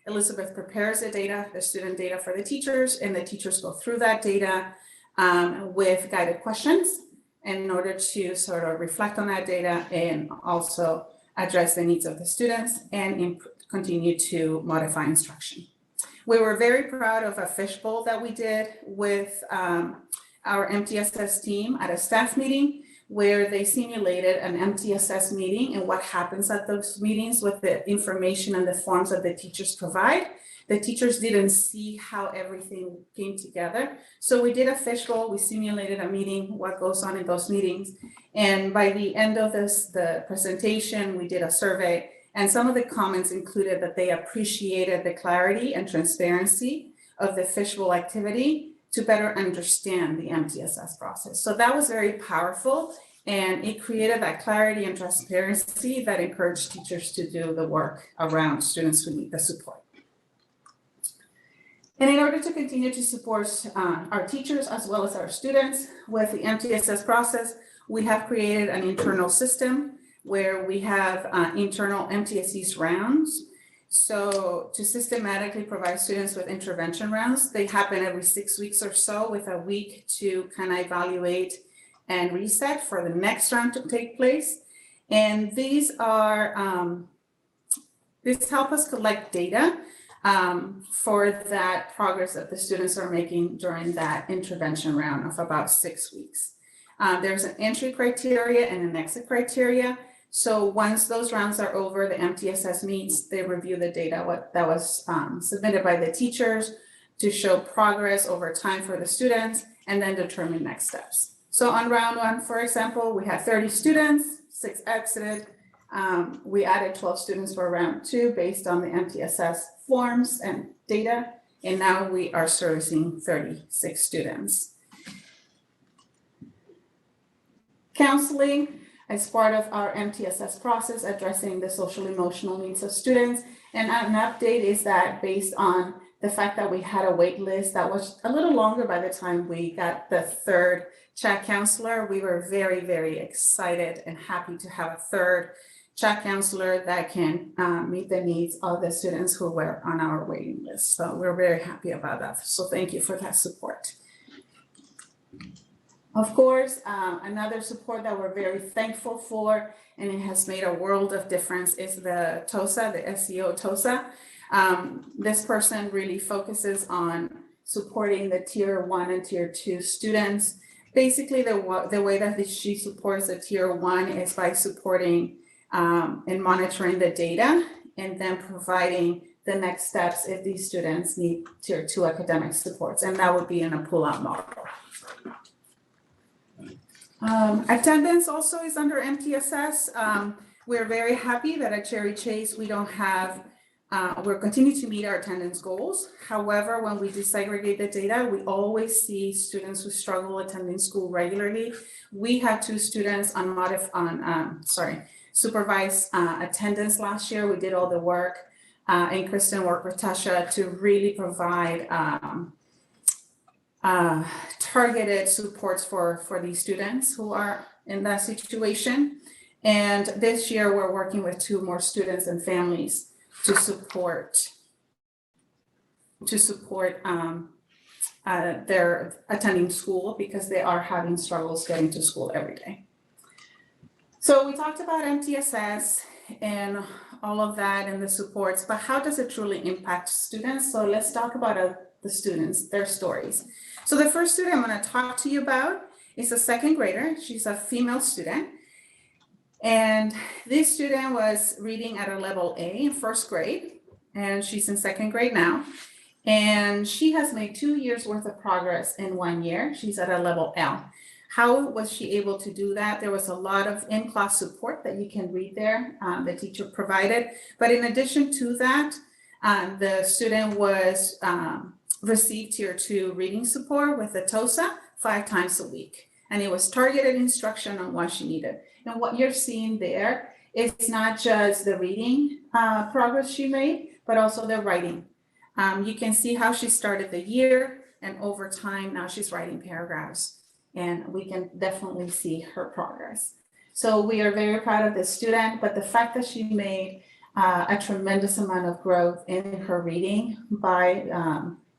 Elizabeth prepares the data, the student data for the teachers, and the teachers go through that data with guided questions in order to sort of reflect on that data and also address the needs of the students and continue to modify instruction. We were very proud of a fishbowl that we did with our MTSS team at a staff meeting where they simulated an MTSS meeting and what happens at those meetings with the information and the forms that the teachers provide. The teachers didn't see how everything came together. So we did a fishbowl, we simulated a meeting, what goes on in those meetings. And by the end of the presentation, we did a survey, and some of the comments included that they appreciated the clarity and transparency of the fishbowl activity to better understand the MTSS process. So that was very powerful, and it created that clarity and transparency that encouraged teachers to do the work around students who need the support. And in order to continue to support our teachers as well as our students with the MTSS process, we have created an internal system where we have internal Mtss rounds. So to systematically provide students with intervention rounds, they happen every 6 weeks or so with a week to kind of evaluate and reset for the next round to take place. And these are, this help us collect data for that progress that the students are making during that intervention round of about 6 weeks. There's an entry criteria and an exit criteria. So once those rounds are over, the MTSS meets, they review the data that was submitted by the teachers to show progress over time for the students and then determine next steps. So on round 1, for example, we had 30 students, 6 exited. We added 12 students for round 2 based on the MTSS forms and data, and now we are servicing 36 students. Counseling as part of our MTSS process, addressing the social emotional needs of students. And an update is that based on the fact that we had a wait list that was a little longer by the time we got the 3rd chat counselor, we were very, very excited and happy to have a 3rd chat counselor that can meet the needs of the students who were on our waiting list. So we're very happy about that. So thank you for that support. Of course, another support that we're very thankful for, and it has made a world of difference, is the TOSA, the SEO TOSA. This person really focuses on supporting the tier 1 and tier 2 students. Basically, the way that she supports the tier 1 is by supporting and monitoring the data and then providing the next steps if these students need tier 2 academic supports, and that would be in a pull-out model. Attendance also is under MTSS. We're very happy that at Cherry Chase we don't have, we're continuing to meet our attendance goals. However, when we desegregate the data, we always see students who struggle attending school regularly. We had 2 students on supervised attendance last year. We did all the work, and Kristen worked with Tasha to really provide targeted supports for these students who are in that situation. And this year, we're working with 2 more students and families to support their attending school because they are having struggles getting to school every day. So we talked about MTSS and all of that and the supports, but how does it truly impact students? So let's talk about the students, their stories. So the first student I'm going to talk to you about is a 2nd grader. She's a female student. And this student was reading at a level A in 1st grade, and she's in 2nd grade now. And she has made 2 years worth of progress in 1 year. She's at a level L. How was she able to do that? There was a lot of in-class support that you can read there, the teacher provided. But in addition to that, the student was received Tier 2 reading support with the TOSA 5 times a week. And it was targeted instruction on what she needed. And what you're seeing there is not just the reading progress she made, but also the writing. You can see how she started the year, and over time, now she's writing paragraphs. And we can definitely see her progress. So we are very proud of this student, but the fact that she made a tremendous amount of growth in her reading by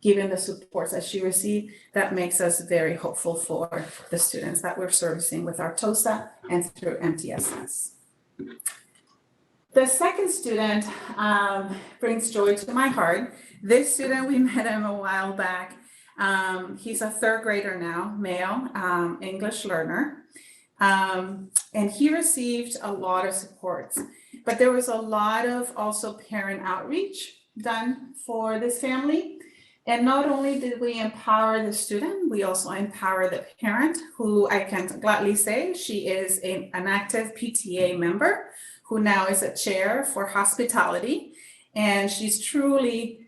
given the supports that she received, that makes us very hopeful for the students that we're servicing with our TOSA and through MTSS. The second student brings joy to my heart. This student, we met him a while back. He's a 3rd grader now, male, English learner. And he received a lot of supports, but there was a lot of also parent outreach done for this family. And not only did we empower the student, we also empower the parent, who I can gladly say she is an active PTA member, who now is a chair for hospitality. And she's truly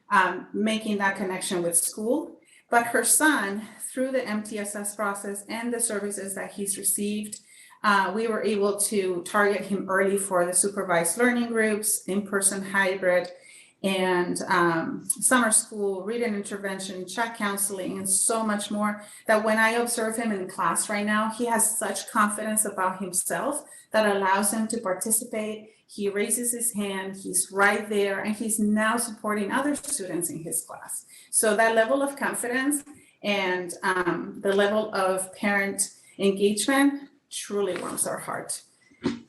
making that connection with school. But her son, through the MTSS process and the services that he's received, we were able to target him early for the supervised learning groups, in-person hybrid, and summer school, reading intervention, chat counseling, and so much more, that when I observe him in class right now, he has such confidence about himself that allows him to participate. He raises his hand, he's right there, and he's now supporting other students in his class. So that level of confidence and the level of parent engagement truly warms our heart.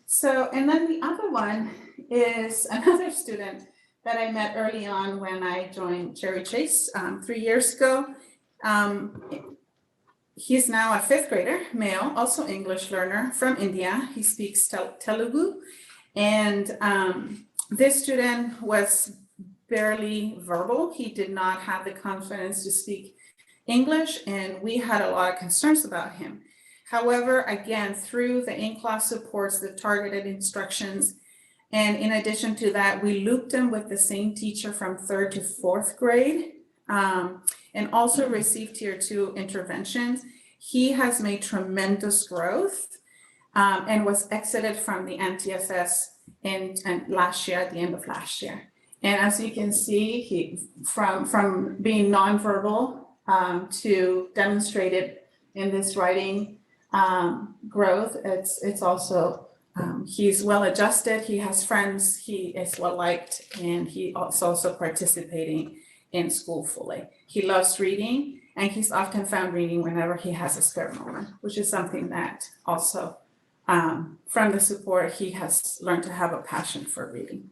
So, and then the other one is another student that I met early on when I joined Cherry Chase 3 years ago. He's now a 5th grader, male, also English learner from India. He speaks Telugu. And this student was barely verbal. He did not have the confidence to speak English, and we had a lot of concerns about him. However, again, through the in-class supports, the targeted instructions, and in addition to that, we looped him with the same teacher from 3rd to 4th grade, and also received Tier 2 interventions. He has made tremendous growth and was exited from the MTSS in last year, at the end of last year. And as you can see, he from being nonverbal to demonstrated in this writing growth, it's also he's well adjusted, he has friends, he is well liked, and he is also participating in school fully. He loves reading, and he's often found reading whenever he has a spare moment, which is something that also from the support, he has learned to have a passion for reading.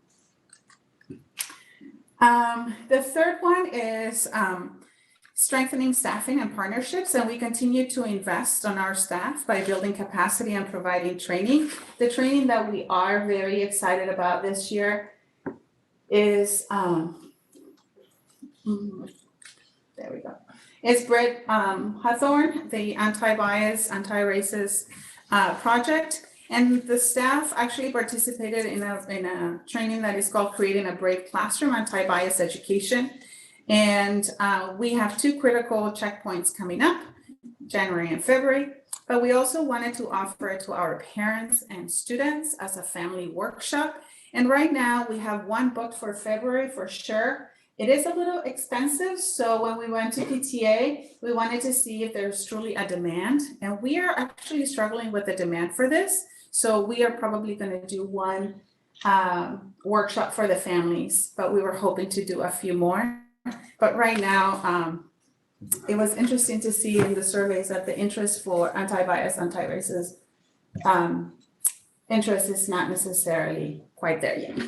The third one is strengthening staffing and partnerships, and we continue to invest on our staff by building capacity and providing training. The training that we are very excited about this year is, there we go. It's Brett Hawthorne, the anti-bias, anti-racist project. And the staff actually participated in a training that is called Creating a Brave Classroom, Anti-Bias Education. And we have 2 critical checkpoints coming up, January and February. But we also wanted to offer it to our parents and students as a family workshop. And right now we have one booked for February for sure. It is a little expensive, so when we went to PTA, we wanted to see if there's truly a demand, and we are actually struggling with the demand for this. So we are probably going to do one workshop for the families, but we were hoping to do a few more. But right now, it was interesting to see in the surveys that the interest for anti-bias, anti-racist interest is not necessarily quite there yet.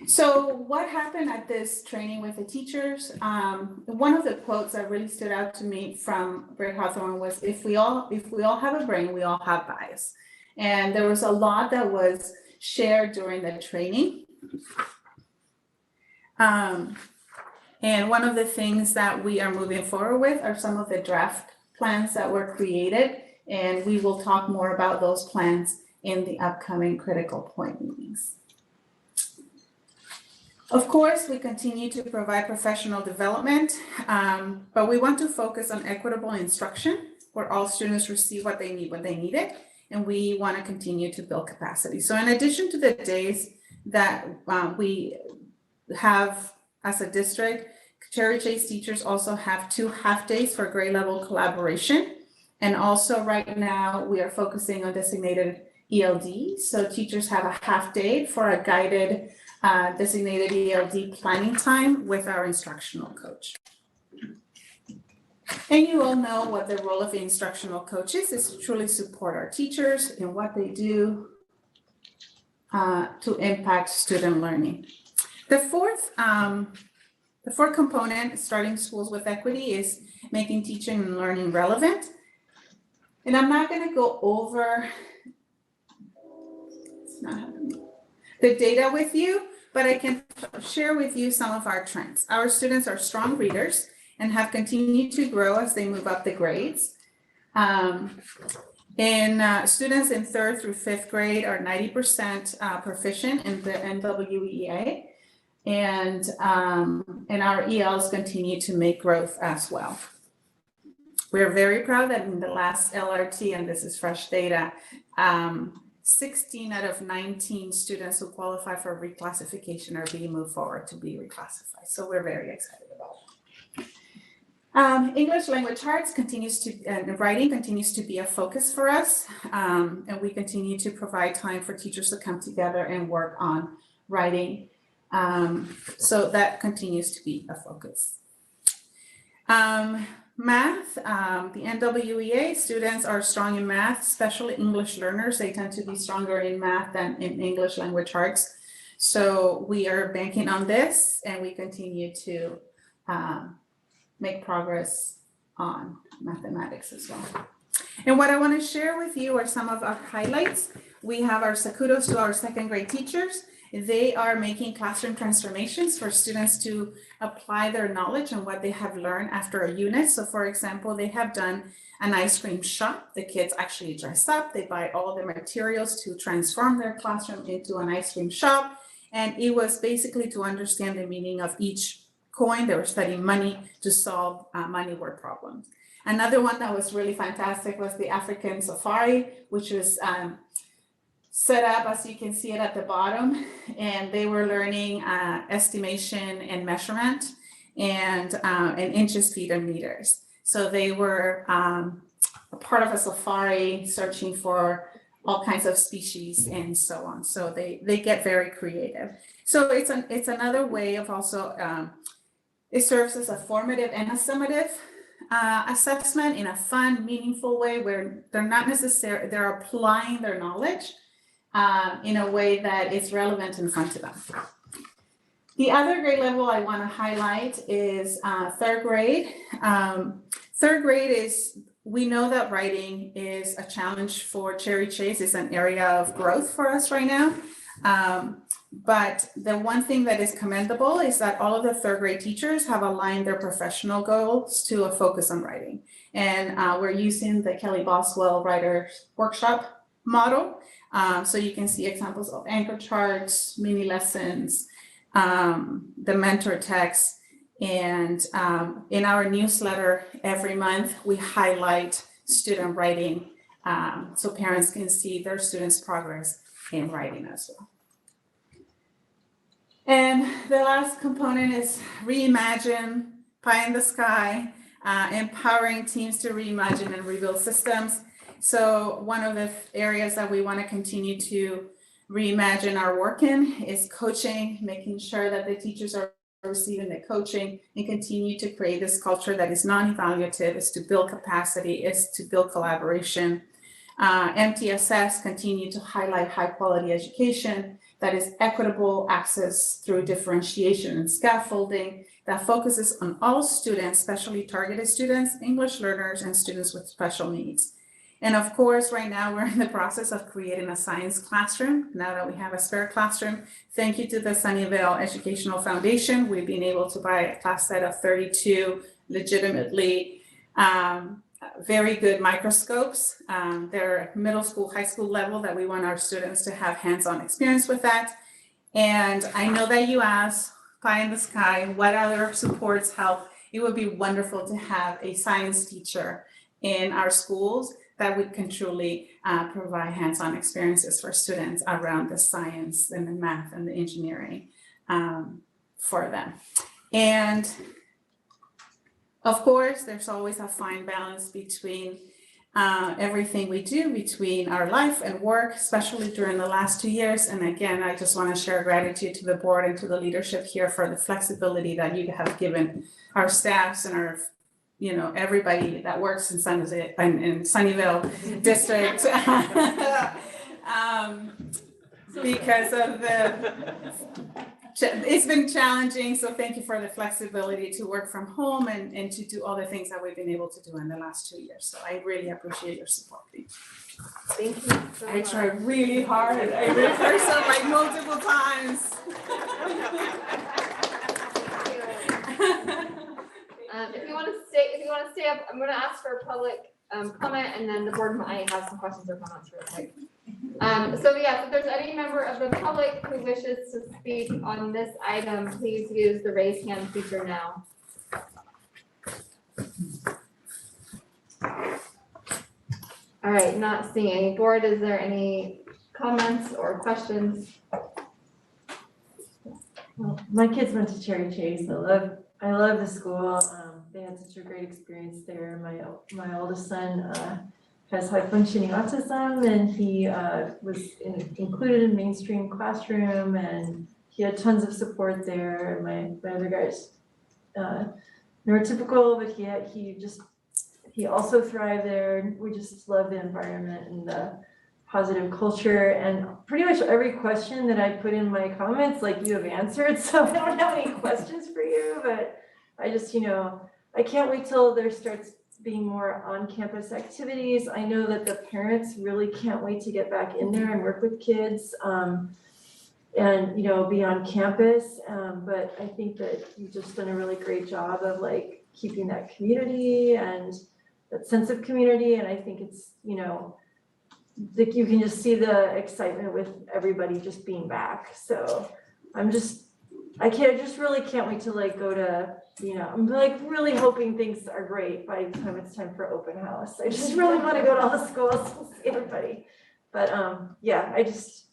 So what happened at this training with the teachers? One of the quotes that really stood out to me from Greg Hawthorne was, if we all have a brain, we all have bias. And there was a lot that was shared during the training. And one of the things that we are moving forward with are some of the draft plans that were created. And we will talk more about those plans in the upcoming critical point meetings. Of course, we continue to provide professional development, but we want to focus on equitable instruction where all students receive what they need when they need it, and we want to continue to build capacity. So in addition to the days that we have as a district, Cherry Chase teachers also have 2 half-days for grade level collaboration. And also right now we are focusing on designated ELD. So teachers have a half-day for a guided designated ELD planning time with our instructional coach. And you all know what the role of the instructional coach is to truly support our teachers in what they do to impact student learning. The fourth component, starting schools with equity, is making teaching and learning relevant. And I'm not going to go over the data with you, but I can share with you some of our trends. Our students are strong readers and have continued to grow as they move up the grades. Students in 3rd through 5th grade are 90% proficient in the NWEA, and our ELs continue to make growth as well. We're very proud that in the last LRT, and this is fresh data, 16 out of 19 students who qualify for reclassification are being moved forward to be reclassified. So we're very excited about it. English language arts and writing continues to be a focus for us. And we continue to provide time for teachers to come together and work on writing. So that continues to be a focus. Math, the NWEA students are strong in math, especially English learners. They tend to be stronger in math than in English language arts. So we are banking on this, and we continue to make progress on mathematics as well. And what I want to share with you are some of our highlights. We have our kudos to our 2nd grade teachers. They are making classroom transformations for students to apply their knowledge and what they have learned after a unit. So for example, they have done an ice cream shop. The kids actually dress up. They buy all the materials to transform their classroom into an ice cream shop. And it was basically to understand the meaning of each coin. They were studying money to solve money word problems. Another one that was really fantastic was the African safari, which was set up, as you can see it at the bottom, and they were learning estimation and measurement and inches, feet, and meters. So they were a part of a safari searching for all kinds of species and so on. So they get very creative. So it's another way of also, it serves as a formative and a summative assessment in a fun, meaningful way where they're applying their knowledge in a way that is relevant and fun to them. The other grade level I want to highlight is 3rd grade. 3rd grade is, we know that writing is a challenge for Cherry Chase. It's an area of growth for us right now. But the one thing that is commendable is that all of the 3rd grade teachers have aligned their professional goals to a focus on writing. And we're using the Kelly Boswell Writers Workshop model. So you can see examples of anchor charts, mini lessons, the mentor text, and in our newsletter every month, we highlight student writing so parents can see their students' progress in writing as well. And the last component is reimagine, pie in the sky, empowering teams to reimagine and rebuild systems. So one of the areas that we want to continue to reimagine our work in is coaching, making sure that the teachers are receiving the coaching and continue to create this culture that is non-evaluative, is to build capacity, is to build collaboration. MTSS continue to highlight high quality education that is equitable access through differentiation and scaffolding that focuses on all students, especially targeted students, English learners, and students with special needs. And of course, right now we're in the process of creating a science classroom. Now that we have a spare classroom, thank you to the Sunnyvale Educational Foundation. We've been able to buy a class set of 32 legitimately very good microscopes. They're middle school, high school level that we want our students to have hands-on experience with that. And I know that you asked, pie in the sky, what other supports help? It would be wonderful to have a science teacher in our schools that we can truly provide hands-on experiences for students around the science and the math and the engineering for them. And of course, there's always a fine balance between everything we do, between our life and work, especially during the last 2 years. And again, I just want to share gratitude to the board and to the leadership here for the flexibility that you have given our staffs and our everybody that works in Sunnyvale district because of it's been challenging. So thank you for the flexibility to work from home and to do all the things that we've been able to do in the last 2 years. So I really appreciate your support. Thank you so I much. tried really hard. I rehearsed it like multiple times. If you want to stay up, I'm going to ask for a public comment, and then the board might have some questions or comments real quick. So if there's any member of the public who wishes to speak on this item, please use the raise hand feature now. All right, not seeing any. Board, is there any comments or questions? Well, my kids went to Cherry Chase. I love the school. They had such a great experience there. My oldest son has high functioning autism, and he was included in mainstream classroom, and he had tons of support there. And my other guy's neurotypical, but he also thrived there. We just love the environment and the positive culture, and pretty much every question that I put in my comments, like, you have answered. So I don't have any questions for you, but I just, I can't wait till there starts being more on-campus activities. I know that the parents really can't wait to get back in there and work with kids and, be on campus. But I think that you've just done a really great job of keeping that community and that sense of community. And I think it's, you can just see the excitement with everybody just being back. So I just really can't wait to go to, I'm really hoping things are great by the time it's time for open house. I just really want to go to all the schools and see everybody. But I just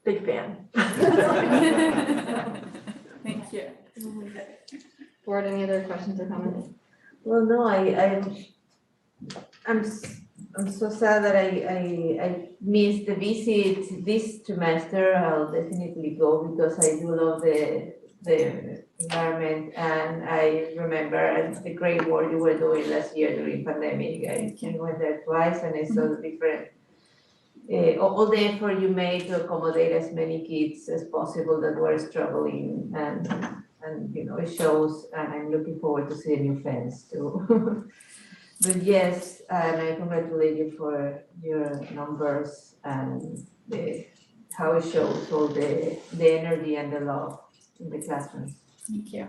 big fan. Thank you. Board, any other questions or comments? Well, no, I'm so sad that I missed the visit this semester. I'll definitely go because I do love the environment, and I remember the great work you were doing last year during pandemic. I went there twice, and I saw the different all the effort you made to accommodate as many kids as possible that were struggling, and it shows. And I'm looking forward to seeing new friends too. But yes, and I congratulate you for your numbers and how it shows all the energy and the love in the classrooms. Thank you.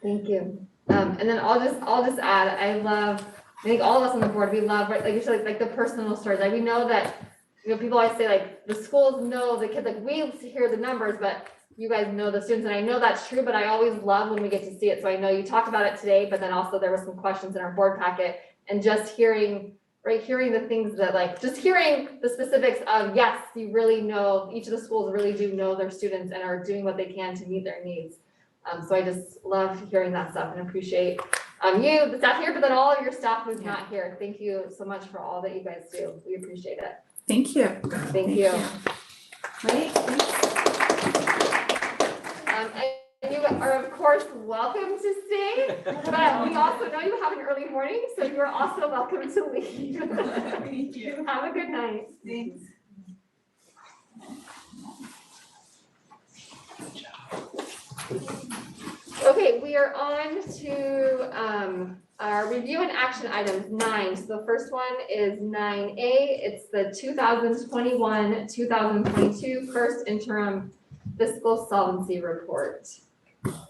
Thank you. And then I'll just add, I think all of us on the board, we love, right, like you said, like the personal stories. Like we know that, people always say the schools know the kids, we hear the numbers, but you guys know the students, and I know that's true, but I always love when we get to see it. So I know you talked about it today, but then also there were some questions in our board packet. And just hearing right, hearing the things that like, just hearing the specifics of, yes, you really know, each of the schools really do know their students and are doing what they can to meet their needs. So I just love hearing that stuff and appreciate you, the staff here, but then all of your staff who's not here. Thank you so much for all that you guys do. We appreciate it. Thank you. Thank you. Great, And you are of course welcome to stay, but we also know you have an early morning, so you're also welcome to leave. Thank you. Have a good night. Thanks. Okay, we are on to our review and action items 9. So the first one is 9A. It's the 2021-2022 first interim fiscal solvency report.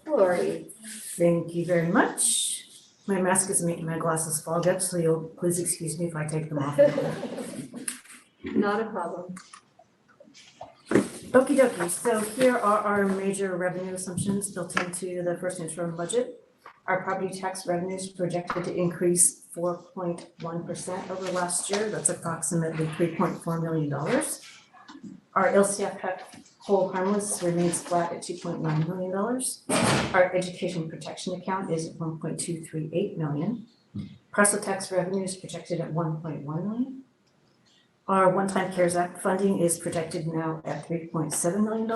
Lori. Thank you very much. My mask is making my glasses fog up, so you'll please excuse me if I take them off. Not a problem. Okie dokie, so here are our major revenue assumptions built into the first interim budget. Our property tax revenues projected to increase 4.1% over last year. That's approximately $3.4 million. Our LCF whole harmless remains flat at $2.9 million. Our education protection account is at $1.238 million. Parcel tax revenue is projected at $1.1 million. Our one-time CARES Act funding is projected now at $3.7 million.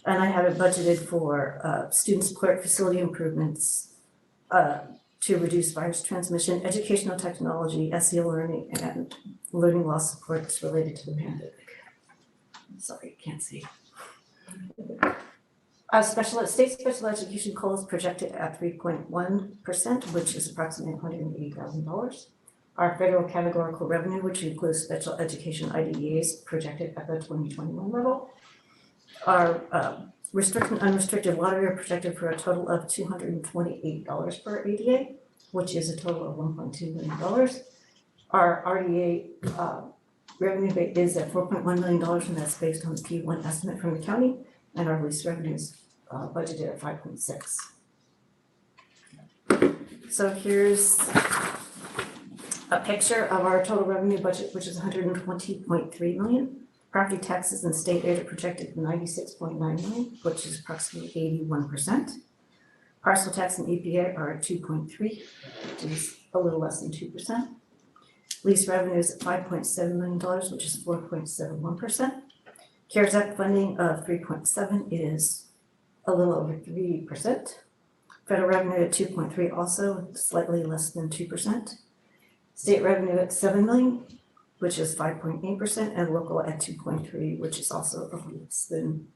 And I have it budgeted for student support, facility improvements to reduce virus transmission, educational technology, SEL learning, and learning loss supports related to the pandemic. Sorry, can't see. State special education COLA is projected at 3.1%, which is approximately $180,000. Our federal categorical revenue, which includes special education IDEAs, projected at the 2021 level. Our restricted and unrestricted lottery are projected for a total of $228 per ADA, which is a total of $1.2 million. Our RDA revenue is at $4.1 million, and that's based on the P1 estimate from the county, and our lease revenue is budgeted at 5.6. So here's a picture of our total revenue budget, which is $120.3 million. Property taxes and state aid are projected at $96.9 million, which is approximately 81%. Parcel tax and EPA are at 2.3, which is a little less than 2%. Lease revenue is at $5.7 million, which is 4.71%. CARES Act funding of 3.7 is a little over 3%. Federal revenue at 2.3, also slightly less than 2%. State revenue at $7 million, which is 5.8%, and local at 2.3, which is also less than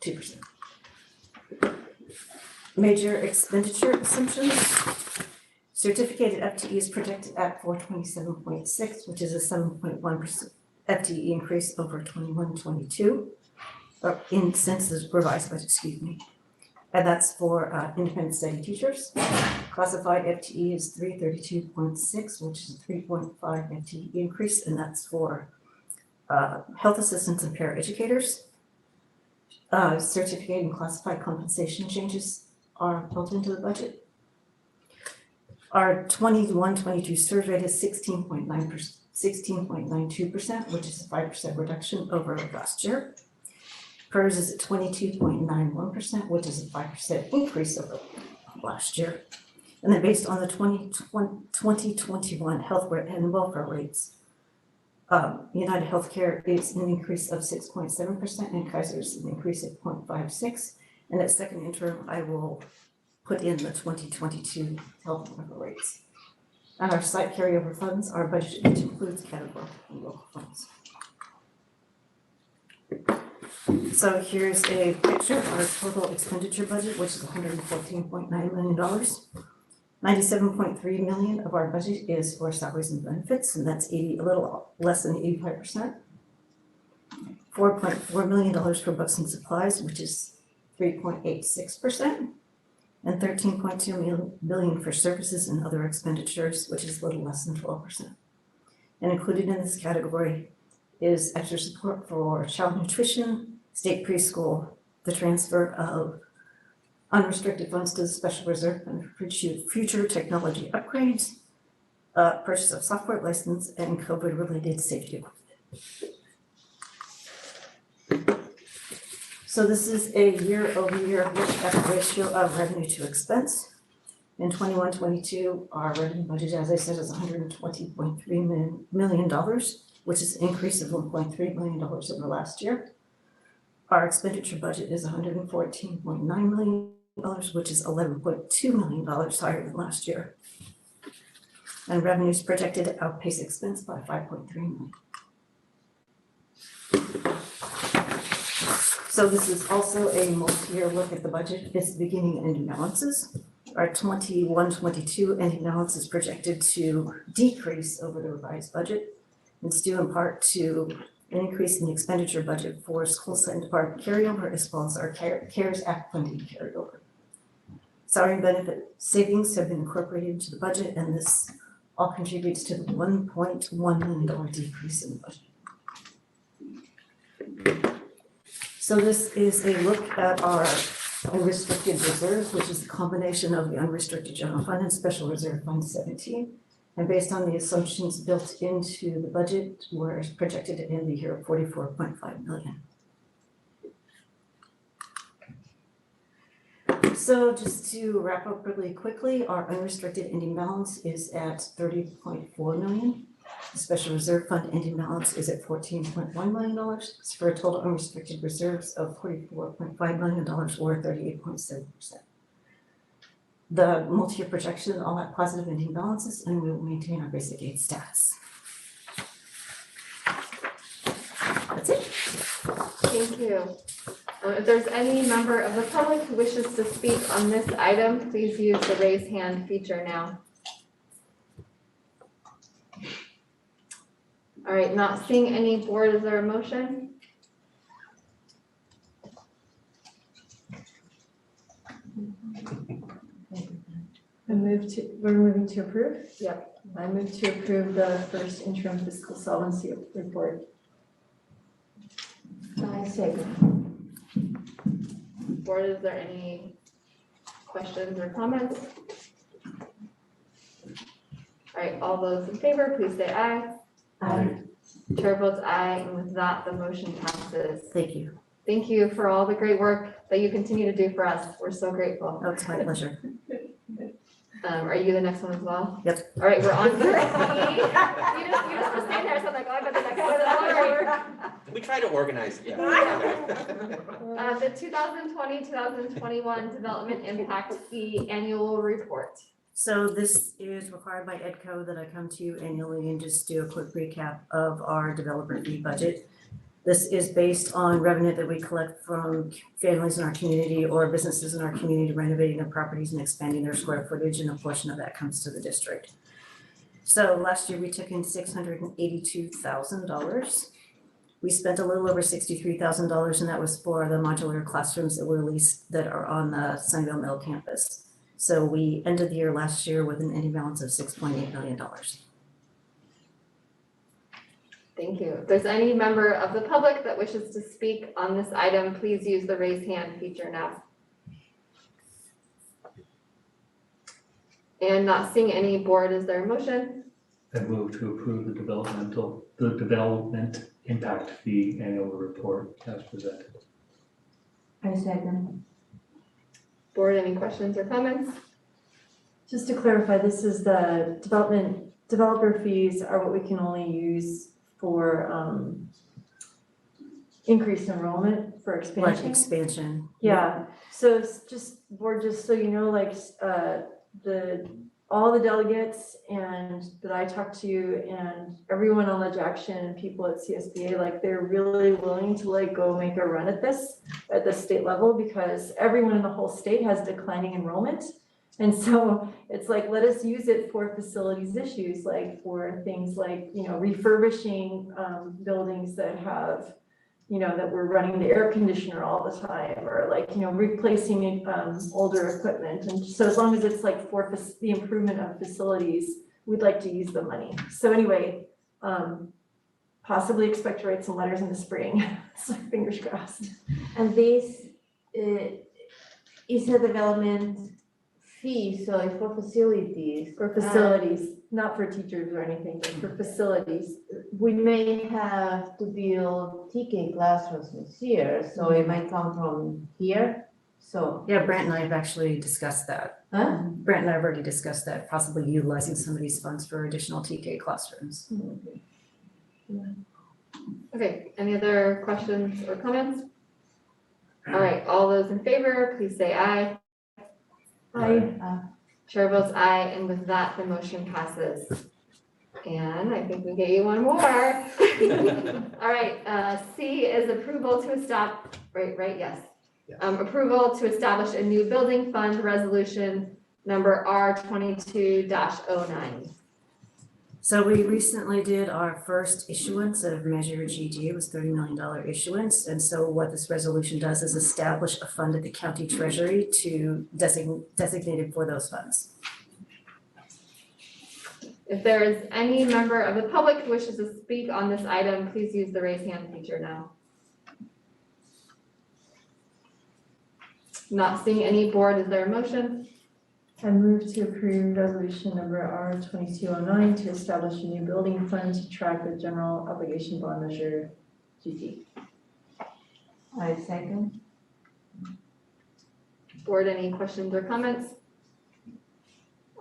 2%. Major expenditure assumptions. Certificated FTE is projected at 427.6, which is a 7.1% FTE increase over 21-22, or in Census revised budget, excuse me. And that's for independent study teachers. Classified FTE is 332.6, which is a 3.5 FTE increase, and that's for health assistants and paraeducators. Certificate and classified compensation changes are built into the budget. Our 21-22 surge rate is 16.92%, which is a 5% reduction over last year. PERS is at 22.91%, which is a 5% increase over last year. And then based on the 2021 health and welfare rates, United Healthcare is an increase of 6.7%, and Kaiser is an increase of 0.56. And at second interim, I will put in the 2022 health and welfare rates. And our site carryover funds are budgeted, which includes categorical and local funds. So here's a picture of our total expenditure budget, which is $114.9 million. $97.3 million of our budget is for salaries and benefits, and that's a little less than 85%. $4.4 million for books and supplies, which is 3.86%. And $13.2 million for services and other expenditures, which is a little less than 12%. And included in this category is extra support for child nutrition, state preschool, the transfer of unrestricted funds to the Special Reserve Fund for future technology upgrades, purchase of software license, and COVID-related safety equipment. So this is a year-over-year look at the ratio of revenue to expense. In 21-22, our revenue budget, as I said, is $120.3 million, which is an increase of $1.3 million over last year. Our expenditure budget is $114.9 million, which is $11.2 million higher than last year. And revenues projected to outpace expense by $5.3 million. So this is also a multi-year look at the budget. It's beginning and ending balances. Our 21-22 ending balance is projected to decrease over the revised budget. It's due in part to an increase in the expenditure budget for school site and department carryover, as well as our CARES Act funding carryover. Salary and benefit savings have been incorporated into the budget, and this all contributes to the $1.1 million decrease in the budget. So this is a look at our unrestricted reserves, which is a combination of the unrestricted general fund and special reserve fund 17. And based on the assumptions built into the budget, we're projected to end the year at $44.5 million. So just to wrap up really quickly, our unrestricted ending balance is at $30.4 million. The special reserve fund ending balance is at $14.1 million, for a total unrestricted reserves of $44.5 million, or 38.7%. The multi-year projection all at positive ending balances, and we will maintain our basic aid status. That's it. Thank you. If there's any member of the public who wishes to speak on this item, please use the raise hand feature now. All right, not seeing any board, is there a motion? We're moving to approve? Yep. I move to approve the first interim fiscal solvency report. I second. Board, is there any questions or comments? All right, all those in favor, please say aye. Aye. Chair votes aye, and with that, the motion passes. Thank you. Thank you for all the great work that you continue to do for us. We're so grateful. Oh, it's my pleasure. Are you the next one as well? Yep. All right, we're on to you just were standing there, so I'm like, oh, I bet the next one is We try to organize it. the 2020-2021 Development Impact Fee Annual Report. So this is required by EDCO that I come to you annually and just do a quick recap of our developer fee budget. This is based on revenue that we collect from families in our community or businesses in our community renovating their properties and expanding their square footage, and a portion of that comes to the district. So last year we took in $682,000. We spent a little over $63,000, and that was for the modular classrooms that were leased that are on the Sunnyvale Middle Campus. So we ended the year last year with an ending balance of $6.8 million. Thank you. If there's any member of the public that wishes to speak on this item, please use the raise hand feature now. And not seeing any board, is there a motion? I move to approve the development impact fee annual report as presented. I second. Board, any questions or comments? Just to clarify, this is the developer fees are what we can only use for increased enrollment for expansion. Like expansion. Yeah, so it's just, board, just so you know, like all the delegates and that I talked to and everyone on the Jackson and people at CSBA, like they're really willing to like go make a run at this at the state level, because everyone in the whole state has declining enrollment. And so it's like, let us use it for facilities issues, like for things like, refurbishing buildings that have, that we're running the air conditioner all the time, or like, replacing older equipment. And so as long as it's like for the improvement of facilities, we'd like to use the money. So anyway, possibly expect to write some letters in the spring. So fingers crossed. And this is a development fee, so it's for facilities. For facilities, not for teachers or anything, but for facilities. We may have to build TK classrooms this year, so it might come from here, so. Yeah, Brant and I have actually discussed that. Huh? Brant and I have already discussed that, possibly utilizing some of these funds for additional TK classrooms. Okay, any other questions or comments? All right, all those in favor, please say aye. Chair votes aye, and with that, the motion passes. And I think we get you one more. All right, C is approval to establish, right, yes. Approval to establish a new building fund resolution number R22-09. So we recently did our first issuance of Measure GG. It was $30 million issuance. And so what this resolution does is establish a fund at the county treasury to designated for those funds. If there is any member of the public who wishes to speak on this item, please use the raise hand feature now. Not seeing any board, is there a motion? I move to approve resolution number R2209 to establish a new building fund to track the general obligation bond measure GT. I second. Board, any questions or comments?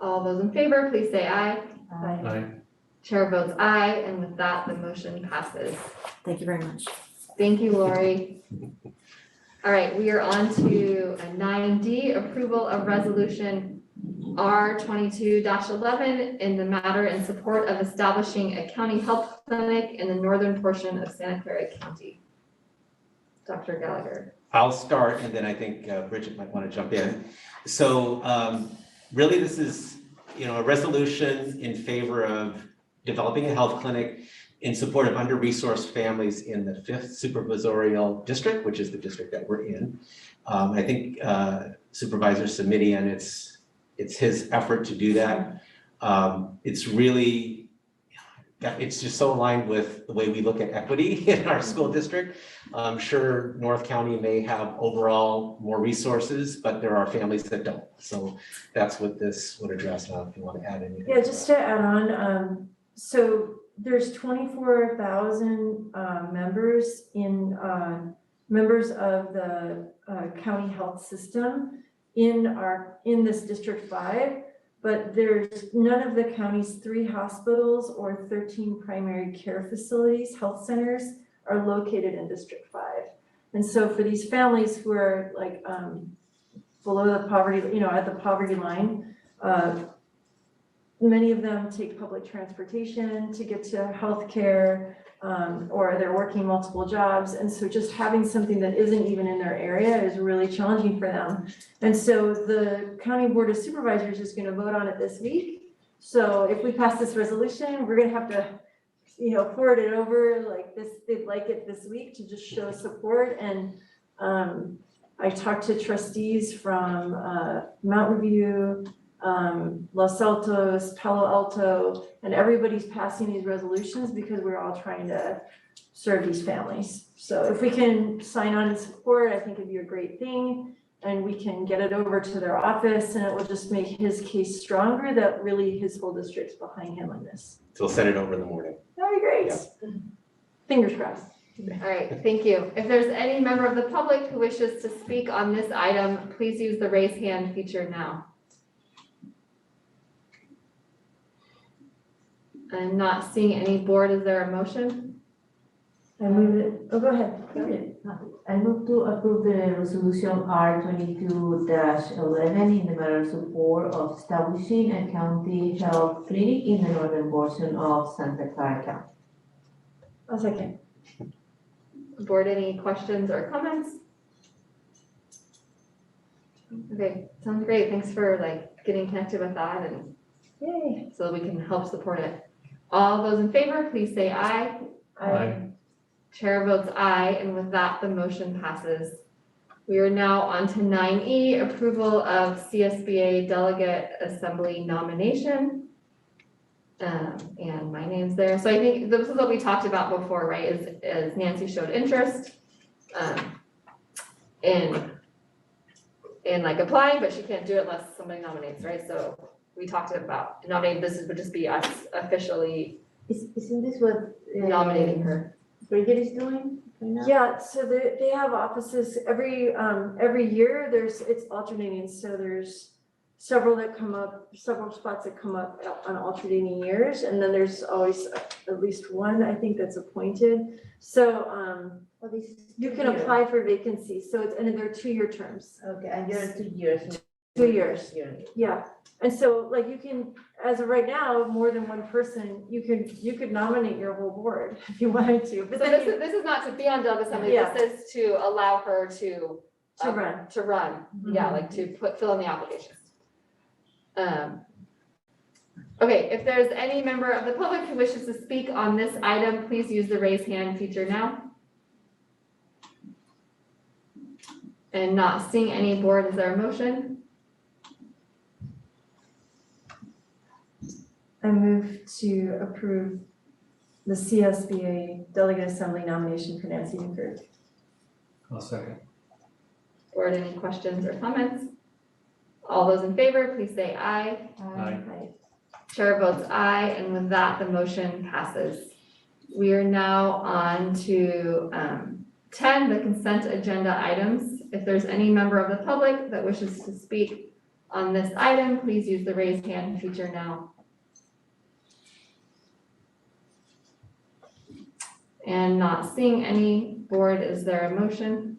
All those in favor, please say aye. Aye. Chair votes aye, and with that, the motion passes. Thank you very much. Thank you, Lori. All right, we are on to a 9D, approval of resolution R22-11 in the matter in support of establishing a county health clinic in the northern portion of Santa Clara County. Dr. Gallagher. I'll start, and then I think Bridget might want to jump in. So really, this is a resolution in favor of developing a health clinic in support of under-resourced families in the 5th supervisorial district, which is the district that we're in. I think Supervisor Simidian, it's his effort to do that. It's really, it's just so aligned with the way we look at equity in our school district. I'm sure North County may have overall more resources, but there are families that don't. So that's what this would address. Now, if you want to add anything. Yeah, just to add on, so there's 24,000 members members of the county health system in this District 5, but there's none of the county's 3 hospitals or 13 primary care facilities, health centers, are located in District 5. And so for these families who are like below the poverty, at the poverty line, many of them take public transportation to get to healthcare, or they're working multiple jobs. And so just having something that isn't even in their area is really challenging for them. And so the County Board of Supervisors is going to vote on it this week. So if we pass this resolution, we're going to have to, forward it over like this, they'd like it this week to just show support. And I talked to trustees from Mountain View, Los Altos, Palo Alto, and everybody's passing these resolutions because we're all trying to serve these families. So if we can sign on and support, I think it'd be a great thing, and we can get it over to their office, and it will just make his case stronger that really his whole district's behind him on this. So we'll send it over in the morning. That'd be great. Yeah. Fingers crossed. All right, thank you. If there's any member of the public who wishes to speak on this item, please use the raise hand feature now. I'm not seeing any board. Is there a motion? I move it, go ahead. I move to approve the resolution R22-11 in the matter of support of establishing a county health clinic in the northern portion of Santa Clara County. I'll second. Board, any questions or comments? Okay, sounds great. Thanks for getting connected with that, and yay, so we can help support it. All those in favor, please say aye. Aye. Chair votes aye, and with that, the motion passes. We are now on to 9E, approval of CSBA Delegate Assembly nomination. And my name's there. So I think this is what we talked about before, right? Is Nancy showed interest in in like applying, but she can't do it unless somebody nominates, right? So we talked about nominating, this would just be us officially Isn't this what nominating her. Bridget is doing right now? Yeah, so they have offices every year, it's alternating, so there's several that come up, several spots that come up on alternating years, and then there's always at least one, I think, that's appointed. So, you can apply for vacancies, so and they're 2-year terms. Okay, and you're 2 years. 2 years, yeah. And so like you can, as of right now, more than one person, you could nominate your whole board if you wanted to. But So then this is not to be on Dub Assembly, Yeah. this is to allow her to run. To run, yeah, like to fill in the applications. Okay, if there's any member of the public who wishes to speak on this item, please use the raise hand feature now. And not seeing any board, is there a motion? I move to approve the CSBA Delegate Assembly nomination for Nancy Newkirk. I'll second. Board, any questions or comments? All those in favor, please say aye. Aye. Chair votes aye, and with that, the motion passes. We are now on to 10, the consent agenda items. If there's any member of the public that wishes to speak on this item, please use the raise hand feature now. And not seeing any, board, is there a motion?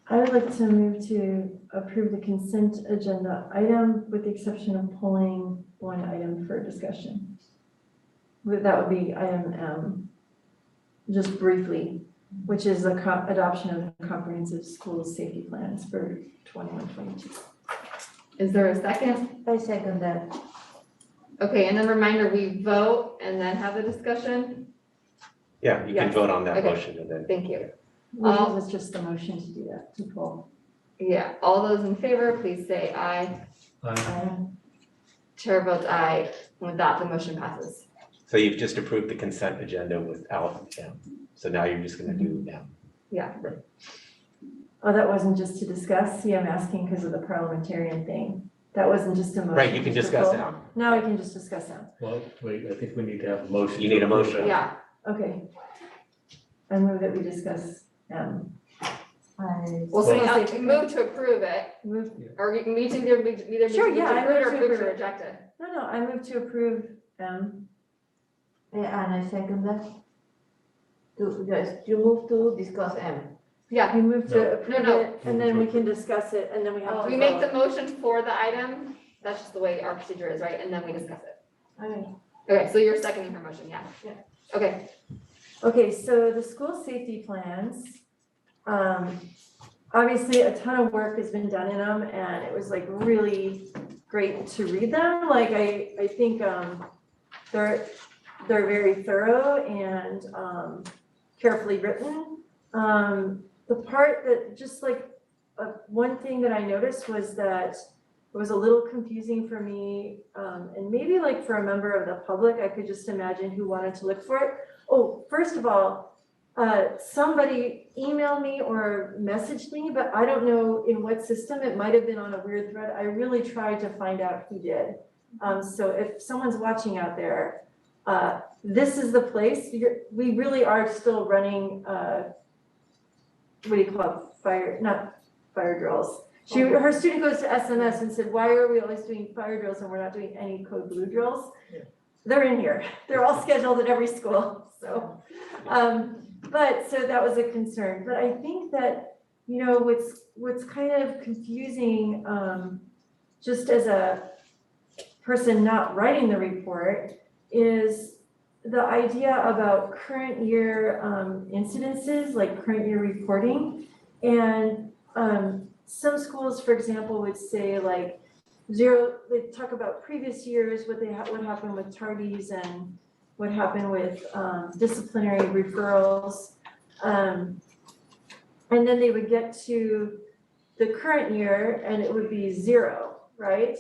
I would like to move to approve the consent agenda item with the exception of pulling one item for discussion. That would be item M, just briefly, which is the adoption of the comprehensive school safety plans for 21-22. Is there a second? I second that. Okay, and then reminder, we vote and then have a discussion. Yeah, you can Yes. vote on that Okay. motion and then. Thank you. Which was just the motion to do that, to pull. Yeah, all those in favor, please say aye. Chair votes aye. With that, the motion passes. So you've just approved the consent agenda without M. So now you're just gonna do M. Yeah. Oh, that wasn't just to discuss? See, I'm asking because of the parliamentarian thing. That wasn't just a motion. Right, you can just to discuss pull? now. Now we can just discuss now. Well, wait, I think we need to have a motion. You need to a approve motion. that. Yeah. Okay. I move that we discuss M. Well, so move to approve it, Move. or you can either move Sure, to yeah, I approve it or move to approve to approve. reject it. No, I move to approve M. And I second that. You move to discuss M. Yeah, We move to No. approve No. it, and then we can discuss it, and then we have to we make the vote. motion for the item, that's just the way our procedure is, right? And then we discuss it. Okay. Okay, so you're seconding her motion, yeah? Yeah. Okay, Okay, so the school safety plans, obviously a ton of work has been done in them, and it was like really great to read them. Like I think they're very thorough and carefully written. The part that just like one thing that I noticed was that it was a little confusing for me, and maybe like for a member of the public, I could just imagine who wanted to look for it. Oh, first of all, somebody emailed me or messaged me, but I don't know in what system. It might have been on a weird thread. I really tried to find out who did. So if someone's watching out there, this is the place. We really are still running, what do you call it? Not fire drills. Her student goes to SMS and said, why are we always doing fire drills and we're not doing any code blue drills? Yeah. They're in here. They're all scheduled at every school. So, but so that was a concern. But I think that, you know, what's kind of confusing, just as a person not writing the report, is the idea about current year incidences, like current year reporting. And some schools, for example, would say like they talk about previous years, what happened with tardies and what happened with disciplinary referrals. And then they would get to the current year and it would be 0, right?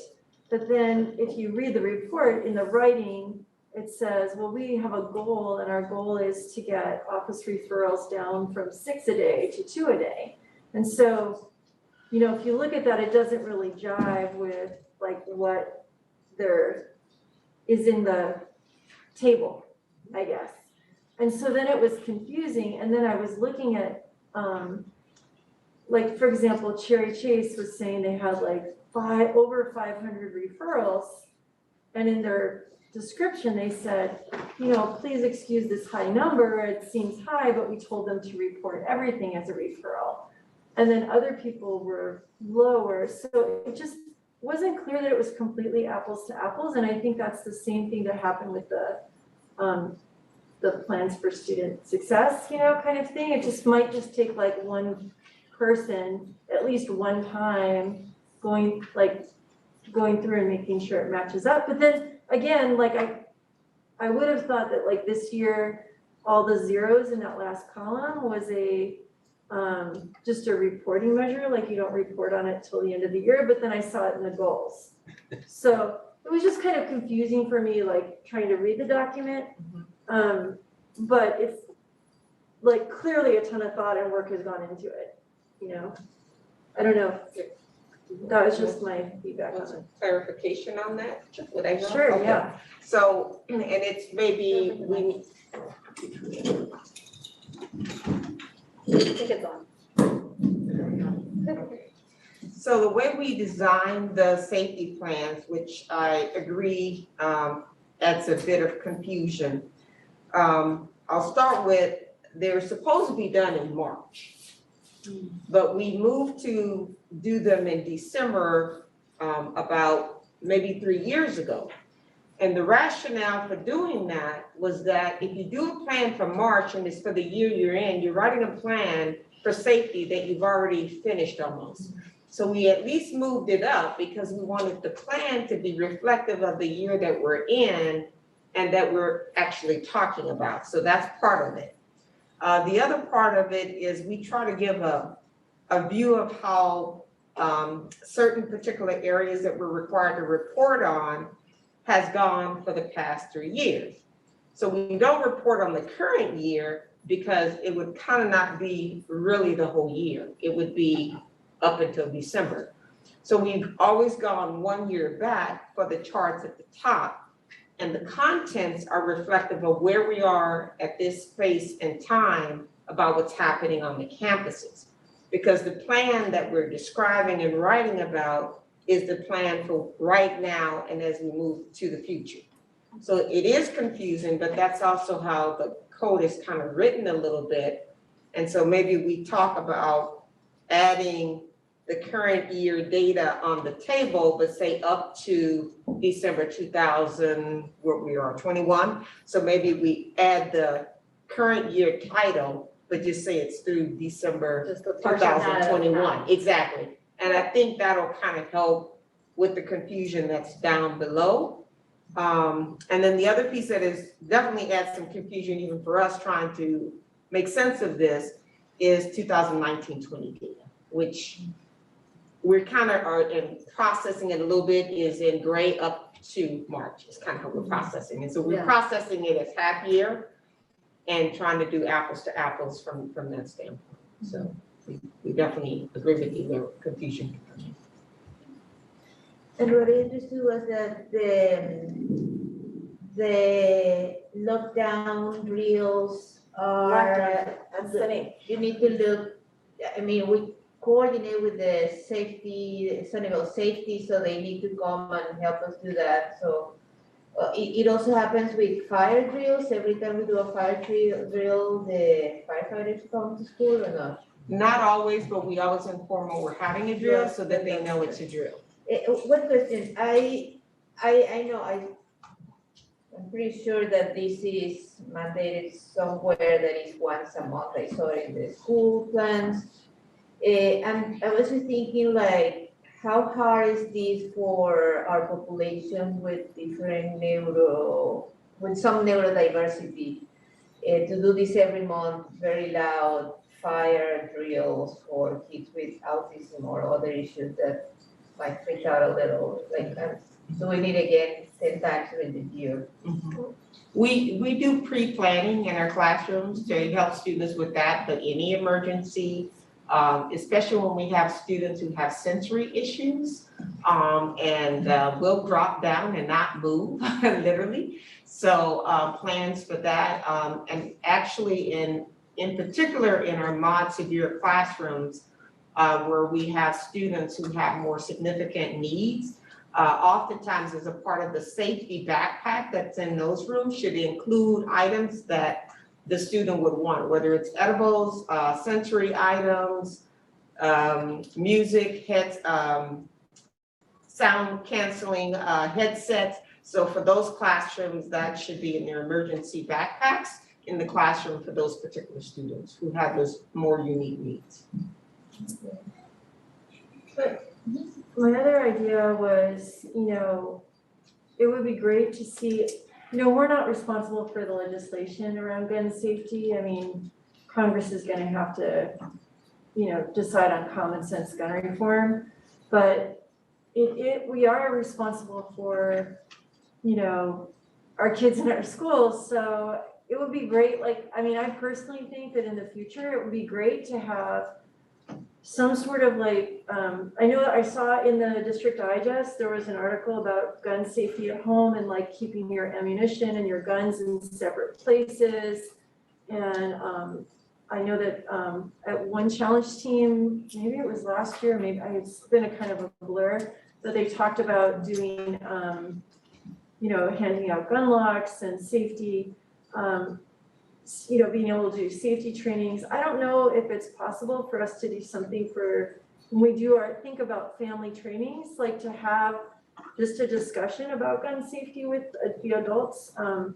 But then if you read the report in the writing, it says, well, we have a goal and our goal is to get office referrals down from 6 a day to 2 a day. And so you know, if you look at that, it doesn't really jive with like what there is in the table, I guess. And so then it was confusing, and then I was looking at, like, for example, Cherry Chase was saying they had like over 500 referrals, and in their description, they said, you know, please excuse this high number, it seems high, but we told them to report everything as a referral. And then other people were lower, so it just wasn't clear that it was completely apples to apples, and I think that's the same thing that happened with the plans for student success, you know, kind of thing. It just might just take like one person, at least one time, going through and making sure it matches up. But then again, like I would have thought that like this year, all the zeros in that last column was just a reporting measure, like you don't report on it till the end of the year, but then I saw it in the goals. So it was just kind of confusing for me, like trying to read the document. But it's like clearly a ton of thought and work has gone into it, you know? I don't know. That was just my feedback on it. Clarification on that, would I? Sure, Okay. yeah. So, and it's maybe we. I think it's on. So the way we designed the safety plans, which I agree adds a bit of confusion. I'll start with, they're supposed to be done in March, but we moved to do them in December about maybe 3 years ago. And the rationale for doing that was that if you do a plan for March and it's for the year you're in, you're writing a plan for safety that you've already finished almost. So we at least moved it up because we wanted the plan to be reflective of the year that we're in and that we're actually talking about. So that's part of it. The other part of it is we try to give a view of how certain particular areas that we're required to report on has gone for the past 3 years. So we don't report on the current year because it would kind of not be really the whole year. It would be up until December. So we've always gone 1 year back for the charts at the top, and the contents are reflective of where we are at this space and time about what's happening on the campuses. Because the plan that we're describing and writing about is the plan for right now and as we move to the future. So it is confusing, but that's also how the code is kind of written a little bit. And so maybe we talk about adding the current year data on the table, but say up to December 2000, where we are 21. So maybe we add the current year title, but just say it's through December 2021. Exactly. And I think that'll kind of help with the confusion that's down below. And then the other piece that is definitely adds some confusion even for us trying to make sense of this is 2019-20 data, which we're kind of are in processing it a little bit is in gray up to March. It's kind of how we're processing. And so we're processing it as half year and trying to do apples to apples from that standpoint. So we definitely agree with you, the confusion. And what I understood was that the lockdown drills are, you need to look, I mean, we coordinate with the safety, Sunnyvale safety, so they need to come and help us do that. So it also happens with fire drills. Every time we do a fire drill, the firefighters come to school or not? Not always, but we always inform when we're having a drill so that they know it's a drill. One question, I know, I'm pretty sure that this is mandated somewhere that is once a month. I saw it in the school plans. And I was just thinking like, how hard is this for our population with different with some neurodiversity? To do this every month, very loud fire drills for kids with autism or other issues that might freak out a little, like, so we need again 10 times in the year. We do pre-planning in our classrooms to help students with that, but any emergency especially when we have students who have sensory issues, and will drop down and not move, literally. So plans for that, and actually in particular in our mod severe classrooms, where we have students who have more significant needs, oftentimes as a part of the safety backpack that's in those rooms should include items that the student would want, whether it's edibles, sensory items, music, sound canceling headsets. So for those classrooms, that should be in their emergency backpacks in the classroom for those particular students who have those more unique needs. But my other idea was, it would be great to see, we're not responsible for the legislation around gun safety. I mean, Congress is gonna have to, decide on common sense gun reform, but we are responsible for, our kids in our schools. So it would be great, I personally think that in the future, it would be great to have some sort of I know I saw in the District Digest, there was an article about gun safety at home and keeping your ammunition and your guns in separate places. And I know that at one challenge team, maybe it was last year, maybe it's been a kind of a blur, but they talked about doing, handing out gun locks and safety, being able to do safety trainings. I don't know if it's possible for us to do something for, when we do think about family trainings, to have just a discussion about gun safety with the adults. I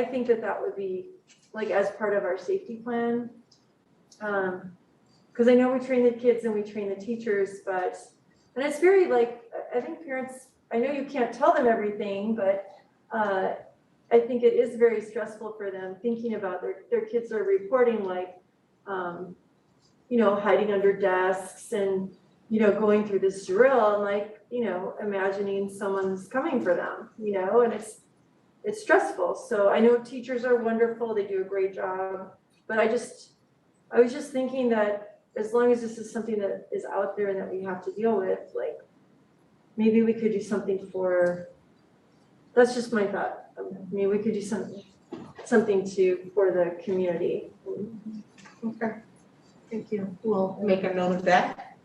think that would be as part of our safety plan. Because I know we train the kids and we train the teachers, and it's very I think parents, I know you can't tell them everything, but I think it is very stressful for them thinking about their kids are reporting hiding under desks and, going through this drill and imagining someone's coming for them, and it's stressful. So I know teachers are wonderful, they do a great job, but I was just thinking that as long as this is something that is out there and that we have to deal with, maybe we could do something that's just my thought. We could do something for the community. Okay, thank you. We'll make a note of that.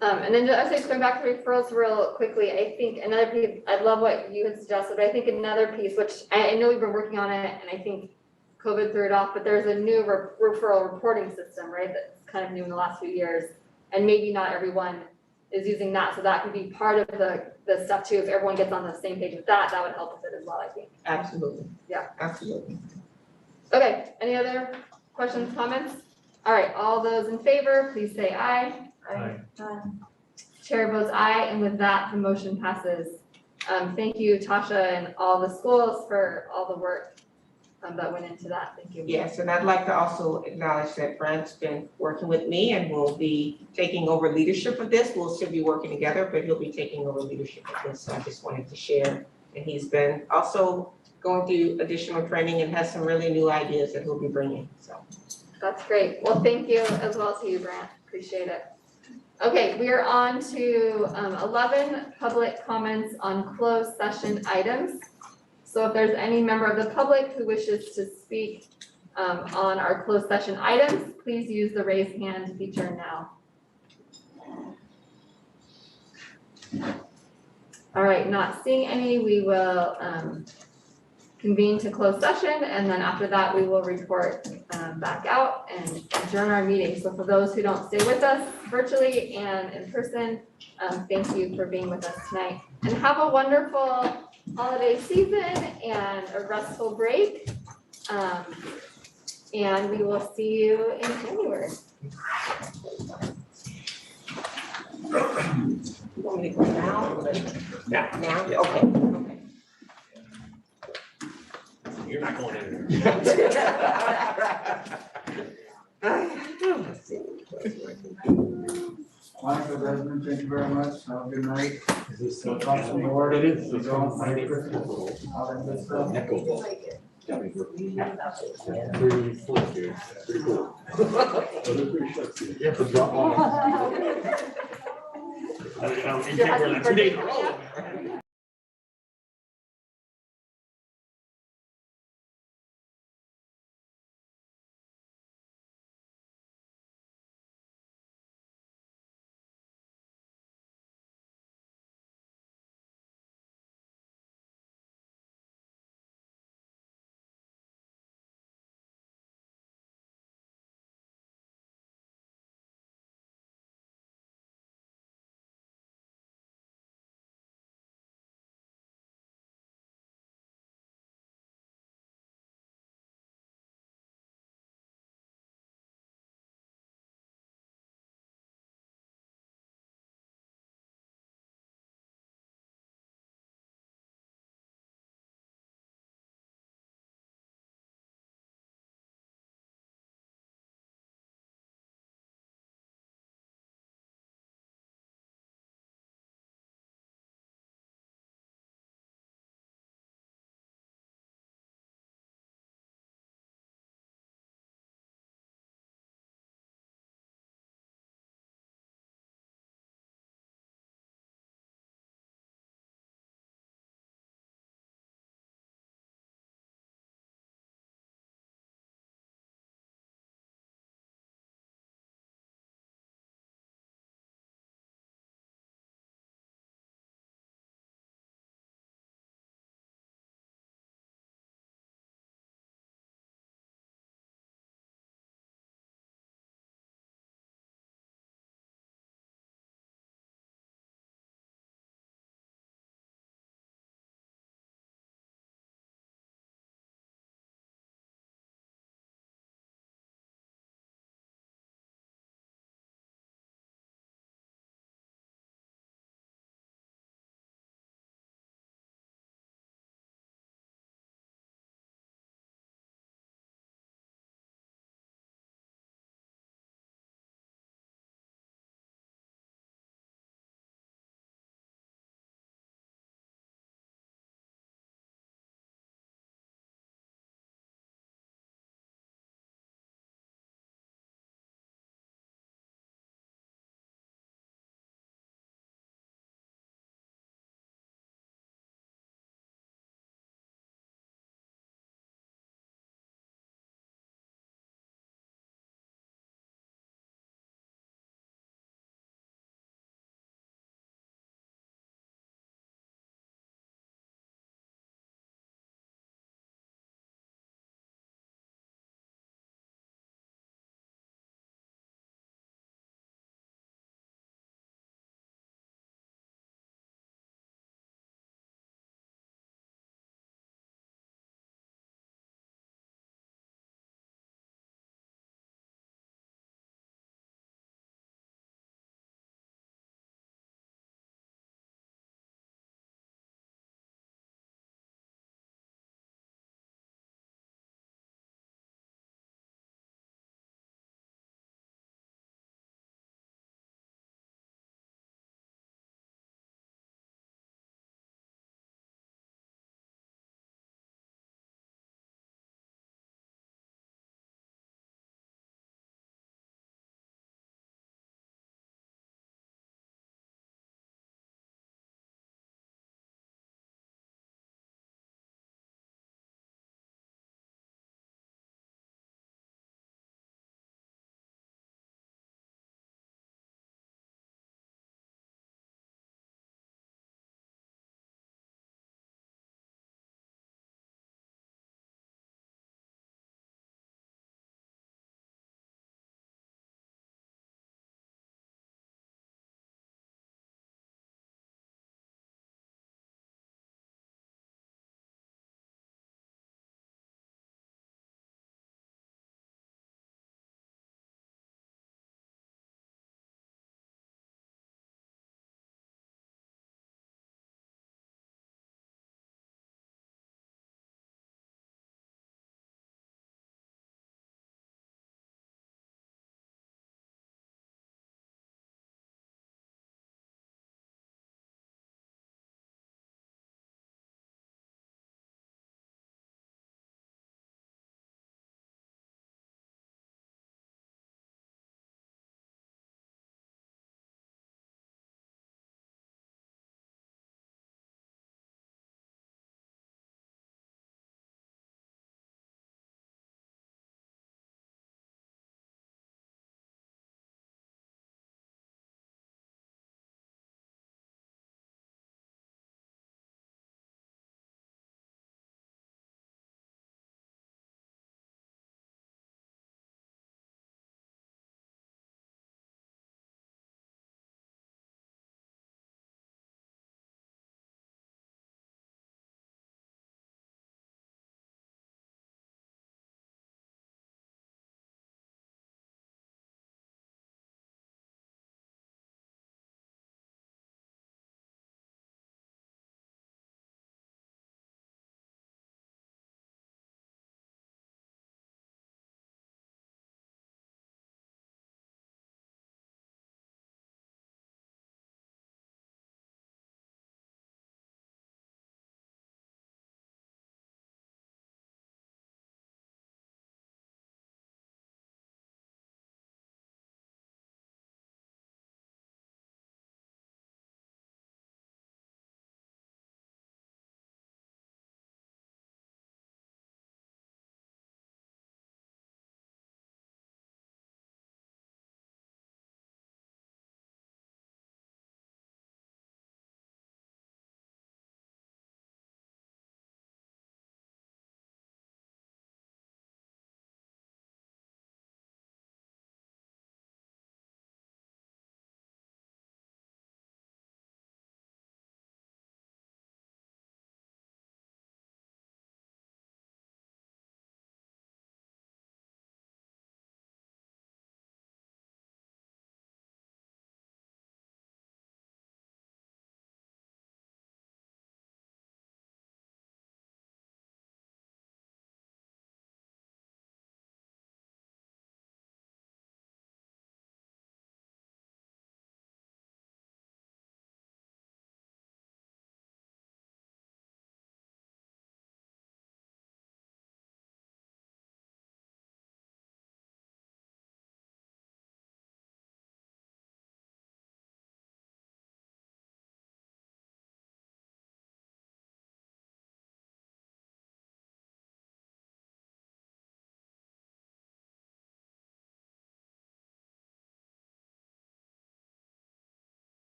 And then just going back to referrals real quickly, I think another piece, I love what you had suggested, but I think another piece, which I know we've been working on it, and I think COVID threw it off, but there's a new referral reporting system, right? That's kind of new in the last few years, and maybe not everyone is using that, so that could be part of the stuff too. If everyone gets on the same page with that would help with it as well, I think. Absolutely. Yeah. Absolutely. Okay, any other questions, comments? All right, all those in favor, please say aye. Aye. Chair votes aye, and with that, the motion passes. Thank you, Tasha, and all the schools for all the work that went into that. Thank you. Yes, and I'd like to also acknowledge that Brent's been working with me and will be taking over leadership of this. We'll still be working together, but he'll be taking over leadership of this. So I just wanted to share. And he's been also going through additional training and has some really new ideas that he'll be bringing, so. That's great. Well, thank you as well to you, Brent. Appreciate it. Okay, we are on to 11 public comments on closed session items. So if there's any member of the public who wishes to speak on our closed session items, please use the raise hand feature now. All right, not seeing any, we will convene to closed session, and then after that, we will report back out and adjourn our meeting. So for those who don't stay with us virtually and in person, thank you for being with us tonight. And have a wonderful holiday season and a restful break. And we will see you in January. You want me to go now or later? Now. Now? Yeah. Okay, okay. You're not going anywhere. Monica, Desmond, thank you very much. Have a good night. Is this Council board. It is. Go. Merry Christmas. All that good stuff. Echo. Pretty slick here. Pretty cool. You have to drop off. You can't wear that 2 days in a row.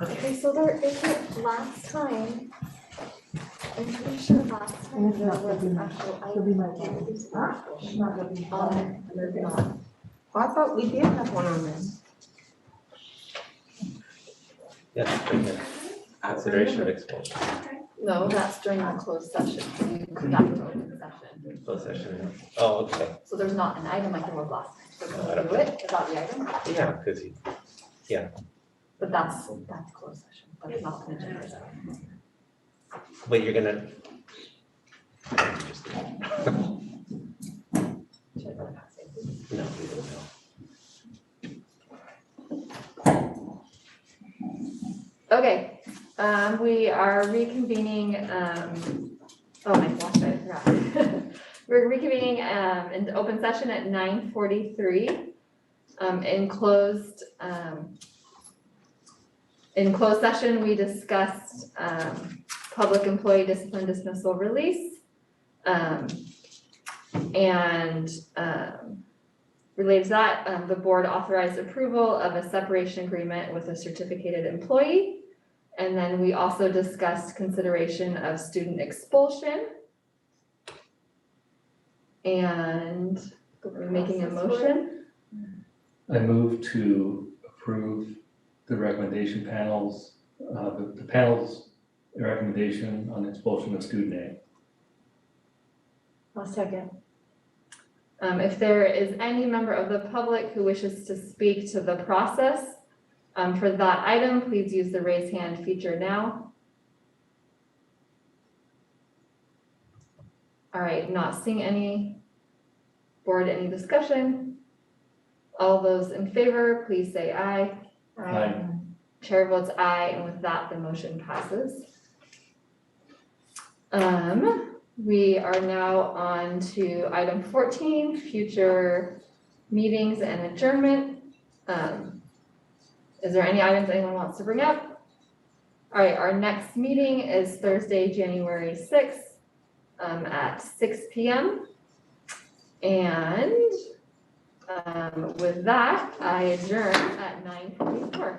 Okay, so there isn't last time. I'm pretty sure last time there was an actual item. I thought we did have one on this. Yes, right here. Consideration of expulsion. No, that's during the closed session. You come back to open session. Closed session. Oh, okay. So there's not an item like there was last time. So I can don't we do it without the item? Yeah, because But that's closed session. That's not an agenda item. but you're gonna. Should I go past it? No, we don't know. Okay, we are reconvening, oh my gosh, I forgot. We're reconvening, in open session at 9:43. In closed session, we discussed, public employee discipline dismissal release. Related to that, the board authorized approval of a separation agreement with a certificated employee. And then we also discussed consideration of student expulsion. And we're making a motion. I move to approve the recommendation panels, the panel's recommendation on expulsion of student A. I'll second. If there is any member of the public who wishes to speak to the process for that item, please use the raise hand feature now. All right, not seeing any. Board, any discussion? All those in favor, please say aye. Aye. Chair votes aye, and with that, the motion passes. We are now on to item 14, future meetings and adjournment. Is there any items anyone wants to bring up? All right, our next meeting is Thursday, January 6th at 6 p.m. And with that, I adjourn at 9:44.